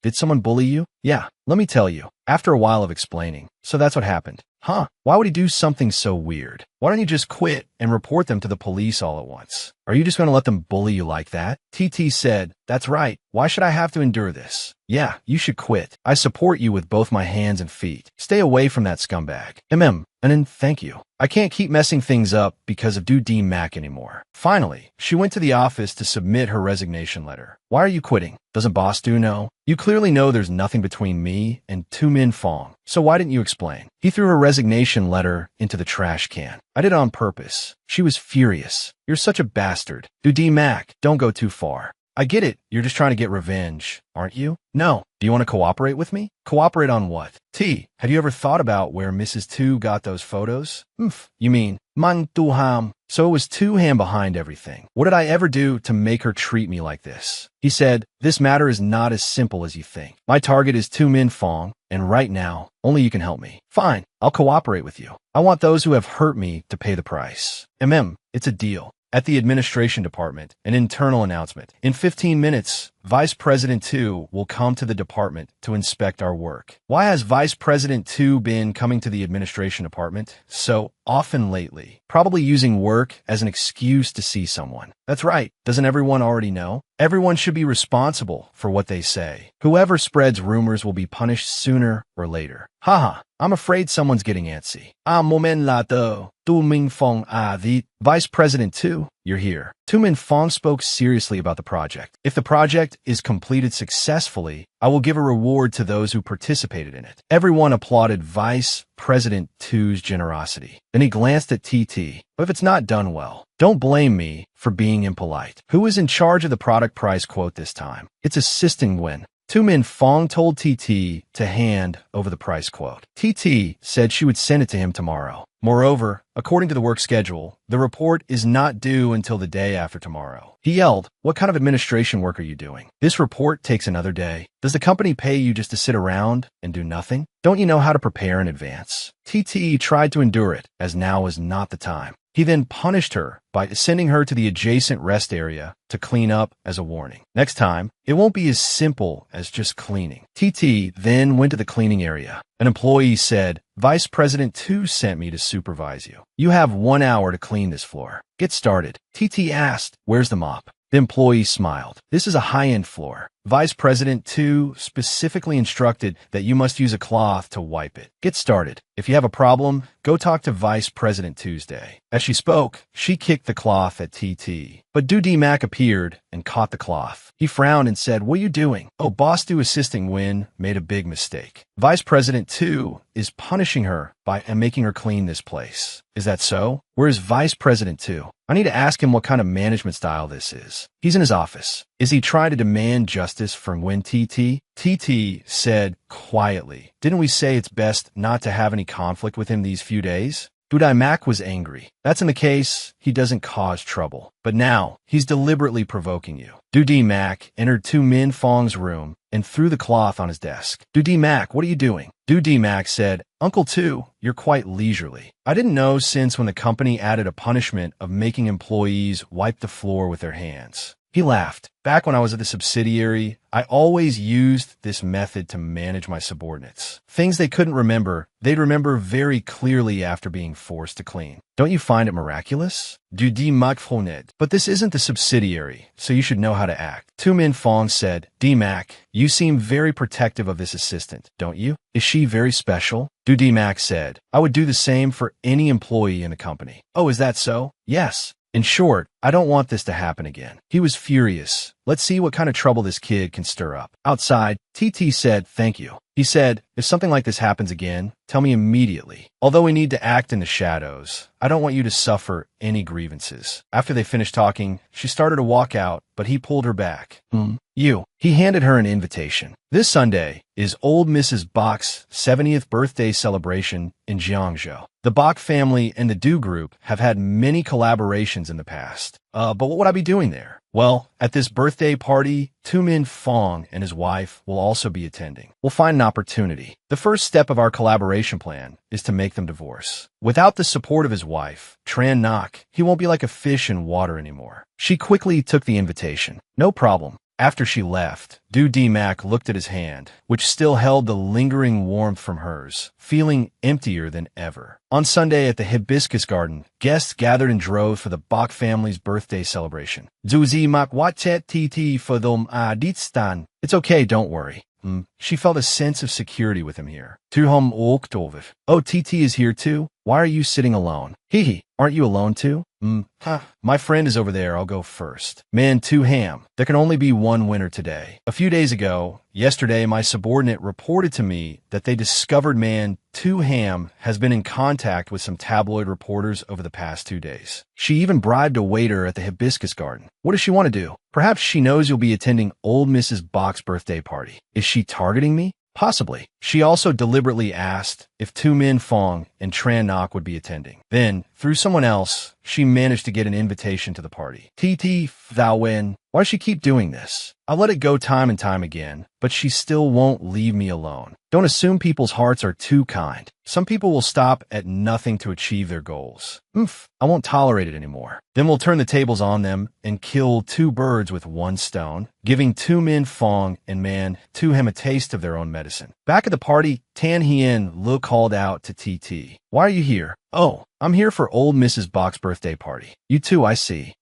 Did someone bully you? Yeah, let me tell you. After a while of explaining. So that's what happened. Huh? Why would he do something so weird? Why don't you just quit and report them to the police all at once. Are you just going to let them bully you like that? TT said, that's right. Why should I have to endure this? Yeah, you should quit. I support you with both my hands and feet. Stay away from that scumbag. And then thank you. I can't keep messing things up because of Dude Mac anymore. Finally, she went to the office to submit her resignation letter. Why are you quitting? Doesn't Boss Do know? You clearly know there's nothing between me and Tu Min Fong, so why didn't you explain? He threw her resignation letter into the trash can. I did it on purpose. She was furious. You're such a bastard. Dude Mac, don't go too far. I get it. You're just trying to get revenge, aren't you? No. Do you want to cooperate with me? Cooperate on what? Have you ever thought about where Mrs. Tu got those photos? You mean, Man Tu Ham. So it was Tu Ham behind everything. What did I ever do to make her treat me like this? He said, this matter is not as simple as you think. My target is Tu Min Fong, and right now, only you can help me. Fine, I'll cooperate with you. I want those who have hurt me to pay the price. It's a deal. At the administration department, an internal announcement. In 15 minutes, Vice President Tu will come to the department to inspect our work. Why has Vice President Tu been coming to the administration department so often lately? Probably using work as an excuse to see someone. That's right. Doesn't everyone already know? Everyone should be responsible for what they say. Whoever spreads rumors will be punished sooner or later. Haha, I'm afraid someone's getting antsy. Moment lato. Tu Min Fong Vice President Tu, you're here. Tu Min Fong spoke seriously about the project. If the project is completed successfully, I will give a reward to those who participated in it. Everyone applauded Vice President Tu's generosity. Then he glanced at TT. But if it's not done well, don't blame me for being impolite. Who is in charge of the product price quote this time? It's Assisting Wen. Tu Min Fong told TT to hand over the price quote. TT said she would send it to him tomorrow. Moreover, according to the work schedule, the report is not due until the day after tomorrow. He yelled, what kind of administration work are you doing? This report takes another day. Does the company pay you just to sit around and do nothing? Don't you know how to prepare in advance? TT tried to endure it, as now was not the time. He then punished her by sending her to the adjacent rest area to clean up as a warning. Next time, it won't be as simple as just cleaning. TT then went to the cleaning area. An employee said, Vice President Tu sent me to supervise you. You have 1 hour to clean this floor. Get started. TT asked, where's the mop? The employee smiled. This is a high-end floor. Vice President Tu specifically instructed that you must use a cloth to wipe it. Get started. If you have a problem, go talk to Vice President Tuesday. As she spoke, she kicked the cloth at TT. But Dude Mac appeared and caught the cloth. He frowned and said, what are you doing? Oh, Boss Du Assisting Wen made a big mistake. Vice President Tu is punishing her by making her clean this place. Is that so? Where is Vice President Tu? I need to ask him what kind of management style this is. He's in his office. Is he trying to demand justice from Wen TT? TT said quietly, didn't we say it's best not to have any conflict with him these few days? Dude Mac was angry. That's in the case, he doesn't cause trouble. But now, he's deliberately provoking you. Dude Mac entered Tu Min Fong's room and threw the cloth on his desk. Dude Mac, what are you doing? Dude Mac said, Uncle Tu, you're quite leisurely. I didn't know since when the company added a punishment of making employees wipe the floor with their hands. He laughed. Back when I was at the subsidiary, I always used this method to manage my subordinates. Things they couldn't remember, they'd remember very clearly after being forced to clean. Don't you find it miraculous? Du dis Mac Fronet. But this isn't the subsidiary, so you should know how to act. Tu Min Fong said, D-Mac, you seem very protective of this assistant, don't you? Is she very special? Du D-Mac said, I would do the same for any employee in the company. Oh, is that so? Yes. In short, I don't want this to happen again. He was furious. Let's see what kind of trouble this kid can stir up. Outside, TT said, thank you. He said, if something like this happens again, tell me immediately. Although we need to act in the shadows, I don't want you to suffer any grievances. After they finished talking, she started to walk out, but he pulled her back. He handed her an invitation. This Sunday is old Mrs. Bach's 70th birthday celebration in Jiangzhou. The Bach family and the Du Group have had many collaborations in the past. But what would I be doing there? Well, at this birthday party, Tu Min Fong and his wife will also be attending. We'll find an opportunity. The first step of our collaboration plan is to make them divorce. Without the support of his wife, Tran Nok, he won't be like a fish in water anymore. She quickly took the invitation. No problem. After she left, Mac looked at his hand, which still held the lingering warmth from hers, feeling emptier than ever. On Sunday at the Hibiscus Garden, guests gathered in droves for the Bach family's birthday celebration. Zuzi mak wachet titi for them aditstan. It's okay, don't worry. She felt a sense of security with him here. Tuhom Oktoviv. Oh, TT is here too? Why are you sitting alone? Hee, aren't you alone too? My friend is over there, I'll go first. Man, Ham. There can only be one winner today. A few days ago, yesterday, my subordinate reported to me that they discovered man Ham has been in contact with some tabloid reporters over the past 2 days. She even bribed a waiter at the Hibiscus Garden. What does she want to do? Perhaps she knows you'll be attending old Mrs. Bach's birthday party. Is she targeting me? Possibly. She also deliberately asked if Tu Min Fong and Tran Ngoc would be attending. Then, through someone else, she managed to get an invitation to the party. TT Thao Wen. Why does she keep doing this? I'll let it go time and time again, but she still won't leave me alone. Don't assume people's hearts are too kind. Some people will stop at nothing to achieve their goals. I won't tolerate it anymore. Then we'll turn the tables on them and kill 2 birds with 1 stone, giving Tu Min Fong and Man Him a taste of their own medicine. Back at the party, Tan Hien Lu called out to TT. Why are you here? Oh, I'm here for old Mrs. Bach's birthday party. You too, I see.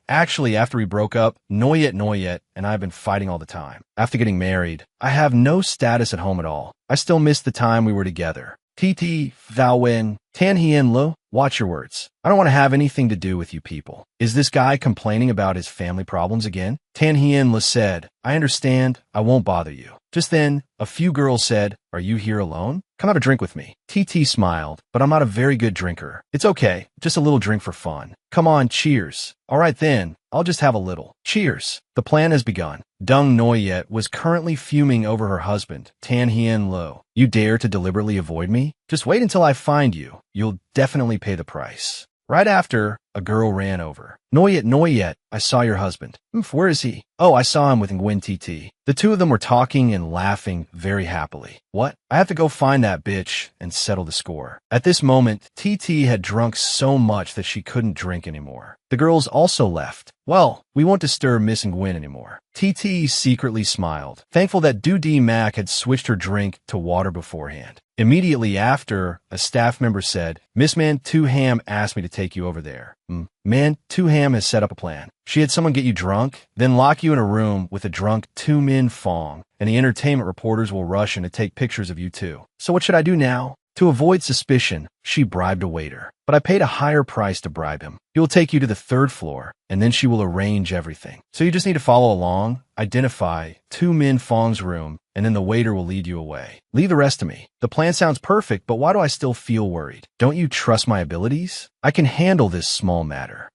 Actually, after we broke up, Noyet and I have been fighting all the time. After getting married, I have no status at home at all. I still miss the time we were together. TT Thao Wen. Tan Hien Lu, watch your words. I don't want to have anything to do with you people. Is this guy complaining about his family problems again? Tan Hien Lu said, I understand, I won't bother you. Just then, a few girls said, are you here alone? Come have a drink with me. TT smiled, but I'm not a very good drinker. It's okay, just a little drink for fun. Come on, cheers. All right then, I'll just have a little. Cheers. The plan has begun. Dung Noyet was currently fuming over her husband, Tan Hien Lu. You dare to deliberately avoid me? Just wait until I find you. You'll definitely pay the price. Right after, a girl ran over. Noyet, I saw your husband. Where is he? Oh, I saw him with Nguyen TT. The two of them were talking and laughing very happily. What? I have to go find that bitch and settle the score. At this moment, TT had drunk so much that she couldn't drink anymore. The girls also left. Well, we won't disturb Miss Nguyen anymore. TT secretly smiled, thankful that Mac had switched her drink to water beforehand. Immediately after, a staff member said, Miss Man Ham asked me to take you over there. Man Ham has set up a plan. She had someone get you drunk, then lock you in a room with a drunk Tu Min Fong, and the entertainment reporters will rush in to take pictures of you too. So what should I do now? To avoid suspicion, she bribed a waiter. But I paid a higher price to bribe him. He will take you to the 3rd floor, and then she will arrange everything. So you just need to follow along, identify Tu Min Fong's room, and then the waiter will lead you away. Leave the rest to me. The plan sounds perfect, but why do I still feel worried? Don't you trust my abilities? I can handle this small matter.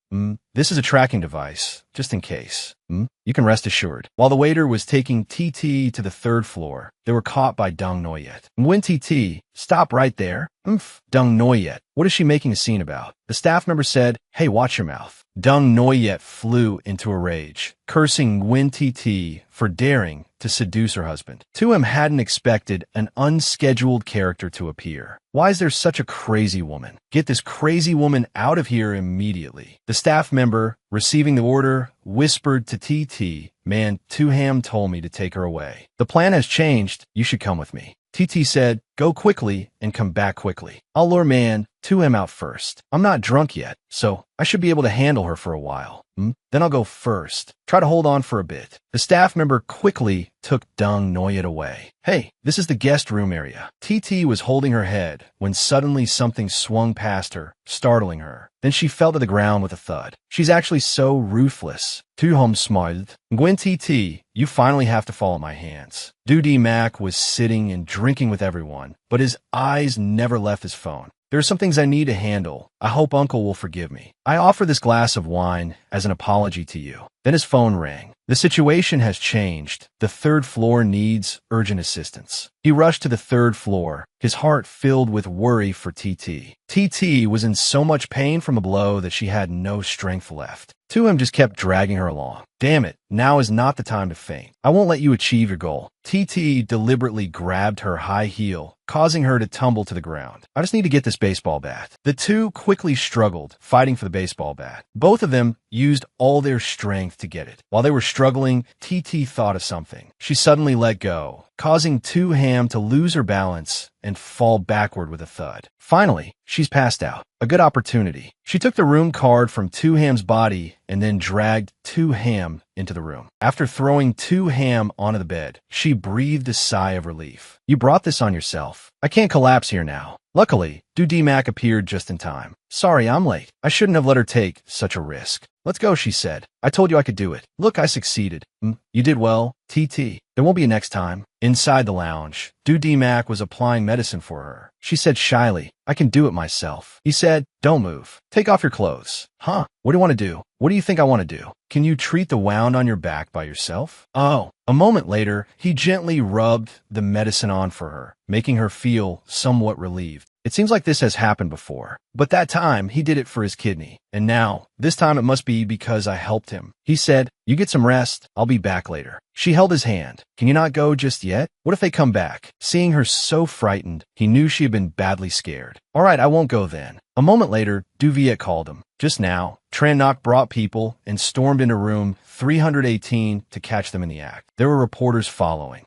This is a tracking device, just in case. You can rest assured. While the waiter was taking TT to the 3rd floor, they were caught by Dung Noyet. Nguyen TT, stop right there. Dung Noyet, what is she making a scene about? The staff member said, hey, watch your mouth. Dung Noyet flew into a rage, cursing Nguyen TT for daring to seduce her husband. Him hadn't expected an unscheduled character to appear. Why is there such a crazy woman? Get this crazy woman out of here immediately. The staff member, receiving the order, whispered to TT, Man Ham told me to take her away. The plan has changed. You should come with me. TT said, go quickly and come back quickly. I'll lure Man Him out first. I'm not drunk yet, so I should be able to handle her for a while. Then I'll go first. Try to hold on for a bit. The staff member quickly took Dung Noyet away. Hey, this is the guest room area. TT was holding her head when suddenly something swung past her, startling her. Then she fell to the ground with a thud. She's actually so ruthless. Hom smiled. Nguyen TT, you finally have to fall at my hands. Mac was sitting and drinking with everyone, but his eyes never left his phone. There are some things I need to handle. I hope Uncle will forgive me. I offer this glass of wine as an apology to you. Then his phone rang. The situation has changed. The 3rd floor needs urgent assistance. He rushed to the 3rd floor, his heart filled with worry for TT. TT was in so much pain from a blow that she had no strength left. Him just kept dragging her along. Damn it, now is not the time to faint. I won't let you achieve your goal. TT deliberately grabbed her high heel, causing her to tumble to the ground. I just need to get this baseball bat. The two quickly struggled, fighting for the baseball bat. Both of them used all their strength to get it. While they were struggling, TT thought of something. She suddenly let go, causing Two Ham to lose her balance and fall backward with a thud. Finally, she's passed out. A good opportunity. She took the room card from Two Ham's body and then dragged Two Ham into the room. After throwing Two Ham onto the bed, she breathed a sigh of relief. You brought this on yourself. I can't collapse here now. Luckily, Mac appeared just in time. Sorry, I'm late. I shouldn't have let her take such a risk. Let's go, she said. I told you I could do it. Look, I succeeded. You did well, TT. There won't be a next time. Inside the lounge, Mac was applying medicine for her. She said shyly, I can do it myself. He said, don't move. Take off your clothes. Huh? What do you want to do? What do you think I want to do? Can you treat the wound on your back by yourself? Oh. A moment later, he gently rubbed the medicine on for her, making her feel somewhat relieved. It seems like this has happened before, but that time he did it for his kidney. And now, this time it must be because I helped him. He said, you get some rest. I'll be back later. She held his hand. Can you not go just yet? What if they come back? Seeing her so frightened, he knew she had been badly scared. All right, I won't go then. A moment later, Duviet called him. Just now, Trannock brought people and stormed into room 318 to catch them in the act. There were reporters following.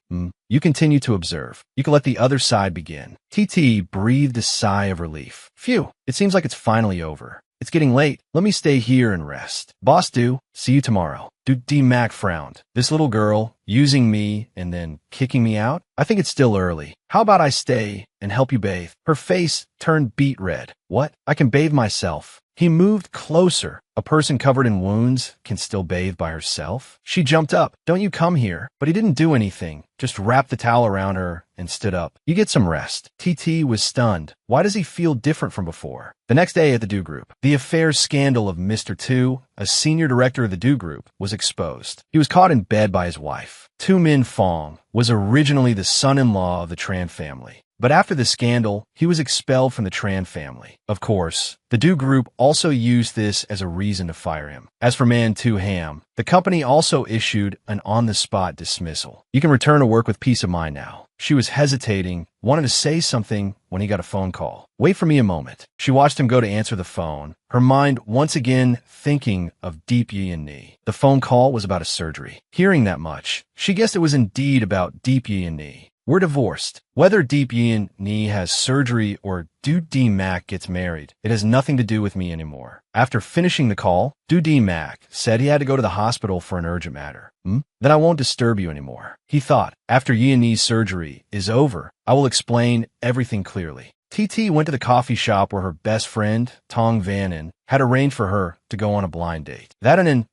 You continue to observe. You can let the other side begin. TT breathed a sigh of relief. Phew, it seems like it's finally over. It's getting late. Let me stay here and rest. Boss do. See you tomorrow. Mac frowned. This little girl, using me and then kicking me out? I think it's still early. How about I stay and help you bathe? Her face turned beet red. What? I can bathe myself. He moved closer. A person covered in wounds can still bathe by herself? She jumped up. Don't you come here. But he didn't do anything. Just wrapped the towel around her and stood up. You get some rest. TT was stunned. Why does he feel different from before? The next day at the Do Group, the affair scandal of Mr. Tu, a senior director of the Do Group, was exposed. He was caught in bed by his wife. Tu Min Fong was originally the son-in-law of the Tran family. But after the scandal, he was expelled from the Tran family. Of course, the Do Group also used this as a reason to fire him. As for Man Tu Ham, the company also issued an on-the-spot dismissal. You can return to work with peace of mind now. She was hesitating, wanted to say something when he got a phone call. Wait for me a moment. She watched him go to answer the phone, her mind once again thinking of Deep Yin Ni. The phone call was about a surgery. Hearing that much, she guessed it was indeed about Deep Yin Ni. We're divorced. Whether Deep Yin Ni has surgery or Mac gets married, it has nothing to do with me anymore. After finishing the call, Mac said he had to go to the hospital for an urgent matter. Then I won't disturb you anymore. He thought, after Yin Ni's surgery is over, I will explain everything clearly. TT went to the coffee shop where her best friend, Tong Vanen, had arranged for her to go on a blind date.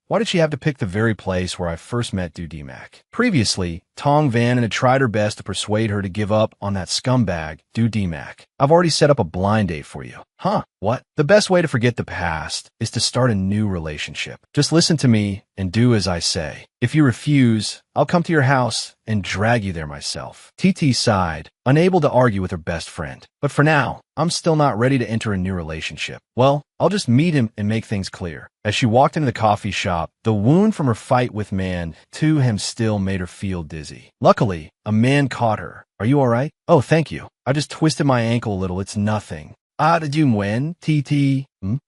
Why did she have to pick the very place where I first met Mac? Previously, Tong Vanen had tried her best to persuade her to give up on that scumbag, Mac. I've already set up a blind date for you. Huh? What? The best way to forget the past is to start a new relationship. Just listen to me and do as I say. If you refuse, I'll come to your house and drag you there myself. TT sighed, unable to argue with her best friend. But for now, I'm still not ready to enter a new relationship. Well, I'll just meet him and make things clear. As she walked into the coffee shop, the wound from her fight with Man Tu Ham still made her feel dizzy. Luckily, a man caught her. Are you all right? Oh, thank you. I just twisted my ankle a little. It's nothing. Did you win, TT?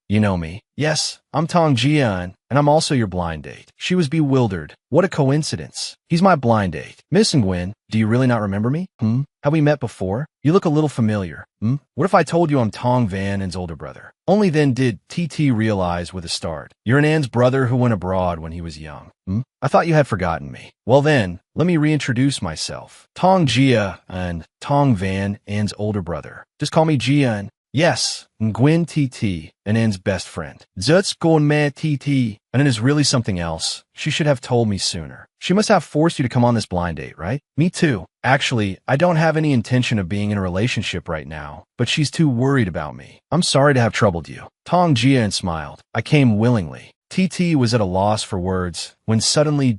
You know me. Yes, I'm Tong Jian, and I'm also your blind date. She was bewildered. What a coincidence. He's my blind date. Miss Nguyen, do you really not remember me? Have we met before? You look a little familiar. What if I told you I'm Tong Vanen's older brother? Only then did TT realize with a start. You're an An's brother who went abroad when he was young. I thought you had forgotten me. Well then, let me reintroduce myself. Tong Jia and Tong Van, An's older brother. Just call me Jian. Yes, Nguyen TT, and An's best friend. Zut's Gonme TT, and it is really something else. She should have told me sooner. She must have forced you to come on this blind date, right? Me too. Actually, I don't have any intention of being in a relationship right now, but she's too worried about me. I'm sorry to have troubled you. Tong Jian smiled. I came willingly. TT was at a loss for words when suddenly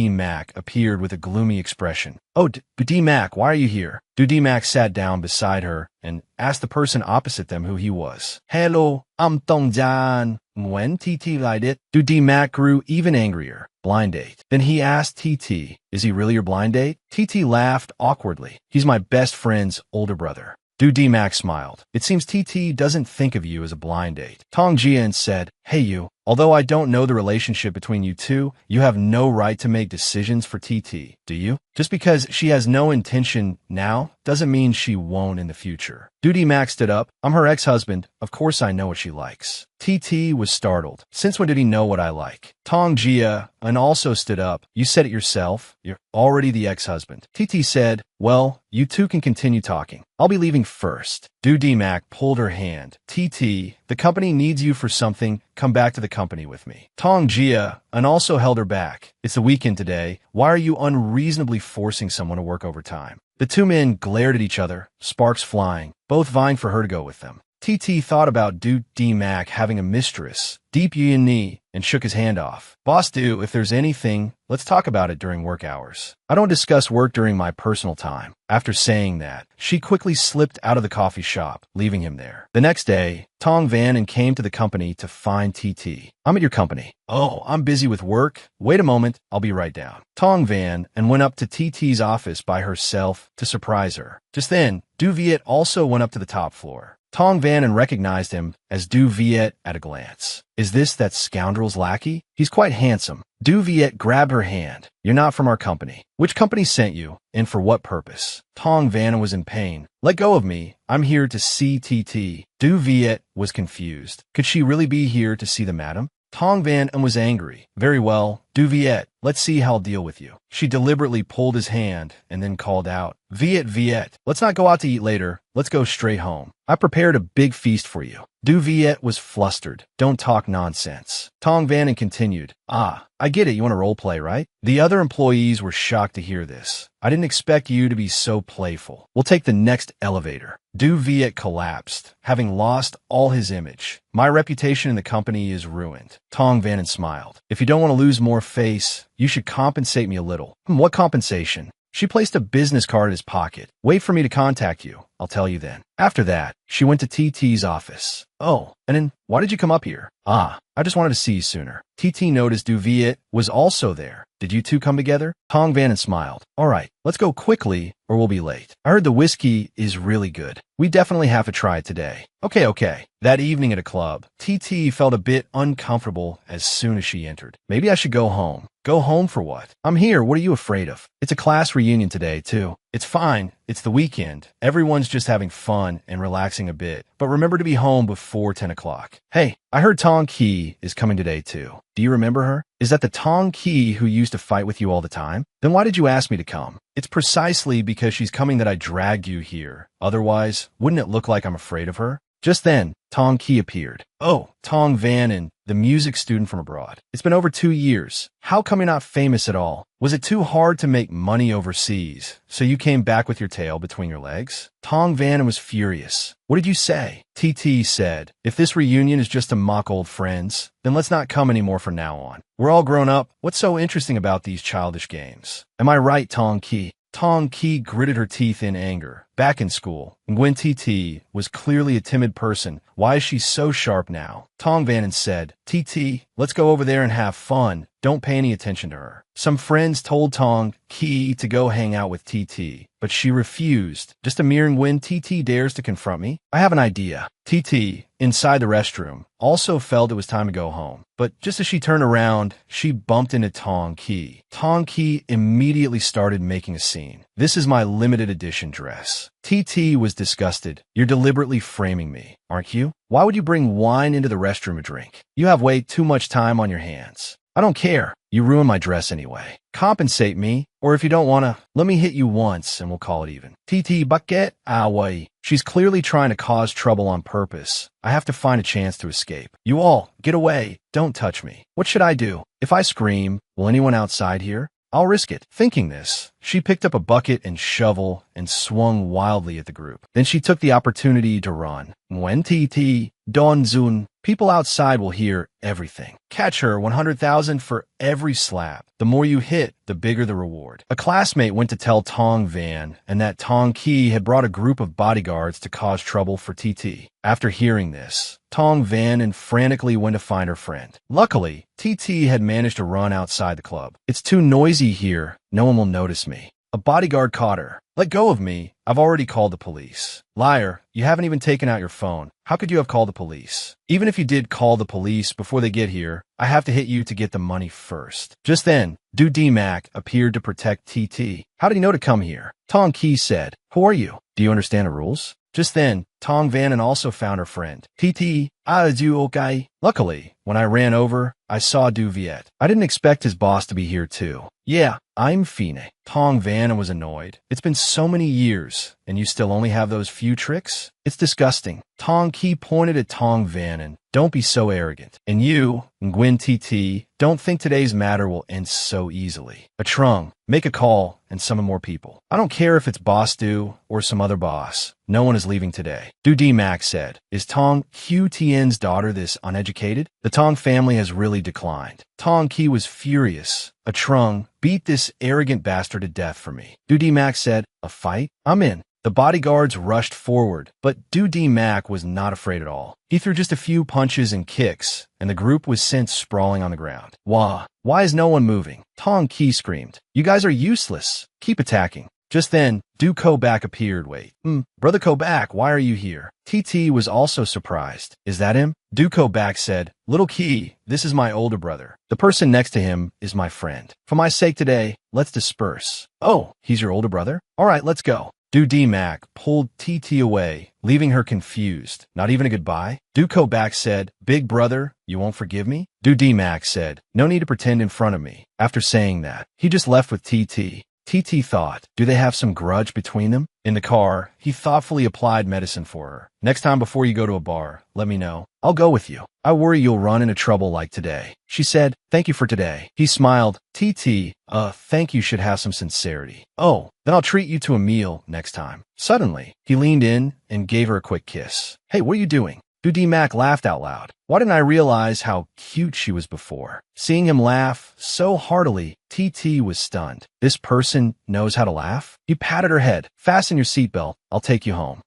Mac appeared with a gloomy expression. Oh, Mac, why are you here? Mac sat down beside her and asked the person opposite them who he was. Hello, I'm Tong Jian. When TT lied it, D Mac grew even angrier. Blind date. Then he asked TT, is he really your blind date? TT laughed awkwardly. He's my best friend's older brother. D Mac smiled. It seems TT doesn't think of you as a blind date. Tong Jian said, hey you, although I don't know the relationship between you two, you have no right to make decisions for TT, do you? Just because she has no intention now doesn't mean she won't in the future. D Mac stood up. I'm her ex-husband. Of course I know what she likes. TT was startled. Since when did he know what I like? Tong Jia and also stood up. You said it yourself. You're already the ex-husband. TT said, well, you two can continue talking. I'll be leaving first. D Mac pulled her hand. TT, the company needs you for something. Come back to the company with me. Tong Jia and also held her back. It's the weekend today. Why are you unreasonably forcing someone to work overtime? The two men glared at each other, sparks flying, both vying for her to go with them. TT thought about D Mac having a mistress, deep yin knee, and shook his hand off. Boss Du, if there's anything, let's talk about it during work hours. I don't discuss work during my personal time. After saying that, she quickly slipped out of the coffee shop, leaving him there. The next day, Tong Van and came to the company to find TT. I'm at your company. Oh, I'm busy with work. Wait a moment, I'll be right down. Tong Van and went up to TT's office by herself to surprise her. Just then, Du Viet also went up to the top floor. Tong Van and recognized him as Du Viet at a glance. Is this that scoundrel's lackey? He's quite handsome. Du Viet grabbed her hand. You're not from our company. Which company sent you, and for what purpose? Tong Van was in pain. Let go of me. I'm here to see TT. Du Viet was confused. Could she really be here to see the madam? Tong Van was angry. Very well, Du Viet, let's see how I'll deal with you. She deliberately pulled his hand and then called out, Viet, let's not go out to eat later. Let's go straight home. I prepared a big feast for you. Du Viet was flustered. Don't talk nonsense. Tong Van continued, I get it. You want to role play, right? The other employees were shocked to hear this. I didn't expect you to be so playful. We'll take the next elevator. Du Viet collapsed, having lost all his image. My reputation in the company is ruined. Tong Van smiled. If you don't want to lose more face, you should compensate me a little. What compensation? She placed a business card in his pocket. Wait for me to contact you. I'll tell you then. After that, she went to TT's office. Oh, and then why did you come up here? I just wanted to see you sooner. TT noticed Du Viet was also there. Did you two come together? Tong Van smiled. All right, let's go quickly or we'll be late. I heard the whiskey is really good. We definitely have to try it today. Okay. That evening at a club, TT felt a bit uncomfortable as soon as she entered. Maybe I should go home. Go home for what? I'm here. What are you afraid of? It's a class reunion today, too. It's fine. It's the weekend. Everyone's just having fun and relaxing a bit. But remember to be home before 10 o'clock. Hey, I heard Tong Ki is coming today, too. Do you remember her? Is that the Tong Ki who used to fight with you all the time? Then why did you ask me to come? It's precisely because she's coming that I dragged you here. Otherwise, wouldn't it look like I'm afraid of her? Just then, Tong Ki appeared. Oh, Tong Van and the music student from abroad. It's been over 2 years. How come you're not famous at all? Was it too hard to make money overseas, so you came back with your tail between your legs? Tong Van was furious. What did you say? TT said, if this reunion is just to mock old friends, then let's not come anymore from now on. We're all grown up. What's so interesting about these childish games? Am I right, Tong Ki? Tong Ki gritted her teeth in anger. Back in school, when TT was clearly a timid person, why is she so sharp now? Tong Van said, TT, let's go over there and have fun. Don't pay any attention to her. Some friends told Tong Ki to go hang out with TT, but she refused. Just a mere when TT dares to confront me? I have an idea. TT, inside the restroom, also felt it was time to go home. But just as she turned around, she bumped into Tong Ki. Tong Ki immediately started making a scene. This is my limited edition dress. TT was disgusted. You're deliberately framing me, aren't you? Why would you bring wine into the restroom to drink? You have way too much time on your hands. I don't care. You ruined my dress anyway. Compensate me, or if you don't want to, let me hit you once and we'll call it even. TT bucket, wait. She's clearly trying to cause trouble on purpose. I have to find a chance to escape. You all, get away. Don't touch me. What should I do? If I scream, will anyone outside hear? I'll risk it. Thinking this, she picked up a bucket and shovel and swung wildly at the group. Then she took the opportunity to run. When TT, Don Zun. People outside will hear everything. Catch her 100,000 for every slap. The more you hit, the bigger the reward. A classmate went to tell Tong Van, and that Tong Ki had brought a group of bodyguards to cause trouble for TT. After hearing this, Tong Van frantically went to find her friend. Luckily, TT had managed to run outside the club. It's too noisy here. No one will notice me. A bodyguard caught her. Let go of me. I've already called the police. Liar, you haven't even taken out your phone. How could you have called the police? Even if you did call the police before they get here, I have to hit you to get the money first. Just then, Du D-Mac appeared to protect TT. How did he know to come here? Tong Ki said, "Who are you? Do you understand the rules?" Just then, Tong Van also found her friend. TT, du okay? Luckily, when I ran over, I saw Du Viet. I didn't expect his boss to be here too. Yeah, I'm Fine. Tong Van was annoyed. It's been so many years, and you still only have those few tricks? It's disgusting. Tong Ki pointed at Tong Van. Don't be so arrogant. And you, Nguyen TT, don't think today's matter will end so easily. A Trung, make a call and summon more people. I don't care if it's Boss Du or some other boss. No one is leaving today. Du D-Mac said, "Is Tong Q Tien's daughter this uneducated? The Tong family has really declined." Tong Ki was furious. A Trung, beat this arrogant bastard to death for me. Du D-Mac said, "A fight? I'm in." The bodyguards rushed forward, but Du D-Mac was not afraid at all. He threw just a few punches and kicks, and the group was sent sprawling on the ground. Why is no one moving? Tong Ki screamed. "You guys are useless. Keep attacking." Just then, Du Ko-Bak appeared. Wait, Brother Ko-Bak, why are you here? TT was also surprised. Is that him? Du Ko-Bak said, "Little Ki, this is my older brother. The person next to him is my friend. For my sake today, let's disperse." "Oh, he's your older brother? All right, let's go." Du D-Mac pulled TT away, leaving her confused. Not even a goodbye? Du Ko-Bak said, "Big brother, you won't forgive me?" Du D-Mac said, "No need to pretend in front of me." After saying that, he just left with TT. TT thought, do they have some grudge between them? In the car, he thoughtfully applied medicine for her. "Next time before you go to a bar, let me know. I'll go with you. I worry you'll run into trouble like today." She said, "Thank you for today." He smiled. TT, thank you should have some sincerity. "Oh, then I'll treat you to a meal next time." Suddenly, he leaned in and gave her a quick kiss. "Hey, what are you doing?" Du D-Mac laughed out loud. Why didn't I realize how cute she was before? Seeing him laugh so heartily, TT was stunned. This person knows how to laugh? He patted her head. "Fasten your seatbelt. I'll take you home."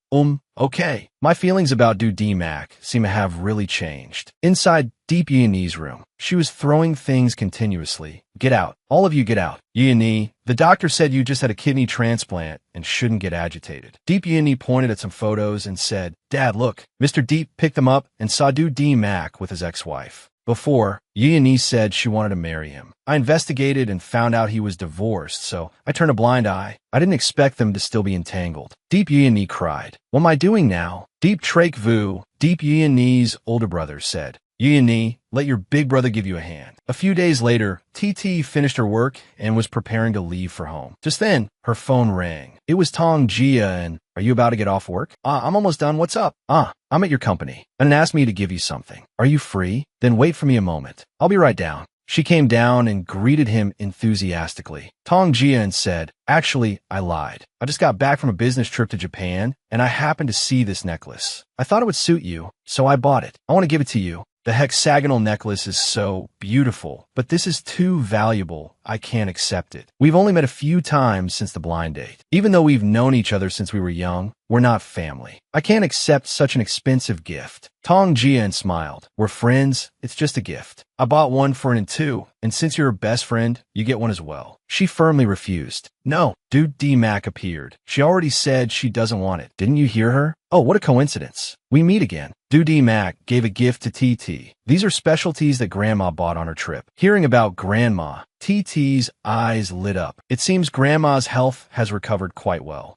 Okay. My feelings about Du D-Mac seem to have really changed. Inside Deep Yeani's room, she was throwing things continuously. "Get out. All of you get out. Yeani, the doctor said you just had a kidney transplant and shouldn't get agitated." Deep Yeani pointed at some photos and said, "Dad, look." Mr. Deep picked them up and saw Du D-Mac with his ex-wife. Before, Yeani said she wanted to marry him. I investigated and found out he was divorced, so I turned a blind eye. I didn't expect them to still be entangled. Deep Yeani cried. "What am I doing now?" Deep Trake Vu, Deep Yeani's older brother, said, "Yeani, let your big brother give you a hand." A few days later, TT finished her work and was preparing to leave for home. Just then, her phone rang. It was Tong Jia and, "Are you about to get off work?" I'm almost done. What's up?" I'm at your company and asked me to give you something." "Are you free? Then wait for me a moment. I'll be right down." She came down and greeted him enthusiastically. Tong Jia said, "Actually, I lied. I just got back from a business trip to Japan, and I happened to see this necklace. I thought it would suit you, so I bought it. I want to give it to you. The hexagonal necklace is so beautiful, but this is too valuable. I can't accept it. We've only met a few times since the blind date. Even though we've known each other since we were young, we're not family. I can't accept such an expensive gift." Tong Jian smiled. "We're friends. It's just a gift. I bought one for an two, and since you're her best friend, you get one as well." She firmly refused. "No." Du D-Mac appeared. "She already said she doesn't want it. Didn't you hear her?" "Oh, what a coincidence. We meet again." Du D-Mac gave a gift to TT. "These are specialties that Grandma bought on her trip." Hearing about Grandma, TT's eyes lit up. It seems Grandma's health has recovered quite well.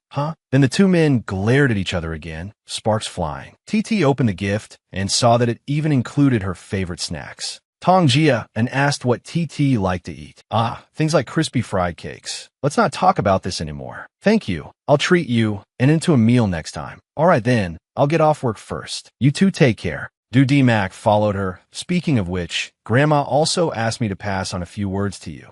Then the two men glared at each other again, sparks flying. TT opened the gift and saw that it even included her favorite snacks. Tong Jia and asked what TT liked to eat. Things like crispy fried cakes. "Let's not talk about this anymore." "Thank you. I'll treat you and into a meal next time." "All right then, I'll get off work first. You two take care." Du D-Mac followed her. "Speaking of which, Grandma also asked me to pass on a few words to you."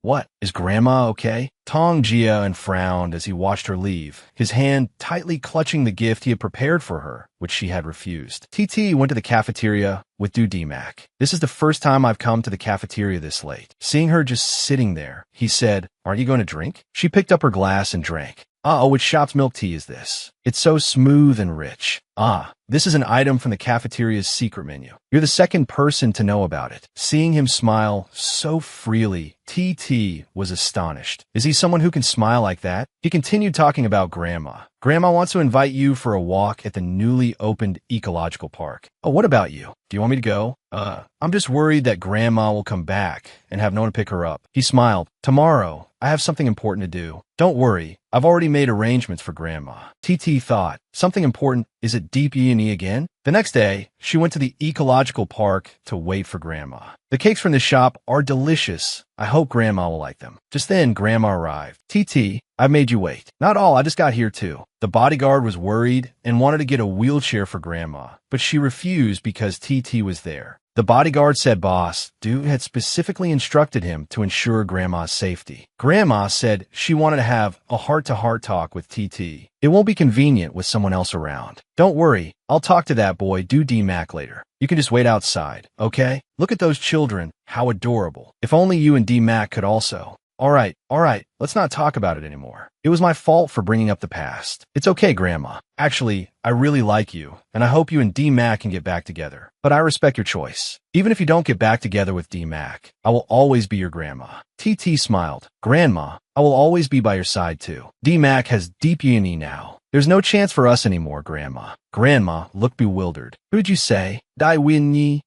What? Is Grandma okay?" Tong Jia and frowned as he watched her leave, his hand tightly clutching the gift he had prepared for her, which she had refused. TT went to the cafeteria with Du Mac. This is the first time I've come to the cafeteria this late. Seeing her just sitting there, he said, "Aren't you going to drink?" She picked up her glass and drank. "Oh, which shop's milk tea is this? It's so smooth and rich." "Ah, this is an item from the cafeteria's secret menu. You're the second person to know about it." Seeing him smile so freely, TT was astonished. Is he someone who can smile like that? He continued talking about Grandma. "Grandma wants to invite you for a walk at the newly opened ecological park." "Oh, what about you? Do you want me to go?" I'm just worried that Grandma will come back and have no one to pick her up." He smiled. "Tomorrow, I have something important to do. Don't worry, I've already made arrangements for Grandma." TT thought, something important, is it Deep E&E again? The next day, she went to the ecological park to wait for Grandma. "The cakes from this shop are delicious. I hope Grandma will like them." Just then, Grandma arrived. "TT, I've made you wait." "Not all, I just got here too." The bodyguard was worried and wanted to get a wheelchair for Grandma, but she refused because TT was there. The bodyguard said Boss Du had specifically instructed him to ensure Grandma's safety. Grandma said she wanted to have a heart-to-heart talk with TT. "It won't be convenient with someone else around." "Don't worry, I'll talk to that boy Du Mac later. You can just wait outside, okay? Look at those children, how adorable. If only you and D Mac could also." All right, let's not talk about it anymore. It was my fault for bringing up the past. It's okay, Grandma. Actually, I really like you, and I hope you and D Mac can get back together. But I respect your choice. Even if you don't get back together with D Mac, I will always be your grandma." TT smiled. "Grandma, I will always be by your side too. D Mac has deep unity now. There's no chance for us anymore, Grandma." Grandma looked bewildered. "Who did you say? Dai Win Yi?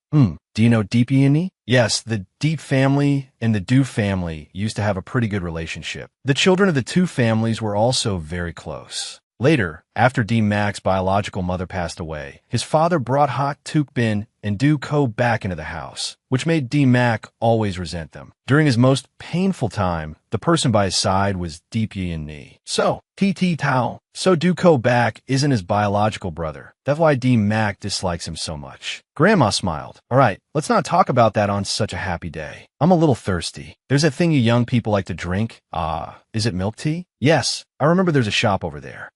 Do you know Deep Unity?" Yes, the Deep family and the Du family used to have a pretty good relationship. The children of the two families were also very close. Later, after D Mac's biological mother passed away, his father brought Hot Tuk Bin and Du Ko back into the house, which made D Mac always resent them. During his most painful time, the person by his side was Deep Yin Ni. So, TT Tao. So Du Ko back isn't his biological brother. That's why D Mac dislikes him so much. Grandma smiled. "All right, let's not talk about that on such a happy day. I'm a little thirsty. There's a thing you young people like to drink. Is it milk tea?" "Yes, I remember there's a shop over there."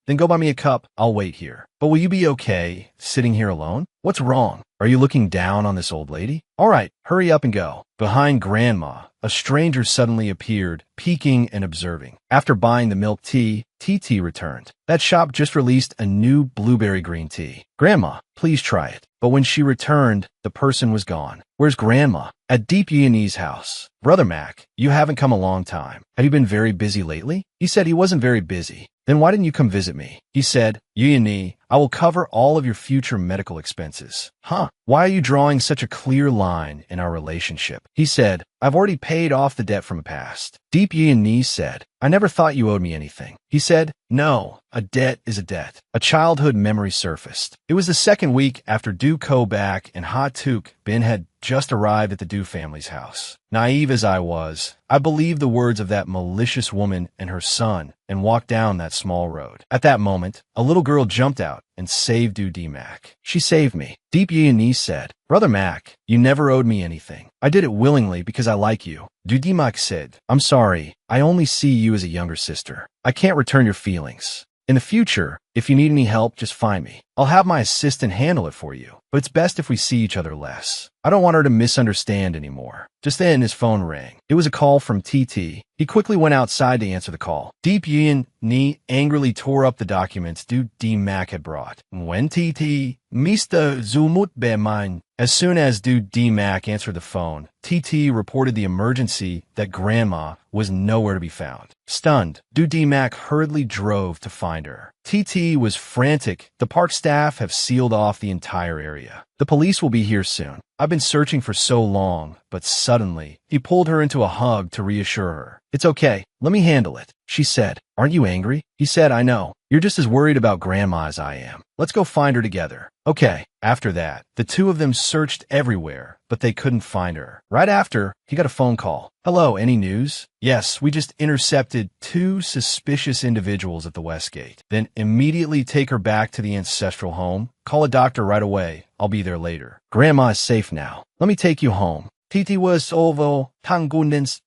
Then go buy me a cup. I'll wait here." "But will you be okay sitting here alone? What's wrong? Are you looking down on this old lady?" "All right, hurry up and go." Behind Grandma, a stranger suddenly appeared, peeking and observing. After buying the milk tea, TT returned. That shop just released a new blueberry green tea. "Grandma, please try it." But when she returned, the person was gone. "Where's Grandma?" "At Deep Yeani's house." "Brother Mac, you haven't come a long time. Have you been very busy lately?" He said he wasn't very busy. "Then why didn't you come visit me?" He said, "Yeani, I will cover all of your future medical expenses." "Huh? Why are you drawing such a clear line in our relationship?" He said, "I've already paid off the debt from the past." Deep Yeani said, "I never thought you owed me anything." He said, "No, a debt is a debt." A childhood memory surfaced. It was the second week after Du Kobak and Ha Tuk Bin had just arrived at the Du family's house. Naive as I was, I believed the words of that malicious woman and her son and walked down that small road. At that moment, a little girl jumped out and saved Du Mac. She saved me. Deep Yeani said, "Brother Mac, you never owed me anything. I did it willingly because I like you." Du Mac said, "I'm sorry. I only see you as a younger sister. I can't return your feelings. In the future, if you need any help, just find me. I'll have my assistant handle it for you, but it's best if we see each other less. I don't want her to misunderstand anymore." Just then, his phone rang. It was a call from TT. He quickly went outside to answer the call. Deep Yin Ni angrily tore up the documents Du Mac had brought. When TT, Mr. Zumut be mine. As soon as Du Mac answered the phone, TT reported the emergency that Grandma was nowhere to be found. Stunned, Du Mac hurriedly drove to find her. TT was frantic. The park staff have sealed off the entire area. The police will be here soon. I've been searching for so long, but suddenly, he pulled her into a hug to reassure her. "It's okay. Let me handle it," she said. "Aren't you angry?" He said, "I know. You're just as worried about Grandma as I am. Let's go find her together." Okay. After that, the two of them searched everywhere, but they couldn't find her. Right after, he got a phone call. "Hello, any news?" "Yes, we just intercepted 2 suspicious individuals at the West Gate. Then immediately take her back to the ancestral home. Call a doctor right away. I'll be there later. Grandma is safe now. Let me take you home." TT was ovo, tangundens.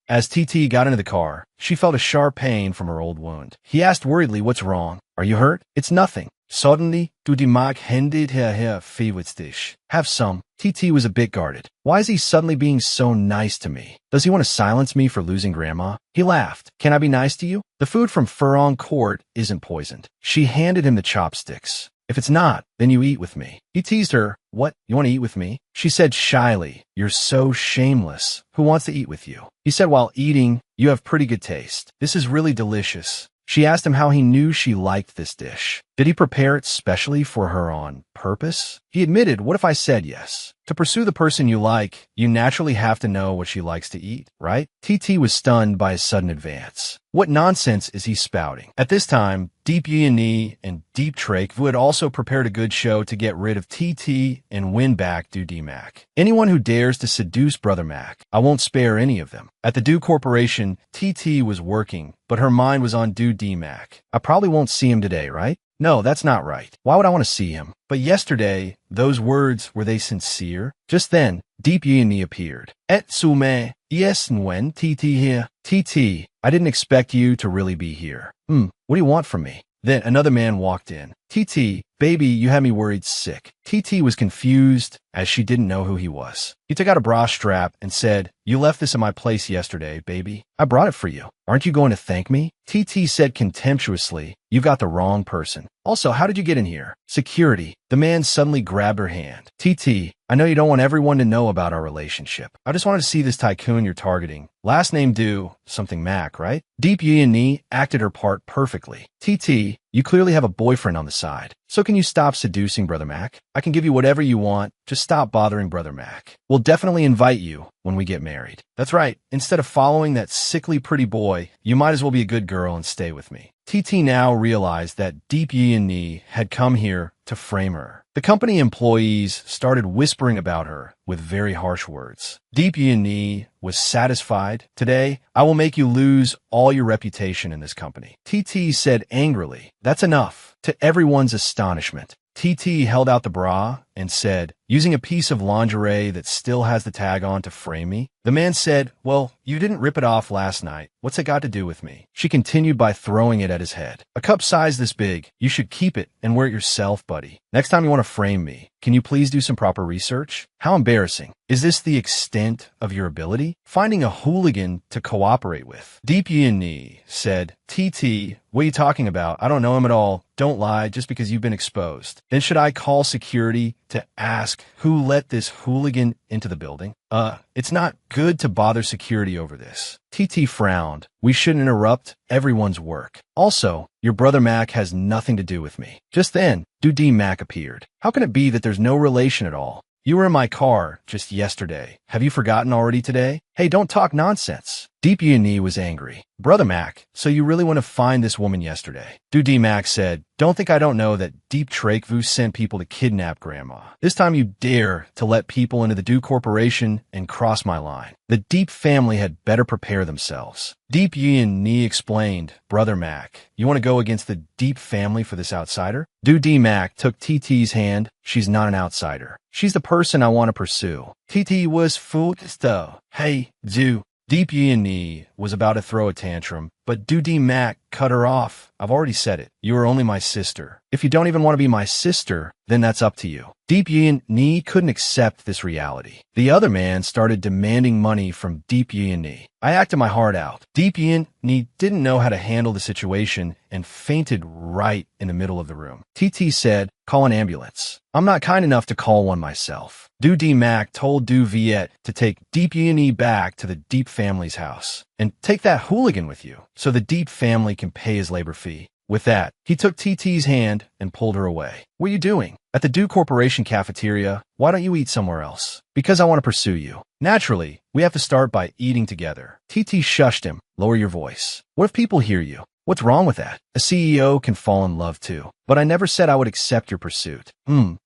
As TT got into the car, she felt a sharp pain from her old wound. He asked worriedly, what's wrong? Are you hurt? It's nothing. Suddenly, du die Mark handed her dish. Have some. TT was a bit guarded. Why is he suddenly being so nice to me? Does he want to silence me for losing grandma? He laughed. Can I be nice to you? The food from Furong Court isn't poisoned. She handed him the chopsticks. If it's not, then you eat with me. He teased her. What? You want to eat with me? She said shyly, you're so shameless. Who wants to eat with you? He said while eating, you have pretty good taste. This is really delicious. She asked him how he knew she liked this dish. Did he prepare it specially for her on purpose? He admitted, what if I said yes? To pursue the person you like, you naturally have to know what she likes to eat, right? TT was stunned by his sudden advance. What nonsense is he spouting? At this time, Deep Yi and Deep Trake, who had also prepared a good show to get rid of TT and win back Do D Mac. Anyone who dares to seduce Brother Mac, I won't spare any of them. At the Do Corporation, TT was working, but her mind was on Do D Mac. I probably won't see him today, right? No, that's not right. Why would I want to see him? But yesterday, those words, were they sincere? Just then, Deep Yi appeared. Et sume, yes when TT here. TT, I didn't expect you to really be here. What do you want from me? Then another man walked in. TT, baby, you had me worried sick. TT was confused as she didn't know who he was. He took out a bra strap and said, you left this in my place yesterday, baby. I brought it for you. Aren't you going to thank me? TT said contemptuously, you've got the wrong person. Also, how did you get in here? Security. The man suddenly grabbed her hand. TT, I know you don't want everyone to know about our relationship. I just wanted to see this tycoon you're targeting. Last name Do, something Mac, right? Deep Yi acted her part perfectly. TT, you clearly have a boyfriend on the side. So can you stop seducing Brother Mac? I can give you whatever you want. Just stop bothering Brother Mac. We'll definitely invite you when we get married. That's right. Instead of following that sickly pretty boy, you might as well be a good girl and stay with me. TT now realized that Deep Yi had come here to frame her. The company employees started whispering about her with very harsh words. Deep Yi was satisfied. Today, I will make you lose all your reputation in this company. TT said angrily, that's enough. To everyone's astonishment, TT held out the bra and said, using a piece of lingerie that still has the tag on to frame me. The man said, well, you didn't rip it off last night. What's it got to do with me? She continued by throwing it at his head. A cup size this big. You should keep it and wear it yourself, buddy. Next time you want to frame me, can you please do some proper research? How embarrassing. Is this the extent of your ability? Finding a hooligan to cooperate with. Deep Yi said, TT, what are you talking about? I don't know him at all. Don't lie just because you've been exposed. Then should I call security to ask who let this hooligan into the building? It's not good to bother security over this. TT frowned. We shouldn't interrupt everyone's work. Also, your brother Mac has nothing to do with me. Just then, Do D Mac appeared. How can it be that there's no relation at all? You were in my car just yesterday. Have you forgotten already today? Hey, don't talk nonsense. Deep Yi was angry. Brother Mac, so you really want to find this woman yesterday? Do D Mac said, don't think I don't know that Deep Trakevu sent people to kidnap Grandma. This time you dare to let people into the Do Corporation and cross my line. The Deep family had better prepare themselves. Deep Yi explained, Brother Mac, you want to go against the Deep family for this outsider? Do D Mac took TT's hand. She's not an outsider. She's the person I want to pursue. TT was fooled though. Hey, Do. Deep Yi was about to throw a tantrum, but Do D Mac cut her off. I've already said it. You are only my sister. If you don't even want to be my sister, then that's up to you. Deep Yi couldn't accept this reality. The other man started demanding money from Deep Yi. I acted my heart out. Deep Yi didn't know how to handle the situation and fainted right in the middle of the room. TT said, call an ambulance. I'm not kind enough to call one myself. Do D Mac told Do Viet to take Deep Yi back to the Deep family's house and take that hooligan with you so the Deep family can pay his labor fee. With that, he took TT's hand and pulled her away. What are you doing? At the Do Corporation cafeteria, why don't you eat somewhere else? Because I want to pursue you. Naturally, we have to start by eating together. TT shushed him. Lower your voice. What if people hear you? What's wrong with that? A CEO can fall in love too. But I never said I would accept your pursuit.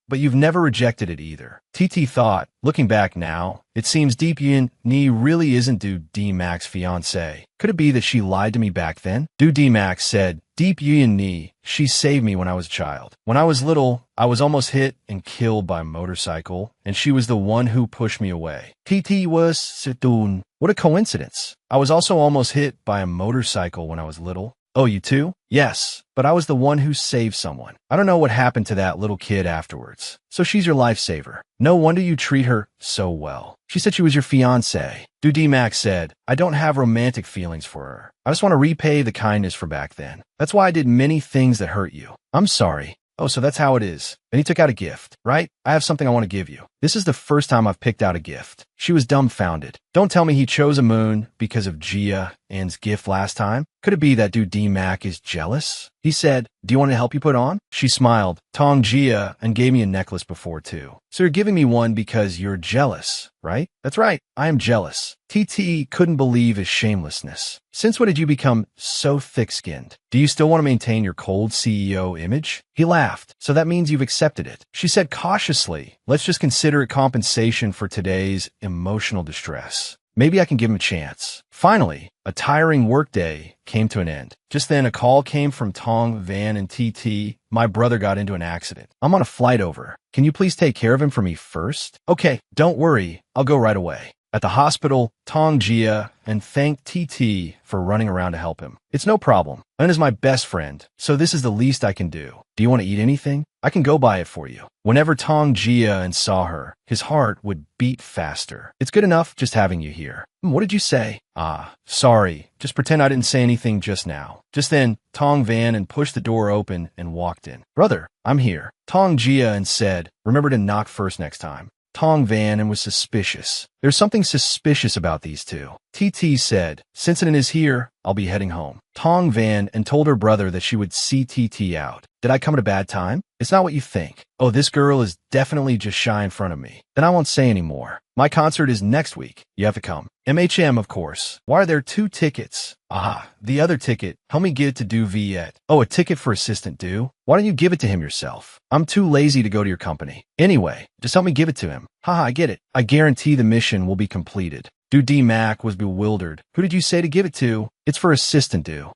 But you've never rejected it either. TT thought, looking back now, it seems Deep Yin Ni really isn't Do D Mac's fiancé. Could it be that she lied to me back then? Do D Mac said, Deep Yin Ni, she saved me when I was a child. When I was little, I was almost hit and killed by a motorcycle, and she was the one who pushed me away. TT was Situn. What a coincidence. I was also almost hit by a motorcycle when I was little. Oh, you too? Yes, but I was the one who saved someone. I don't know what happened to that little kid afterwards. So she's your lifesaver. No wonder you treat her so well. She said she was your fiancé. D Mac said, I don't have romantic feelings for her. I just want to repay the kindness for back then. That's why I did many things that hurt you. I'm sorry. Oh, so that's how it is. Then he took out a gift, right? I have something I want to give you. This is the first time I've picked out a gift. She was dumbfounded. Don't tell me he chose a moon because of Gia Ann's gift last time. Could it be that dude D-Mac is jealous? He said, do you want to help you put on? She smiled. Tong Gia and gave me a necklace before too. So you're giving me one because you're jealous, right? That's right. I am jealous. TT couldn't believe his shamelessness. Since when did you become so thick-skinned? Do you still want to maintain your cold CEO image? He laughed. So that means you've accepted it. She said cautiously, let's just consider it compensation for today's emotional distress. Maybe I can give him a chance. Finally, a tiring workday came to an end. Just then, a call came from Tong, Van, and TT. My brother got into an accident. I'm on a flight over. Can you please take care of him for me first? Okay, don't worry. I'll go right away. At the hospital, Tong Gia and thanked TT for running around to help him. It's no problem. Un is my best friend, so this is the least I can do. Do you want to eat anything? I can go buy it for you. Whenever Tong Gia and saw her, his heart would beat faster. It's good enough just having you here. What did you say? Ah, sorry. Just pretend I didn't say anything just now. Just then, Tong Van and pushed the door open and walked in. Brother, I'm here. Tong Gia and said, remember to knock first next time. Tong Van and was suspicious. There's something suspicious about these two. TT said, since it is here, I'll be heading home. Tong Van and told her brother that she would see TT out. Did I come at a bad time? It's not what you think. Oh, this girl is definitely just shy in front of me. Then I won't say any more. My concert is next week. You have to come. MHM, of course. Why are there 2 tickets? Ah, the other ticket. Help me give it to Du Viet. Oh, a ticket for assistant Du? Why don't you give it to him yourself? I'm too lazy to go to your company. Anyway, just help me give it to him. Haha, I get it. I guarantee the mission will be completed. Du D Mac was bewildered. Who did you say to give it to? It's for assistant Du.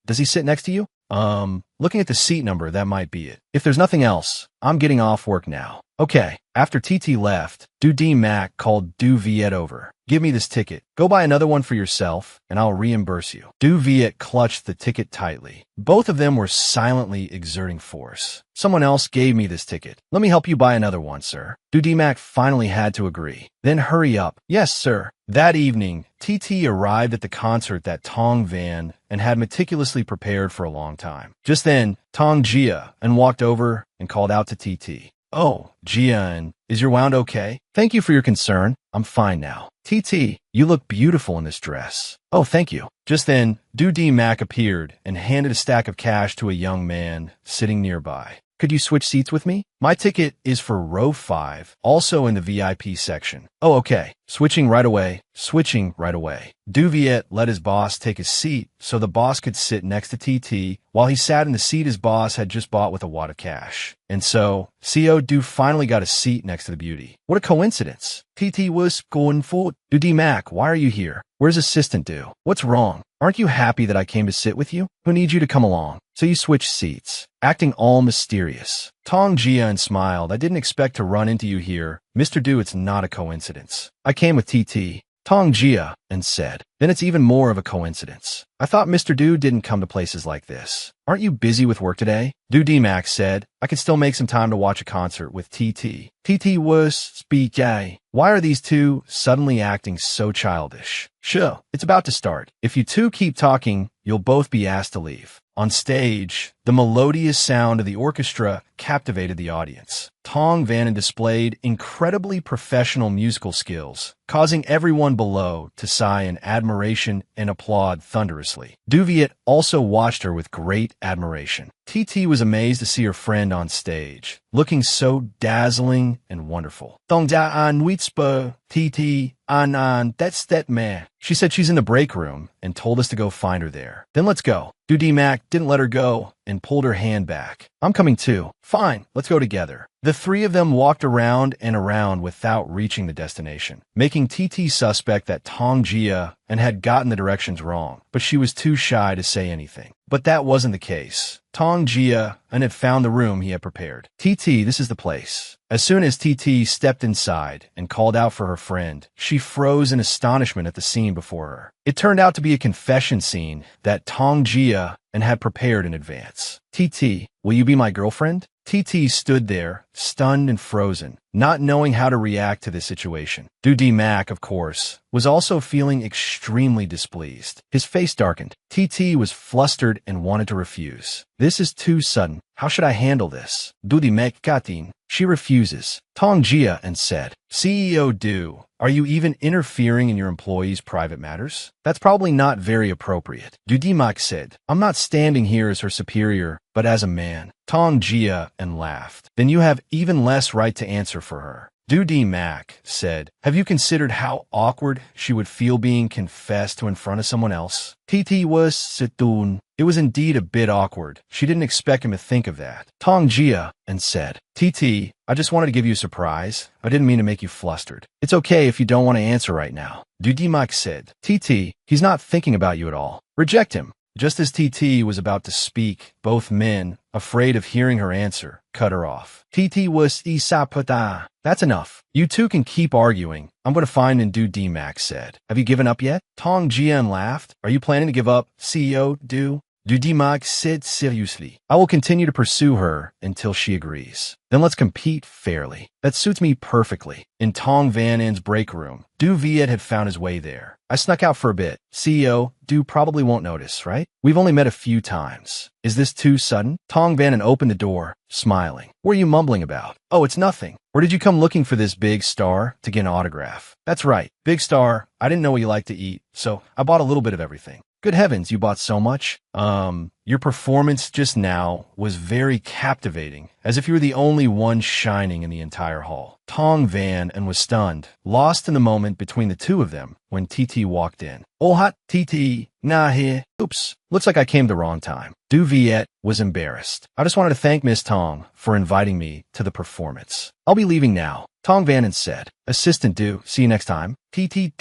Does he sit next to you? Looking at the seat number, that might be it. If there's nothing else, I'm getting off work now. Okay. After TT left, Du D Mac called Du Viet over. Give me this ticket. Go buy another one for yourself, and I'll reimburse you. Du Viet clutched the ticket tightly. Both of them were silently exerting force. Someone else gave me this ticket. Let me help you buy another one, sir. Du D Mac finally had to agree. Then hurry up. Yes, sir. That evening, TT arrived at the concert that Tong Van and had meticulously prepared for a long time. Just then, Tong Gia and walked over and called out to TT. Oh, Jian, is your wound okay? Thank you for your concern. I'm fine now. TT, you look beautiful in this dress. Oh, thank you. Just then, Du D Mac appeared and handed a stack of cash to a young man sitting nearby. Could you switch seats with me? My ticket is for row 5, also in the VIP section. Oh, okay. Switching right away. Switching right away. Du Viet let his boss take his seat so the boss could sit next to TT while he sat in the seat his boss had just bought with a wad of cash. And so, CO Du finally got a seat next to the beauty. What a coincidence. TT was going for Du D Mac, why are you here? Where's assistant Du? What's wrong? Aren't you happy that I came to sit with you? Who needs you to come along? So you switched seats, acting all mysterious. Tong Jian smiled. I didn't expect to run into you here. Mr. Du, it's not a coincidence. I came with TT. Tong Jia and said, then it's even more of a coincidence. I thought Mr. Du didn't come to places like this. Aren't you busy with work today? Du D-Max said, I can still make some time to watch a concert with TT. TT was speak. Why are these two suddenly acting so childish? Sure, it's about to start. If you two keep talking, you'll both be asked to leave. On stage, the melodious sound of the orchestra captivated the audience. Tong Vannon displayed incredibly professional musical skills, causing everyone below to sigh in admiration and applaud thunderously. Du Viet also watched her with great admiration. TT was amazed to see her friend on stage, looking so dazzling and wonderful. Tongja an witspa, TT, an, that's that man. She said she's in the break room and told us to go find her there. Then let's go. Mac didn't let her go and pulled her hand back. I'm coming too. Fine, let's go together. The three of them walked around and around without reaching the destination, making TT suspect that Tong Jia and had gotten the directions wrong, but she was too shy to say anything. But that wasn't the case. Tong Jia and had found the room he had prepared. TT, this is the place. As soon as TT stepped inside and called out for her friend, she froze in astonishment at the scene before her. It turned out to be a confession scene that Tong Jia and had prepared in advance. TT, will you be my girlfriend? TT stood there, stunned and frozen, not knowing how to react to this situation. Mac, of course, was also feeling extremely displeased. His face darkened. TT was flustered and wanted to refuse. This is too sudden. How should I handle this? Mac katin. She refuses. Tong Jia and said, CEO Du, are you even interfering in your employees' private matters? That's probably not very appropriate. Mac said, I'm not standing here as her superior, but as a man. Tong Jia and laughed. Then you have even less right to answer for her. Mac said, have you considered how awkward she would feel being confessed to in front of someone else? TT was situn. It was indeed a bit awkward. She didn't expect him to think of that. Tong Jia and said, TT, I just wanted to give you a surprise. I didn't mean to make you flustered. It's okay if you don't want to answer right now. Mac said, TT, he's not thinking about you at all. Reject him. Just as TT was about to speak, both men, afraid of hearing her answer, cut her off. TT was isapata. That's enough. You two can keep arguing. I'm going to find and do, Mac said. Have you given up yet? Tong Jian laughed. Are you planning to give up, CEO Du? Mac said seriously. I will continue to pursue her until she agrees. Then let's compete fairly. That suits me perfectly. In Tong Van N's break room, Du Viet had found his way there. I snuck out for a bit. CEO, Du probably won't notice, right? We've only met a few times. Is this too sudden? Tong Van N opened the door, smiling. What are you mumbling about? Oh, it's nothing. Or did you come looking for this big star to get an autograph? That's right. Big star. I didn't know what you like to eat, so I bought a little bit of everything. Good heavens, you bought so much? Your performance just now was very captivating, as if you were the only one shining in the entire hall. Tong Van and was stunned, lost in the moment between the two of them when TT walked in. Oh hot, TT, nah here. Oops, looks like I came the wrong time. Du Viet was embarrassed. I just wanted to thank Miss Tong for inviting me to the performance. I'll be leaving now. Tong Van and said, Assistant Du, see you next time. TT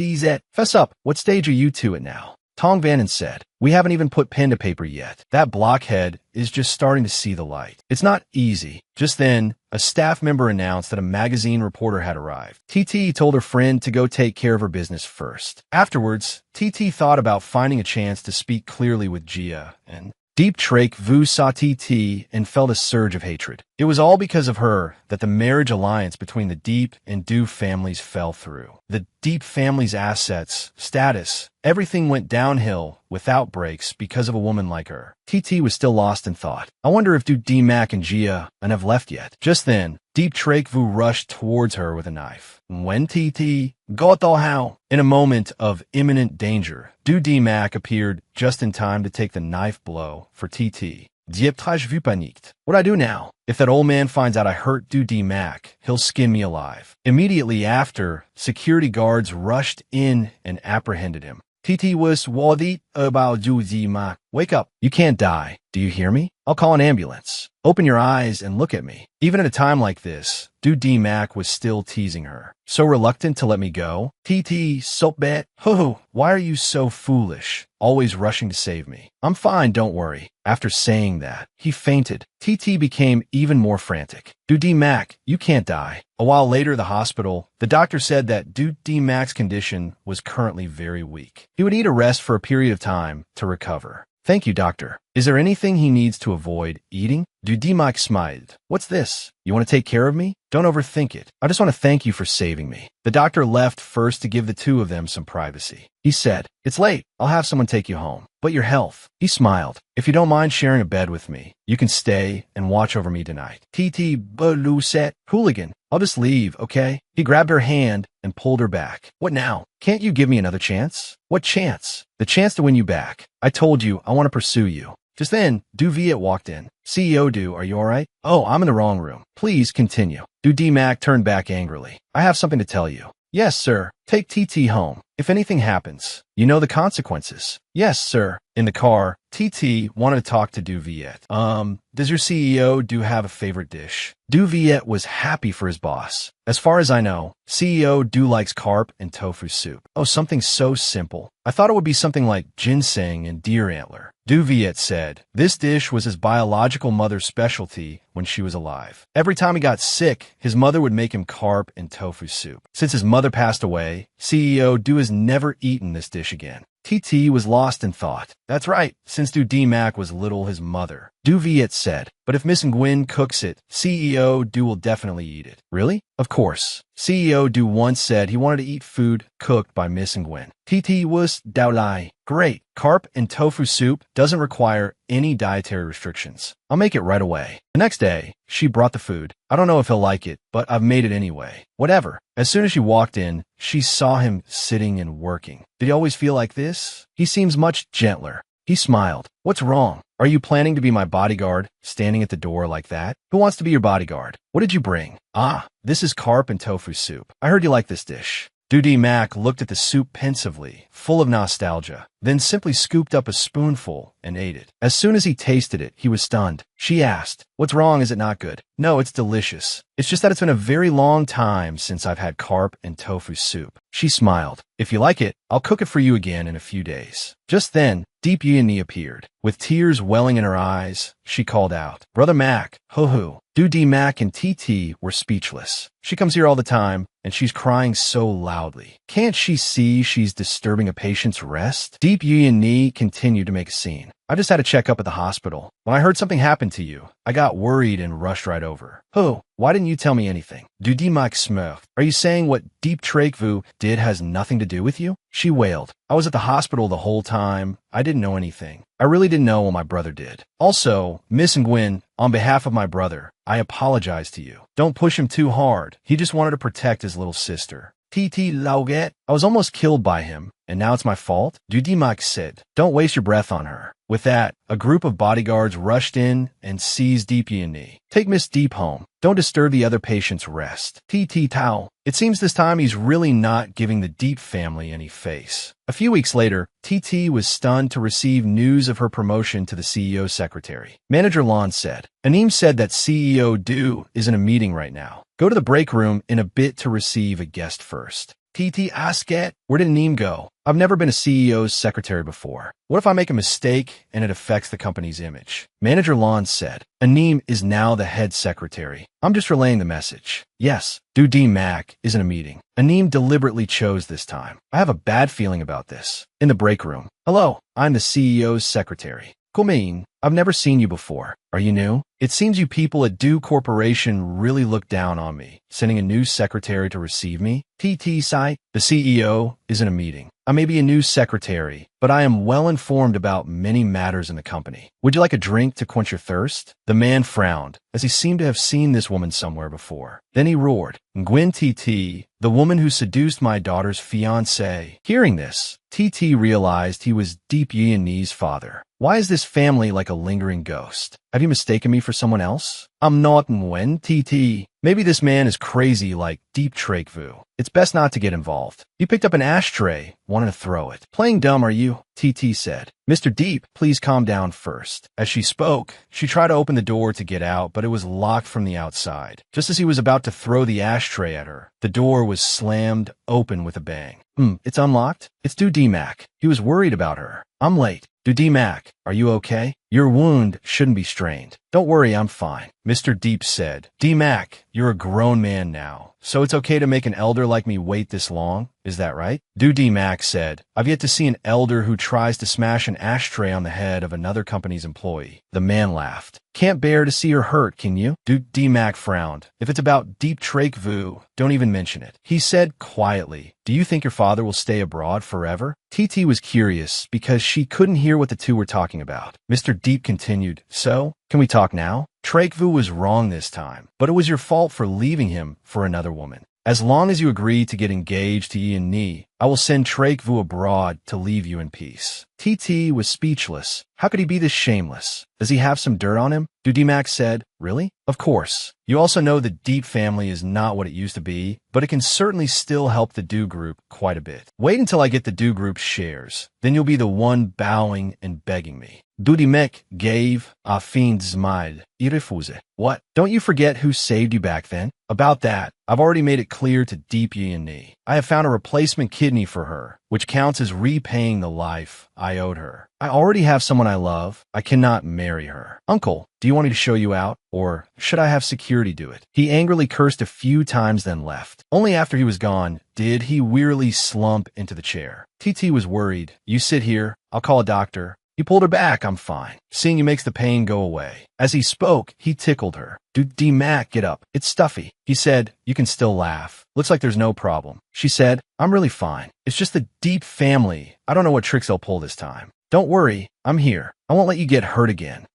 fess up, what stage are you two at now? Tong Van said, we haven't even put pen to paper yet. That blockhead is just starting to see the light. It's not easy. Just then, a staff member announced that a magazine reporter had arrived. TT told her friend to go take care of her business first. Afterwards, TT thought about finding a chance to speak clearly with Jia, and Deep Trake Vu saw TT and felt a surge of hatred. It was all because of her that the marriage alliance between the Deep and Du families fell through. The Deep family's assets, status, everything went downhill without breaks because of a woman like her. TT was still lost in thought. I wonder if Mac and Jia and have left yet. Just then, Deep Trake Vu rushed towards her with a knife. When TT got how, in a moment of imminent danger, Mac appeared just in time to take the knife blow for TT. Dieptage vu paniqued. What do I do now? If that old man finds out I hurt Mac, he'll skin me alive. Immediately after, security guards rushed in and apprehended him. TT was worried about Mac. Wake up. You can't die. Do you hear me? I'll call an ambulance. Open your eyes and look at me. Even at a time like this, Mac was still teasing her. So reluctant to let me go? TT, so bad. Ho, why are you so foolish? Always rushing to save me. I'm fine, don't worry. After saying that, he fainted. TT became even more frantic. Mac, you can't die. A while later at the hospital, the doctor said that Mac's condition was currently very weak. He would need a rest for a period of time to recover. Thank you, doctor. Is there anything he needs to avoid eating? Mac smiled. What's this? You want to take care of me? Don't overthink it. I just want to thank you for saving me. The doctor left first to give the two of them some privacy. He said, it's late. I'll have someone take you home. But your health. He smiled. If you don't mind sharing a bed with me, you can stay and watch over me tonight. TT Beluset. Hooligan. I'll just leave, okay? He grabbed her hand and pulled her back. What now? Can't you give me another chance? What chance? The chance to win you back. I told you I want to pursue you. Just then, Du Viet walked in. CEO Du, are you alright? Oh, I'm in the wrong room. Please continue. Du D Mac turned back angrily. I have something to tell you. Yes, sir. Take TT home. If anything happens, you know the consequences. Yes, sir. In the car, TT wanted to talk to Du Viet. Does your CEO do have a favorite dish? Du Viet was happy for his boss. As far as I know, CEO Du likes carp and tofu soup. Oh, something so simple. I thought it would be something like ginseng and deer antler. Du Viet said this dish was his biological mother's specialty when she was alive. Every time he got sick, his mother would make him carp and tofu soup. Since his mother passed away, CEO Du has never eaten this dish again. TT was lost in thought. That's right, since Du D Mac was little his mother. Du Viet said, but if Miss Nguyen cooks it, CEO Du will definitely eat it. Really? Of course. CEO Du once said he wanted to eat food cooked by Miss Nguyen. TT was Dao Lai. Great. Carp and tofu soup doesn't require any dietary restrictions. I'll make it right away. The next day, she brought the food. I don't know if he'll like it, but I've made it anyway. Whatever. As soon as she walked in, she saw him sitting and working. Did he always feel like this? He seems much gentler. He smiled. What's wrong? Are you planning to be my bodyguard, standing at the door like that? Who wants to be your bodyguard? What did you bring? Ah, this is carp and tofu soup. I heard you like this dish. Du D Mac looked at the soup pensively, full of nostalgia, then simply scooped up a spoonful and ate it. As soon as he tasted it, he was stunned. She asked, what's wrong? Is it not good? No, it's delicious. It's just that it's been a very long time since I've had carp and tofu soup. She smiled. If you like it, I'll cook it for you again in a few days. Just then, Deep Yee appeared. With tears welling in her eyes, she called out, Brother Mac, hoo-hoo. Du D Mac and TT were speechless. She comes here all the time, and she's crying so loudly. Can't she see she's disturbing a patient's rest? Deep Yee continued to make a scene. I just had to check up at the hospital. When I heard something happened to you, I got worried and rushed right over. Who? Why didn't you tell me anything? Du D Mac smirked. Are you saying what Deep Trakvu did has nothing to do with you? She wailed. I was at the hospital the whole time. I didn't know anything. I really didn't know what my brother did. Also, Miss Nguyen, on behalf of my brother, I apologize to you. Don't push him too hard. He just wanted to protect his little sister. TT Lauget, I was almost killed by him, and now it's my fault? Du D Mac said, don't waste your breath on her. With that, a group of bodyguards rushed in and seized Deep Yee. Take Miss Deep home. Don't disturb the other patient's rest. TT Tao. It seems this time he's really not giving the Deep family any face. A few weeks later, TT was stunned to receive news of her promotion to the CEO's secretary. Manager Lon said, Anim said that CEO Du is in a meeting right now. Go to the break room in a bit to receive a guest first. TT Asket, where did Anim go? I've never been a CEO's secretary before. What if I make a mistake and it affects the company's image? Manager Lon said, Anim is now the head secretary. I'm just relaying the message. Yes, Du D Mac is in a meeting. Anim deliberately chose this time. I have a bad feeling about this. In the break room. Hello, I'm the CEO's secretary. Kumain, I've never seen you before. Are you new? It seems you people at Du Corporation really look down on me, sending a new secretary to receive me. TT Sai, the CEO, is in a meeting. I may be a new secretary, but I am well informed about many matters in the company. Would you like a drink to quench your thirst? The man frowned, as he seemed to have seen this woman somewhere before. Then he roared, Nguyen TT, the woman who seduced my daughter's fiancé. Hearing this, TT realized he was Deep Yee's father. Why is this family like a lingering ghost? Have you mistaken me for someone else? I'm not Nguyen TT. Maybe this man is crazy like Deep Trakvu. It's best not to get involved. You picked up an ashtray, wanted to throw it. Playing dumb, are you? TT said. Mr. Deep, please calm down first. As she spoke, she tried to open the door to get out, but it was locked from the outside. Just as he was about to throw the ashtray at her, the door was slammed open with a bang. It's unlocked? It's Du D Mac. He was worried about her. I'm late. Du D Mac, are you okay? Your wound shouldn't be strained. Don't worry, I'm fine. Mr. Deep said, D Mac, you're a grown man now, so it's okay to make an elder like me wait this long? Is that right? Du D Mac said, I've yet to see an elder who tries to smash an ashtray on the head of another company's employee. The man laughed. Can't bear to see her hurt, can you? Du D Mac frowned. If it's about Deep Trakvu, don't even mention it. He said quietly, do you think your father will stay abroad forever? TT was curious because she couldn't hear what the two were talking about. Mr. Deep continued, so, can we talk now? Trakvu was wrong this time, but it was your fault for leaving him for another woman. As long as you agree to get engaged to Yi and Ni, I will send Trake Vu abroad to leave you in peace. TT was speechless. How could he be this shameless? Does he have some dirt on him? Dudimac said, really? Of course. You also know the Deep family is not what it used to be, but it can certainly still help the Do Group quite a bit. Wait until I get the Do Group shares. Then you'll be the one bowing and begging me. Dudimek gave a fin smile. Irefuse. What? Don't you forget who saved you back then? About that, I've already made it clear to Deep Yi and Ni. I have found a replacement kidney for her, which counts as repaying the life I owed her. I already have someone I love. I cannot marry her. Uncle, do you want me to show you out? Or should I have security do it? He angrily cursed a few times then left. Only after he was gone did he wearily slump into the chair. TT was worried. You sit here. I'll call a doctor. He pulled her back. I'm fine. Seeing you makes the pain go away. As he spoke, he tickled her. Mac, get up. It's stuffy. He said, you can still laugh. Looks like there's no problem. She said, I'm really fine. It's just the Deep family. I don't know what tricks they'll pull this time. Don't worry. I'm here. I won't let you get hurt again.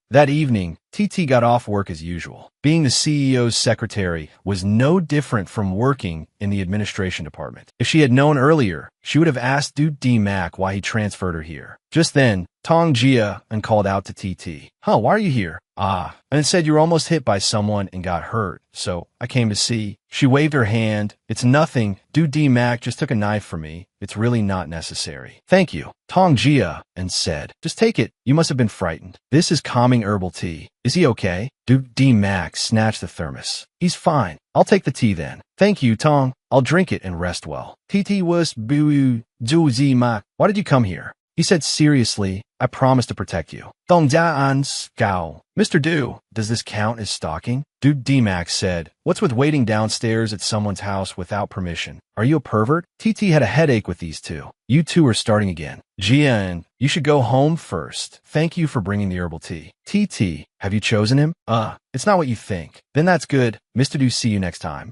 That evening, TT got off work as usual. Being the CEO's secretary was no different from working in the administration department. If she had known earlier, she would have asked Mac why he transferred her here. Just then, Tong Jia and called out to TT. Huh, why are you here? And it said you were almost hit by someone and got hurt, so I came to see. She waved her hand. It's nothing. Mac just took a knife from me. It's really not necessary. Thank you. Tong Jia and said, just take it. You must have been frightened. This is calming herbal tea. Is he okay? Mac snatched the thermos. He's fine. I'll take the tea then. Thank you, Tong. I'll drink it and rest well. TT was boo Mac. Why did you come here? He said seriously, I promise to protect you. Dong An scowl. Mr. Du, does this count as stalking? Mac said, what's with waiting downstairs at someone's house without permission? Are you a pervert? TT had a headache with these two. You two are starting again. Jian, you should go home first. Thank you for bringing the herbal tea. TT, have you chosen him? It's not what you think. Then that's good. Mr. Du, see you next time.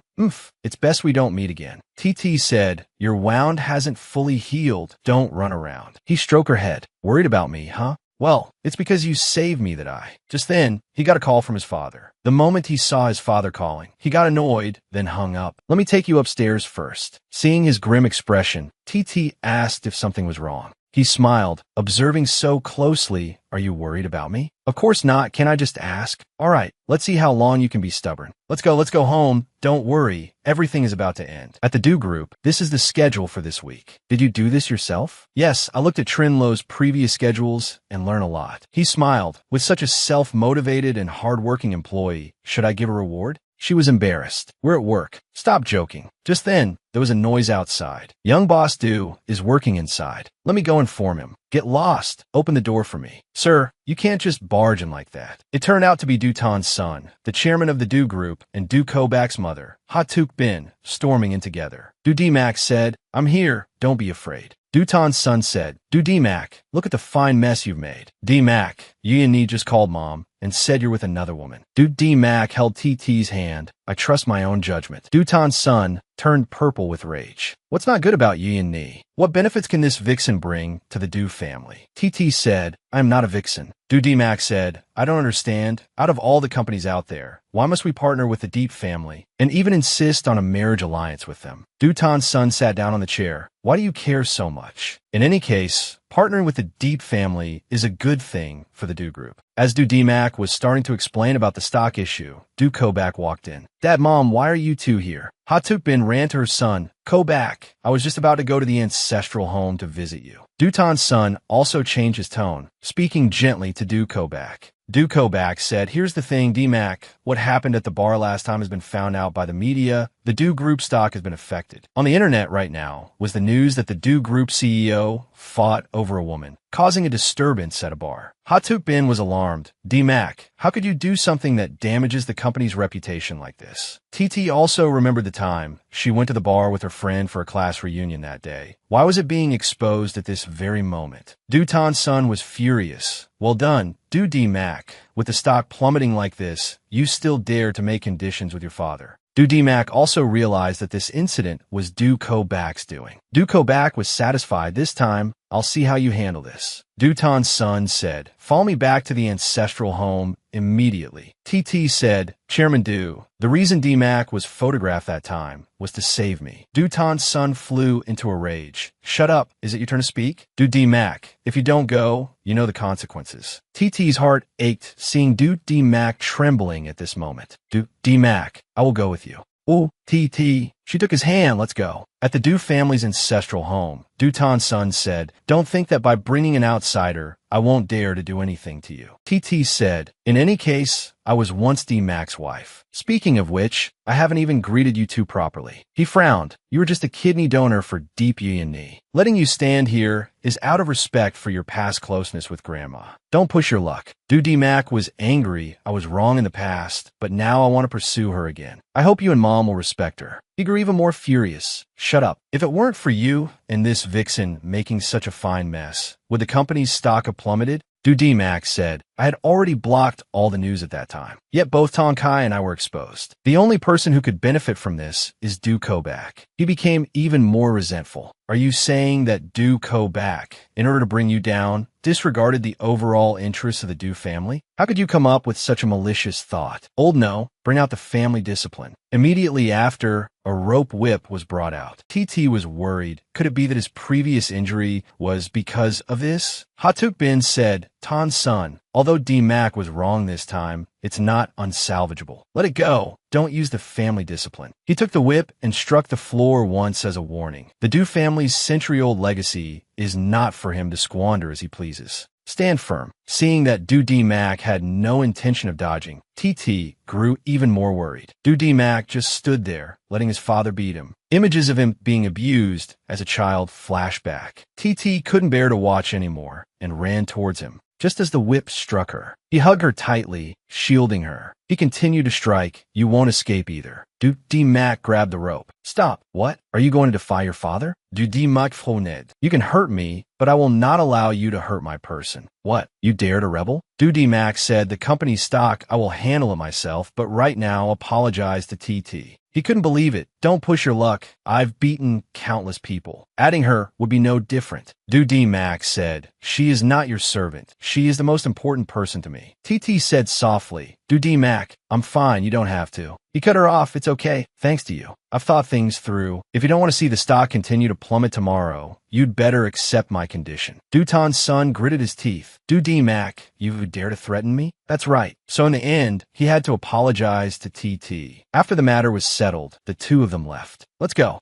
It's best we don't meet again. TT said, your wound hasn't fully healed. Don't run around. He stroked her head. Worried about me, huh? Well, it's because you saved me that I. Just then, he got a call from his father. The moment he saw his father calling, he got annoyed, then hung up. Let me take you upstairs first. Seeing his grim expression, TT asked if something was wrong. He smiled, observing so closely. Are you worried about me? Of course not. Can I just ask? All right, let's see how long you can be stubborn. Let's go home. Don't worry. Everything is about to end. At the Do Group, this is the schedule for this week. Did you do this yourself? Yes, I looked at Trinlo's previous schedules and learned a lot. He smiled. With such a self-motivated and hard-working employee, should I give a reward? She was embarrassed. We're at work. Stop joking. Just then, there was a noise outside. Young Boss Du is working inside. Let me go inform him. Get lost. Open the door for me. Sir, you can't just barge in like that. It turned out to be Dutan's son, the chairman of the Do Group, and Du Kobak's mother, Hatuk Bin, storming in together. Mac said, I'm here. Don't be afraid. Dutan's son said, Mac, look at the fine mess you've made. Mac, Yi and Ni just called Mom and said you're with another woman. Mac held TT's hand. I trust my own judgment. Dutan's son turned purple with rage. What's not good about Yi and Ni? What benefits can this vixen bring to the Du family? TT said, I am not a vixen. Mac said, I don't understand. Out of all the companies out there, why must we partner with the Deep family and even insist on a marriage alliance with them? Dutan's son sat down on the chair. Why do you care so much? In any case, partnering with the Deep family is a good thing for the Do Group. As Mac was starting to explain about the stock issue, Du Kobak walked in. Dad, Mom, why are you two here? Hatuk Bin ran to her son. Kobak, I was just about to go to the ancestral home to visit you. Dutan's son also changed his tone, speaking gently to Du Kobak. Du Kobak said, here's the thing, Mac, what happened at the bar last time has been found out by the media. The Do Group stock has been affected. On the internet right now was the news that the Do Group CEO fought over a woman, causing a disturbance at a bar. Hatuk Bin was alarmed. Mac, how could you do something that damages the company's reputation like this? TT also remembered the time she went to the bar with her friend for a class reunion that day. Why was it being exposed at this very moment? Dutan's son was furious. Well done, Mac. With the stock plummeting like this, you still dare to make conditions with your father. Mac also realized that this incident was Du Kobak's doing. Du Kobak was satisfied this time. I'll see how you handle this. Dutan's son said, follow me back to the ancestral home immediately. TT said, Chairman Du, the reason D-Mac was photographed that time was to save me. Du Tan's son flew into a rage. Shut up. Is it your turn to speak? Du D-Mac, if you don't go, you know the consequences. TT's heart ached seeing Du D-Mac trembling at this moment. Du D-Mac, I will go with you. Oh, TT. She took his hand. Let's go. At the Du family's ancestral home, Du Tan's son said, don't think that by bringing an outsider, I won't dare to do anything to you. TT said, in any case, I was once D-Mac's wife. Speaking of which, I haven't even greeted you two properly. He frowned. You were just a kidney donor for Deep Yi and me. Letting you stand here is out of respect for your past closeness with Grandma. Don't push your luck. Du D-Mac was angry I was wrong in the past, but now I want to pursue her again. I hope you and Mom will respect her. He grew even more furious. Shut up. If it weren't for you and this vixen making such a fine mess, would the company's stock have plummeted? Du D-Mac said, I had already blocked all the news at that time. Yet both Tong Kai and I were exposed. The only person who could benefit from this is Du Ko-Bak. He became even more resentful. Are you saying that Du Ko-Bak, in order to bring you down, disregarded the overall interests of the Du family? How could you come up with such a malicious thought? Old no, bring out the family discipline. Immediately after, a rope whip was brought out. TT was worried. Could it be that his previous injury was because of this? Hatuk Bin said, Tan's son, although D-Mac was wrong this time, it's not unsalvageable. Let it go. Don't use the family discipline. He took the whip and struck the floor once as a warning. The Du family's century-old legacy is not for him to squander as he pleases. Stand firm. Seeing that Du D-Mac had no intention of dodging, TT grew even more worried. Du D-Mac just stood there, letting his father beat him. Images of him being abused as a child flashed back. TT couldn't bear to watch anymore and ran towards him. Just as the whip struck her, he hugged her tightly, shielding her. He continued to strike. You won't escape either. Du D-Mac grabbed the rope. Stop. What? Are you going to defy your father? Du D-Mac froned. You can hurt me, but I will not allow you to hurt my person. What? You dare to rebel? Du D-Mac said, the company's stock, I will handle it myself, but right now apologize to TT. He couldn't believe it. Don't push your luck. I've beaten countless people. Adding her would be no different. Du D-Mac said, she is not your servant. She is the most important person to me. TT said softly, Du D-Mac, I'm fine. You don't have to. He cut her off. It's okay. Thanks to you. I've thought things through. If you don't want to see the stock continue to plummet tomorrow, you'd better accept my condition. Du Tan's son gritted his teeth. Du D-Mac, you would dare to threaten me? That's right. So in the end, he had to apologize to TT. After the matter was settled, the two of them left. Let's go.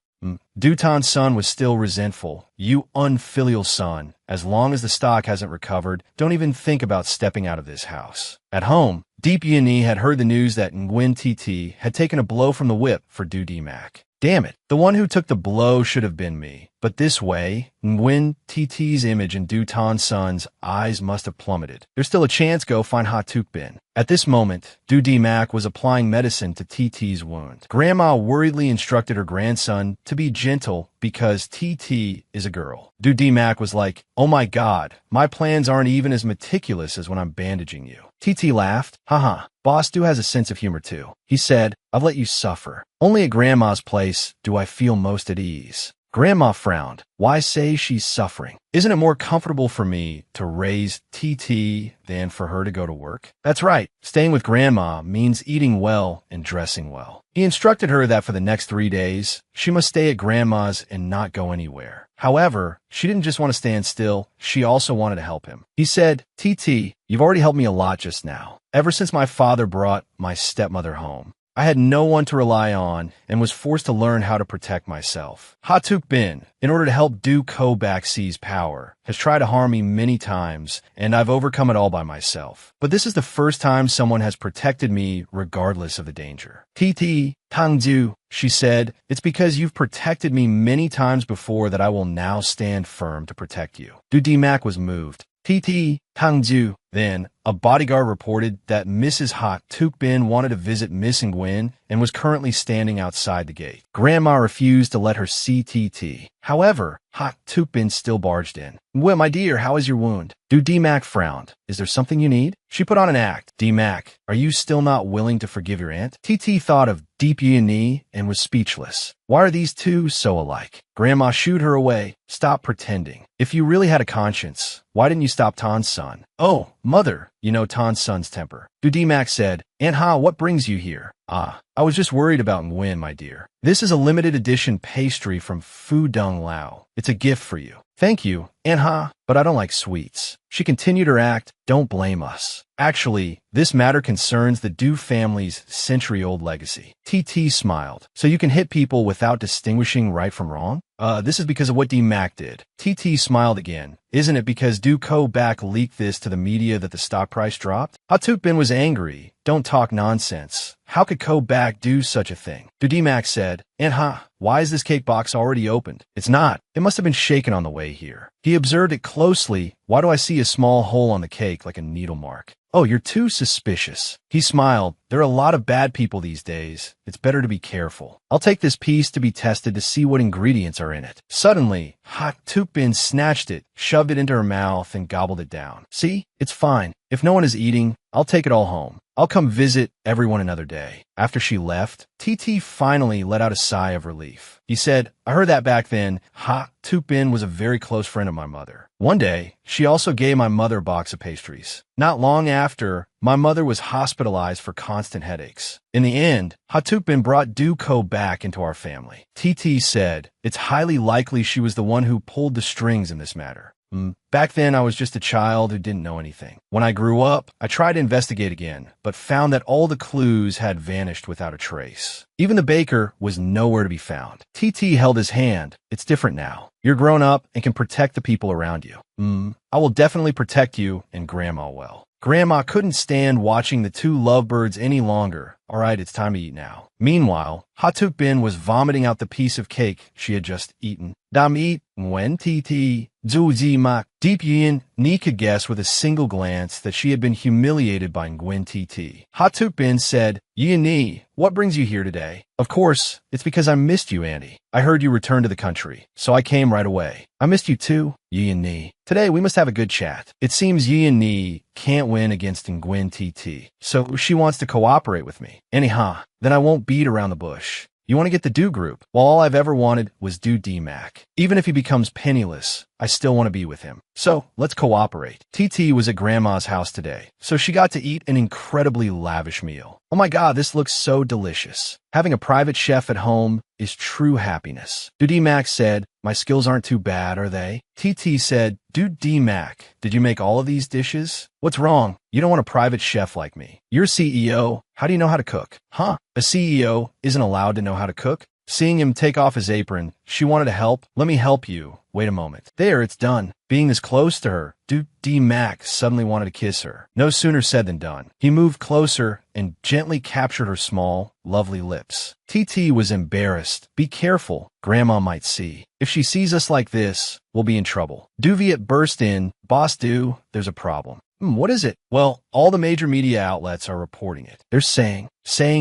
Du Tan's son was still resentful. You unfilial son. As long as the stock hasn't recovered, don't even think about stepping out of this house. At home, Deep Yi had heard the news that Nguyen TT had taken a blow from the whip for Du D-Mac. Damn it, the one who took the blow should have been me. But this way, Nguyen TT's image in Du Tan's son's eyes must have plummeted. There's still a chance. Go find Hatuk Bin. At this moment, Du D-Mac was applying medicine to TT's wound. Grandma worriedly instructed her grandson to be gentle because TT is a girl. Du D-Mac was like, oh my god, my plans aren't even as meticulous as when I'm bandaging you. TT laughed. Haha, Boss Du has a sense of humor too. He said, I've let you suffer. Only at Grandma's place do I feel most at ease. Grandma frowned. Why say she's suffering? Isn't it more comfortable for me to raise TT than for her to go to work? That's right. Staying with Grandma means eating well and dressing well. He instructed her that for the next 3 days, she must stay at Grandma's and not go anywhere. However, she didn't just want to stand still. She also wanted to help him. He said, TT, you've already helped me a lot just now. Ever since my father brought my stepmother home, I had no one to rely on and was forced to learn how to protect myself. Hatuk Bin, in order to help Du Ko-Bak seize power, has tried to harm me many times, and I've overcome it all by myself. But this is the first time someone has protected me regardless of the danger. TT, Tangju, she said, it's because you've protected me many times before that I will now stand firm to protect you. Du D-Mac was moved. TT, Tangju. Then, a bodyguard reported that Mrs. Hatuk Bin wanted to visit Miss Nguyen and was currently standing outside the gate. Grandma refused to let her see TT. However, Hatuk Bin still barged in. Nguyen, my dear, how is your wound? Du D-Mac frowned. Is there something you need? She put on an act. D-Mac, are you still not willing to forgive your aunt? TT thought of Deep Yi and was speechless. Why are these two so alike? Grandma shooed her away. Stop pretending. If you really had a conscience, why didn't you stop Tan's son? Oh, mother, you know Tan's son's temper. Dudimak said, Aunt Ha, what brings you here? Ah, I was just worried about Nguyen, my dear. This is a limited edition pastry from Fu Dung Lao. It's a gift for you. Thank you, Aunt Ha, but I don't like sweets. She continued her act. Don't blame us. Actually, this matter concerns the Du family's century-old legacy. TT smiled. So you can hit people without distinguishing right from wrong? This is because of what D. Mac did. TT smiled again. Isn't it because Du Ko Bak leaked this to the media that the stock price dropped? Hatuk Bin was angry. Don't talk nonsense. How could Ko Bak do such a thing? Dudimak said, Aunt Ha, why is this cake box already opened? It's not. It must have been shaken on the way here. He observed it closely. Why do I see a small hole on the cake like a needle mark? Oh, you're too suspicious. He smiled. There are a lot of bad people these days. It's better to be careful. I'll take this piece to be tested to see what ingredients are in it. Suddenly, Ha Tukbin snatched it, shoved it into her mouth, and gobbled it down. See? It's fine. If no one is eating, I'll take it all home. I'll come visit everyone another day. After she left, TT finally let out a sigh of relief. He said, I heard that back then. Ha Tukbin was a very close friend of my mother. One day, she also gave my mother a box of pastries. Not long after, my mother was hospitalized for constant headaches. In the end, Hatukbin brought Du Ko back into our family. TT said, it's highly likely she was the one who pulled the strings in this matter. Back then, I was just a child who didn't know anything. When I grew up, I tried to investigate again, but found that all the clues had vanished without a trace. Even the baker was nowhere to be found. TT held his hand. It's different now. You're grown up and can protect the people around you. I will definitely protect you and Grandma well. Grandma couldn't stand watching the two lovebirds any longer. All right, it's time to eat now. Meanwhile, Hatuk Bin was vomiting out the piece of cake she had just eaten. Dam eat, Nguyen TT, Zhu Zi Mak. Deep Yin, Ni could guess with a single glance that she had been humiliated by Nguyen TT. Hatuk Bin said, Yin Ni, what brings you here today? Of course, it's because I missed you, Auntie. I heard you returned to the country, so I came right away. I missed you too, Yin Ni. Today we must have a good chat. It seems Yin Ni can't win against Nguyen TT, so she wants to cooperate with me. Anyhow, then I won't beat around the bush. You want to get the Du group? Well, all I've ever wanted was Du D-Mac. Even if he becomes penniless, I still want to be with him. So, let's cooperate. TT was at Grandma's house today, so she got to eat an incredibly lavish meal. Oh my god, this looks so delicious. Having a private chef at home is true happiness. Du D-Mac said, my skills aren't too bad, are they? TT said, Du D-Mac, did you make all of these dishes? What's wrong? You don't want a private chef like me. You're CEO. How do you know how to cook? Huh? A CEO isn't allowed to know how to cook? Seeing him take off his apron, she wanted to help. Let me help you. Wait a moment. There, it's done. Being this close to her, Du D-Mac suddenly wanted to kiss her. No sooner said than done. He moved closer and gently captured her small, lovely lips. TT was embarrassed. Be careful. Grandma might see. If she sees us like this, we'll be in trouble. Duviet burst in. Boss Du, there's a problem. What is it? Well, all the major media outlets are reporting it. They're saying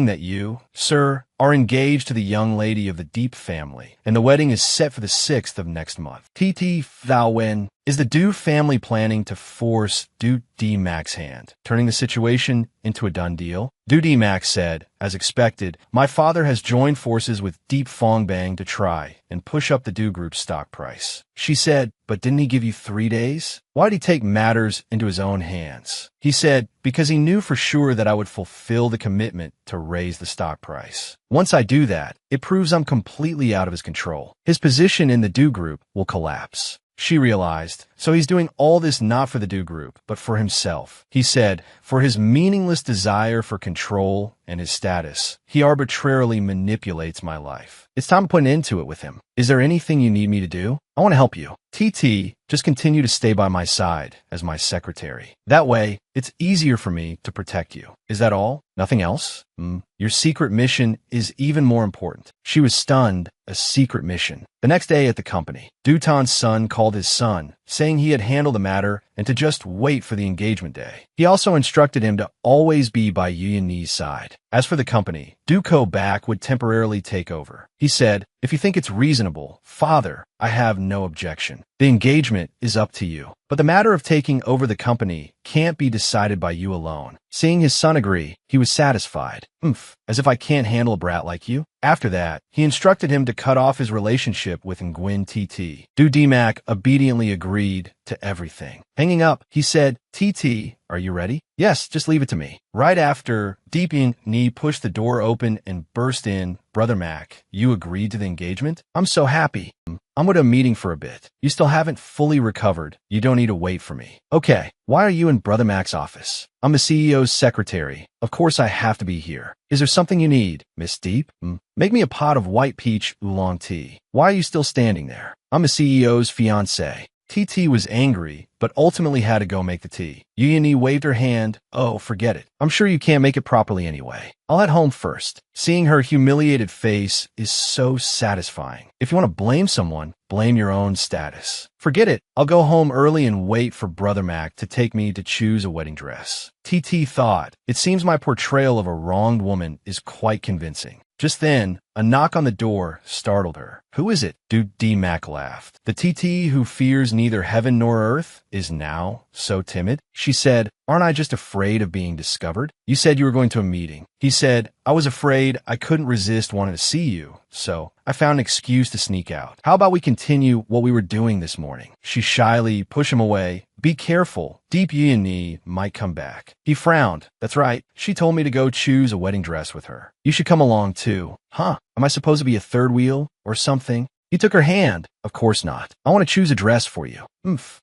that you, sir, are engaged to the young lady of the Deep family, and the wedding is set for the 6th of next month. TT Thao Wen, is the Du family planning to force Du D-Mac's hand, turning the situation into a done deal? Du D-Mac said, as expected, my father has joined forces with Deep Fongbang to try and push up the Du Group's stock price. She said, but didn't he give you 3 days? Why'd he take matters into his own hands? He said, because he knew for sure that I would fulfill the commitment to raise the stock price. Once I do that, it proves I'm completely out of his control. His position in the Du Group will collapse. She realized, so he's doing all this not for the Du Group, but for himself. He said, for his meaningless desire for control and his status, he arbitrarily manipulates my life. It's time to put an end to it with him. Is there anything you need me to do? I want to help you. TT, just continue to stay by my side as my secretary. That way, it's easier for me to protect you. Is that all? Nothing else? Your secret mission is even more important. She was stunned. A secret mission. The next day at the company, Dutan's son called his son, saying he had handled the matter and to just wait for the engagement day. He also instructed him to always be by Yu Ni's side. As for the company, Du Ko Bak would temporarily take over. He said, if you think it's reasonable, father, I have no objection. The engagement is up to you. But the matter of taking over the company can't be decided by you alone. Seeing his son agree, he was satisfied. As if I can't handle a brat like you. After that, he instructed him to cut off his relationship with Nguyen TT. DMAC obediently agreed to everything. Hanging up, he said, TT, are you ready? Yes, just leave it to me. Right after, Ni pushed the door open and burst in. Brother Mac, you agreed to the engagement? I'm so happy. I'm at a meeting for a bit. You still haven't fully recovered. You don't need to wait for me. Okay, why are you in Brother Mac's office? I'm the CEO's secretary. Of course I have to be here. Is there something you need, Miss Deep? Make me a pot of white peach oolong tea. Why are you still standing there? I'm the CEO's fiancé. TT was angry, but ultimately had to go make the tea. Ni waved her hand. Oh, forget it. I'm sure you can't make it properly anyway. I'll head home first. Seeing her humiliated face is so satisfying. If you want to blame someone, blame your own status. Forget it. I'll go home early and wait for Brother Mac to take me to choose a wedding dress. TT thought, it seems my portrayal of a wronged woman is quite convincing. Just then, a knock on the door startled her. Who is it? DMAC laughed. The TT who fears neither heaven nor earth is now so timid? She said, aren't I just afraid of being discovered? You said you were going to a meeting. He said, I was afraid I couldn't resist wanting to see you, so I found an excuse to sneak out. How about we continue what we were doing this morning? She shyly pushed him away. Be careful. Deep Ni might come back. He frowned. That's right. She told me to go choose a wedding dress with her. You should come along too. Huh? Am I supposed to be a third wheel or something? He took her hand. Of course not. I want to choose a dress for you.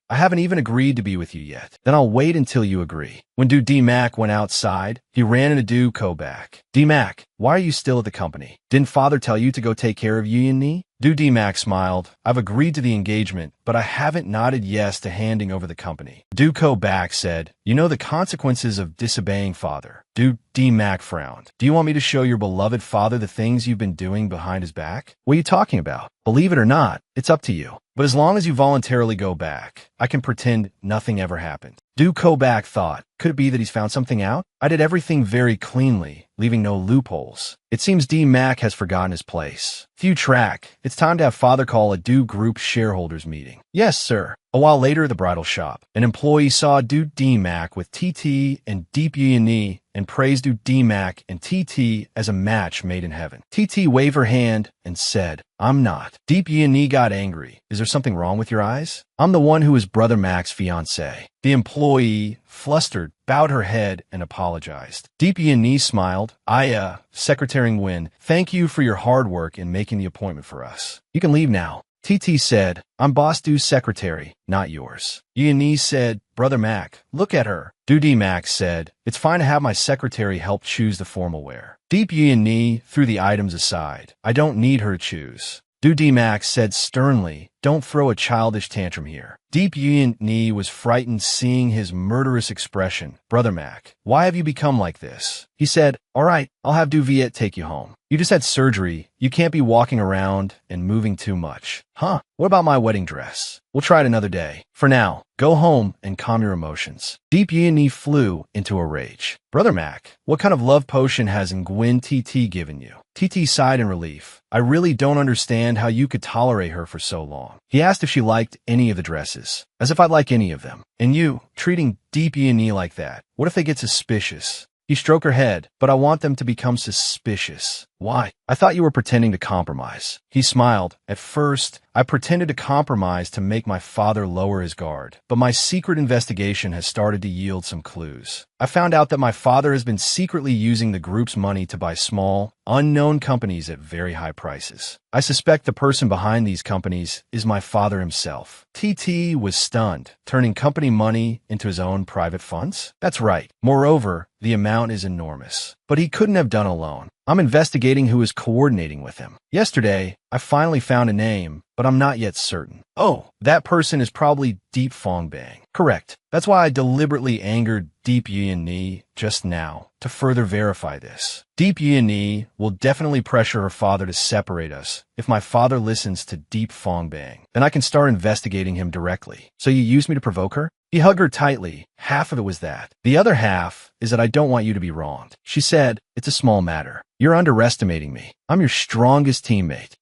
I haven't even agreed to be with you yet. Then I'll wait until you agree. When DMAC went outside, he ran into Koback. DMAC, why are you still at the company? Didn't father tell you to go take care of Ni? DMAC smiled. I've agreed to the engagement, but I haven't nodded yes to handing over the company. Koback said, you know the consequences of disobeying father. DMAC frowned. Do you want me to show your beloved father the things you've been doing behind his back? What are you talking about? Believe it or not, it's up to you. But as long as you voluntarily go back, I can pretend nothing ever happened. Koback thought, could it be that he's found something out? I did everything very cleanly, leaving no loopholes. It seems DMAC has forgotten his place. Few track, it's time to have father call a group shareholders meeting. Yes, sir. A while later at the bridal shop, an employee saw DMAC with TT and Deep Ni and praised DMAC and TT as a match made in heaven. TT waved her hand and said, I'm not. Deep Ni got angry. Is there something wrong with your eyes? I'm the one who is Brother Mac's fiancé. The employee, flustered, bowed her head and apologized. Deep Ni smiled. Secretary Nguyen, thank you for your hard work in making the appointment for us. You can leave now. TT said, I'm Boss Du's secretary, not yours. Ni said, Brother Mac, look at her. DMAC said, it's fine to have my secretary help choose the formal wear. Deep Ni threw the items aside. I don't need her to choose. DMAC said sternly, don't throw a childish tantrum here. Deep Ni was frightened seeing his murderous expression. Brother Mac, why have you become like this? He said, all right, I'll have Viet take you home. You just had surgery. You can't be walking around and moving too much. Huh? What about my wedding dress? We'll try it another day. For now, go home and calm your emotions. Deep Ni flew into a rage. Brother Mac, what kind of love potion has Nguyen TT given you? TT sighed in relief. I really don't understand how you could tolerate her for so long. He asked if she liked any of the dresses. As if I'd like any of them. And you, treating Deep Ni like that. What if they get suspicious? He stroked her head, but I want them to become suspicious. Why? I thought you were pretending to compromise. He smiled. At first, I pretended to compromise to make my father lower his guard. But my secret investigation has started to yield some clues. I found out that my father has been secretly using the group's money to buy small, unknown companies at very high prices. I suspect the person behind these companies is my father himself. TT was stunned, turning company money into his own private funds? That's right. Moreover, the amount is enormous. But he couldn't have done alone. I'm investigating who is coordinating with him. Yesterday, I finally found a name, but I'm not yet certain. Oh, that person is probably Deep Fong Bang. Correct. That's why I deliberately angered Deep Ni just now, to further verify this. Deep Ni will definitely pressure her father to separate us if my father listens to Deep Fong Bang. Then I can start investigating him directly. So you used me to provoke her? He hugged her tightly. Half of it was that. The other half is that I don't want you to be wronged. She said, it's a small matter. You're underestimating me. I'm your strongest teammate.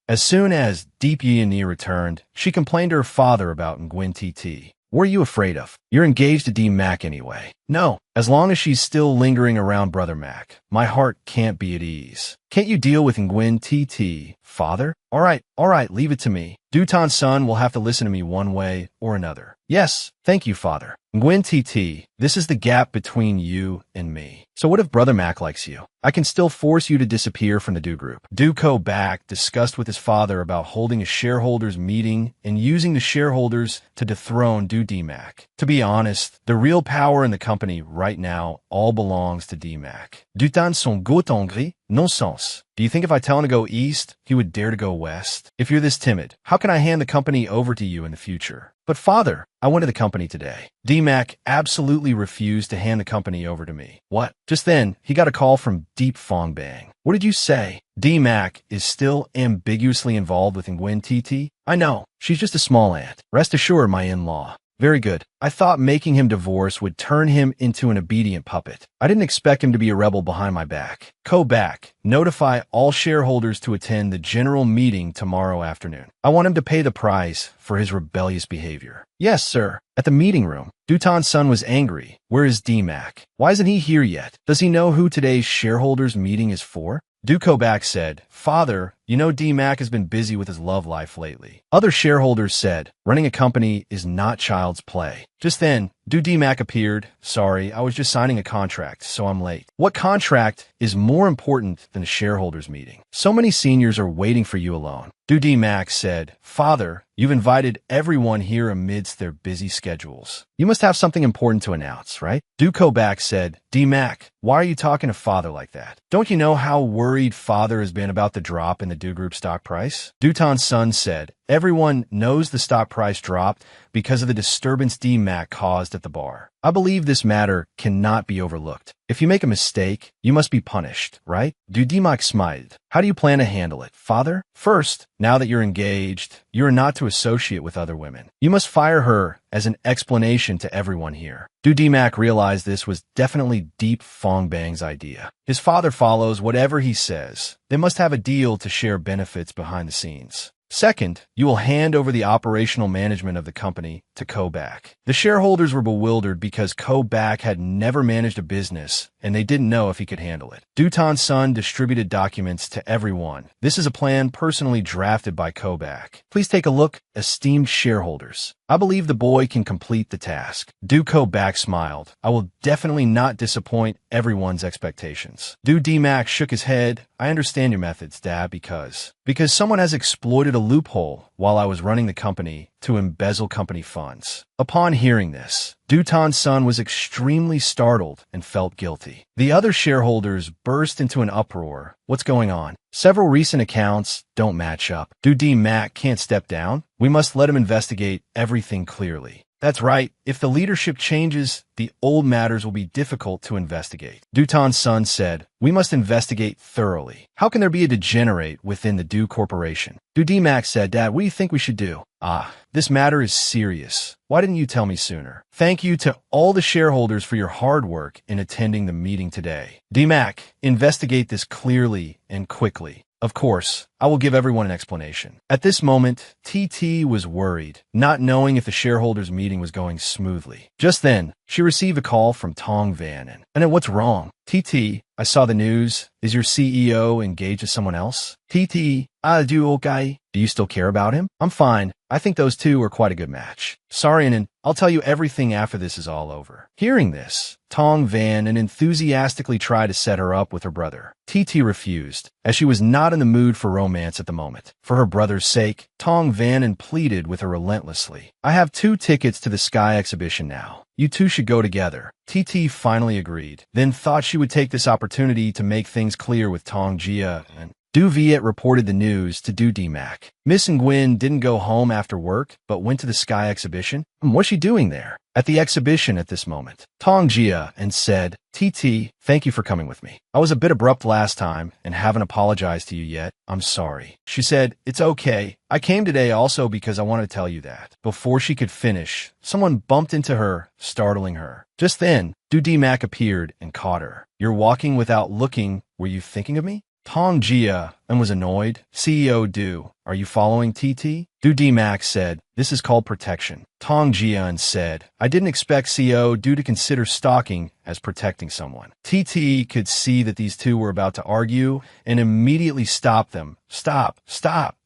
As soon as Deep Yi and Nia returned, she complained to her father about Nguyen TT. What are you afraid of? You're engaged to D Mac anyway. No, as long as she's still lingering around Brother Mac, my heart can't be at ease. Can't you deal with Nguyen TT, father? All right, leave it to me. Dutan's son will have to listen to me one way or another. Yes, thank you, father. Nguyen TT, this is the gap between you and me. So what if Brother Mac likes you? I can still force you to disappear from the Do Group. Duco back discussed with his father about holding a shareholders meeting and using the shareholders to dethrone Do D-Mac. To be honest, the real power in the company right now all belongs to D-Mac. Dutan son goût en gris, non sens. Do you think if I tell him to go east, he would dare to go west? If you're this timid, how can I hand the company over to you in the future? But father, I went to the company today. D-Mac absolutely refused to hand the company over to me. What? Just then, he got a call from Deep Fong Bang. What did you say? D-Mac is still ambiguously involved with Nguyen TT? I know. She's just a small aunt. Rest assured, my in-law. Very good. I thought making him divorce would turn him into an obedient puppet. I didn't expect him to be a rebel behind my back. Go back. Notify all shareholders to attend the general meeting tomorrow afternoon. I want him to pay the price for his rebellious behavior. Yes, sir. At the meeting room, Dutan's son was angry. Where is D-Mac? Why isn't he here yet? Does he know who today's shareholders meeting is for? Duco said, Father, you know D-Mac has been busy with his love life lately. Other shareholders said, running a company is not child's play. Just then, D-Mac appeared. Sorry, I was just signing a contract, so I'm late. What contract is more important than a shareholders meeting? So many seniors are waiting for you alone. D-Mac said, Father, you've invited everyone here amidst their busy schedules. You must have something important to announce, right? Duco said, D-Mac, why are you talking to Father like that? Don't you know how worried Father has been about the drop in the Do Group stock price? Dutan's son said, everyone knows the stock price dropped because of the disturbance D-Mac caused at the bar. I believe this matter cannot be overlooked. If you make a mistake, you must be punished, right? D-Mac smiled. How do you plan to handle it, Father? First, now that you're engaged, you are not to associate with other women. You must fire her as an explanation to everyone here. D-Mac realized this was definitely Deep Fong Bang's idea. His father follows whatever he says. They must have a deal to share benefits behind the scenes. Second, you will hand over the operational management of the company to Kobach. The shareholders were bewildered because Kobach had never managed a business and they didn't know if he could handle it. Dutan's son distributed documents to everyone. This is a plan personally drafted by Kobach. Please take a look, esteemed shareholders. I believe the boy can complete the task. Kobach smiled. I will definitely not disappoint everyone's expectations. D-Mac shook his head. I understand your methods, Dad, because someone has exploited a loophole while I was running the company to embezzle company funds. Upon hearing this, Dutan's son was extremely startled and felt guilty. The other shareholders burst into an uproar. What's going on? Several recent accounts don't match up. D-Mac can't step down. We must let him investigate everything clearly. That's right. If the leadership changes, the old matters will be difficult to investigate. Dutan's son said, we must investigate thoroughly. How can there be a degenerate within the Do Corporation? D-Mac said, Dad, what do you think we should do? This matter is serious. Why didn't you tell me sooner? Thank you to all the shareholders for your hard work in attending the meeting today. D-Mac, investigate this clearly and quickly. Of course, I will give everyone an explanation. At this moment, TT was worried, not knowing if the shareholders' meeting was going smoothly. Just then, she received a call from Tong Vannon. And then what's wrong? TT, I saw the news. Is your CEO engaged with someone else? TT, okay. Do you still care about him? I'm fine. I think those two are quite a good match. Sorry, and I'll tell you everything after this is all over. Hearing this, Tong Vannon enthusiastically tried to set her up with her brother. TT refused, as she was not in the mood for romance at the moment. For her brother's sake, Tong Vannon pleaded with her relentlessly. I have 2 tickets to the Sky exhibition now. You two should go together. TT finally agreed, then thought she would take this opportunity to make things clear with Tong Jia and Du Viet reported the news to Du Mac. Miss Nguyen didn't go home after work, but went to the Sky exhibition. What's she doing there? At the exhibition at this moment. Tong Jia and said, TT, thank you for coming with me. I was a bit abrupt last time and haven't apologized to you yet. I'm sorry. She said, it's okay. I came today also because I wanted to tell you that. Before she could finish, someone bumped into her, startling her. Just then, Du Mac appeared and caught her. You're walking without looking. Were you thinking of me? Tong Jia and was annoyed. CEO Du, are you following TT? Du Mac said, this is called protection. Tong Jia said, I didn't expect CEO Du to consider stalking as protecting someone. TT could see that these two were about to argue and immediately stopped them. Stop,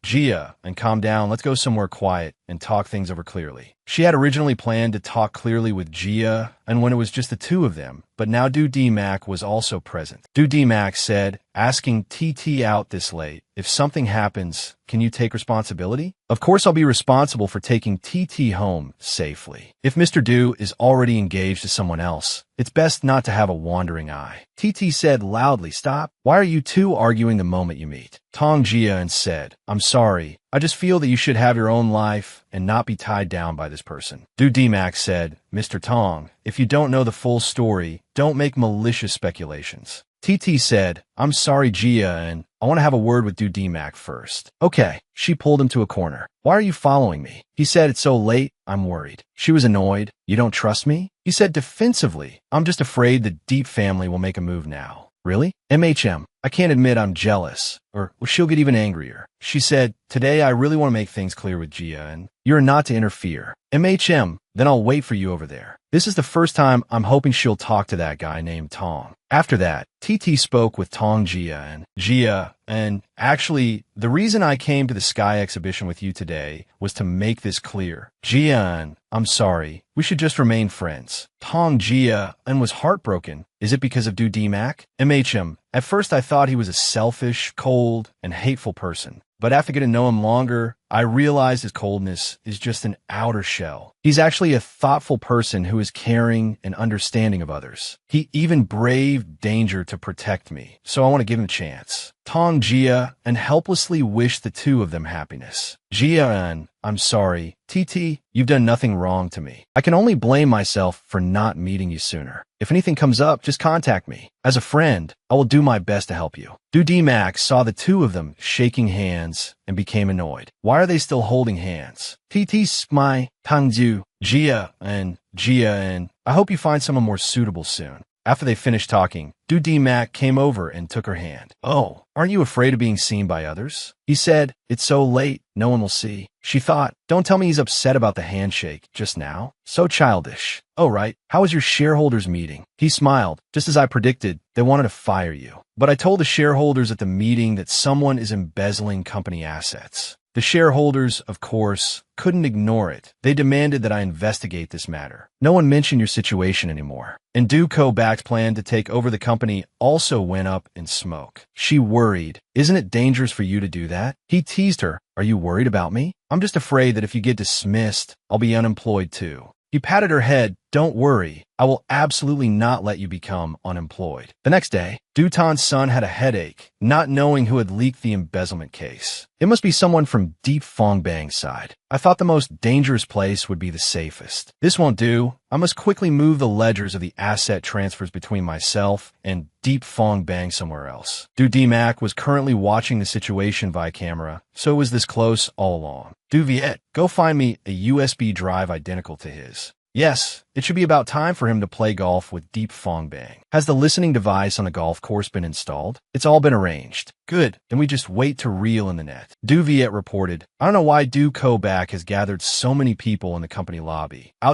Jia, and calm down. Let's go somewhere quiet and talk things over clearly. She had originally planned to talk clearly with Jia and when it was just the two of them, but now Du Mac was also present. Du Mac said, asking TT out this late, if something happens, can you take responsibility? Of course I'll be responsible for taking TT home safely. If Mr. Du is already engaged to someone else, it's best not to have a wandering eye. TT said loudly, stop. Why are you two arguing the moment you meet? Tong Jia said, I'm sorry. I just feel that you should have your own life and not be tied down by this person. Du Mac said, Mr. Tong, if you don't know the full story, don't make malicious speculations. TT said, I'm sorry, Jia, and I want to have a word with Du Mac first. Okay. She pulled him to a corner. Why are you following me? He said, it's so late. I'm worried. She was annoyed. You don't trust me? He said defensively, I'm just afraid the Deep family will make a move now. Really? I can't admit I'm jealous. Or she'll get even angrier. She said, today I really want to make things clear with Jia and you're not to interfere. Then I'll wait for you over there. This is the first time I'm hoping she'll talk to that guy named Tong. After that, TT spoke with Tong Jia and actually, the reason I came to the Sky exhibition with you today was to make this clear. Jia, I'm sorry. We should just remain friends. Tong Jia was heartbroken. Is it because of Du Mac? At first I thought he was a selfish, cold, and hateful person. But after getting to know him longer, I realized his coldness is just an outer shell. He's actually a thoughtful person who is caring and understanding of others. He even braved danger to protect me, so I want to give him a chance. Tong Jia helplessly wished the two of them happiness. Jia, I'm sorry. TT, you've done nothing wrong to me. I can only blame myself for not meeting you sooner. If anything comes up, just contact me. As a friend, I will do my best to help you. Du Mac saw the two of them shaking hands and became annoyed. Why are they still holding hands? TT smiled, Tangju, Jia, and I hope you find someone more suitable soon. After they finished talking, Du Mac came over and took her hand. Oh, aren't you afraid of being seen by others? He said, it's so late, no one will see. She thought, don't tell me he's upset about the handshake just now. So childish. Oh, right. How was your shareholders meeting? He smiled. Just as I predicted, they wanted to fire you. But I told the shareholders at the meeting that someone is embezzling company assets. The shareholders, of course, couldn't ignore it. They demanded that I investigate this matter. No one mentioned your situation anymore. And Du Bac's plan to take over the company also went up in smoke. She worried. Isn't it dangerous for you to do that? He teased her. Are you worried about me? I'm just afraid that if you get dismissed, I'll be unemployed too. He patted her head. Don't worry. I will absolutely not let you become unemployed. The next day, Dutan's son had a headache, not knowing who had leaked the embezzlement case. It must be someone from Deep Fongbang's side. I thought the most dangerous place would be the safest. This won't do. I must quickly move the ledgers of the asset transfers between myself and Deep Fongbang somewhere else. Du Mac was currently watching the situation via camera, so it was this close all along. Du Viet, go find me a USB drive identical to his. Yes, it should be about time for him to play golf with Deep Fongbang. Has the listening device on the golf course been installed? It's all been arranged. Good, then we just wait to reel in the net. Du Viet reported, I don't know why Du Bac has gathered so many people in the company lobby.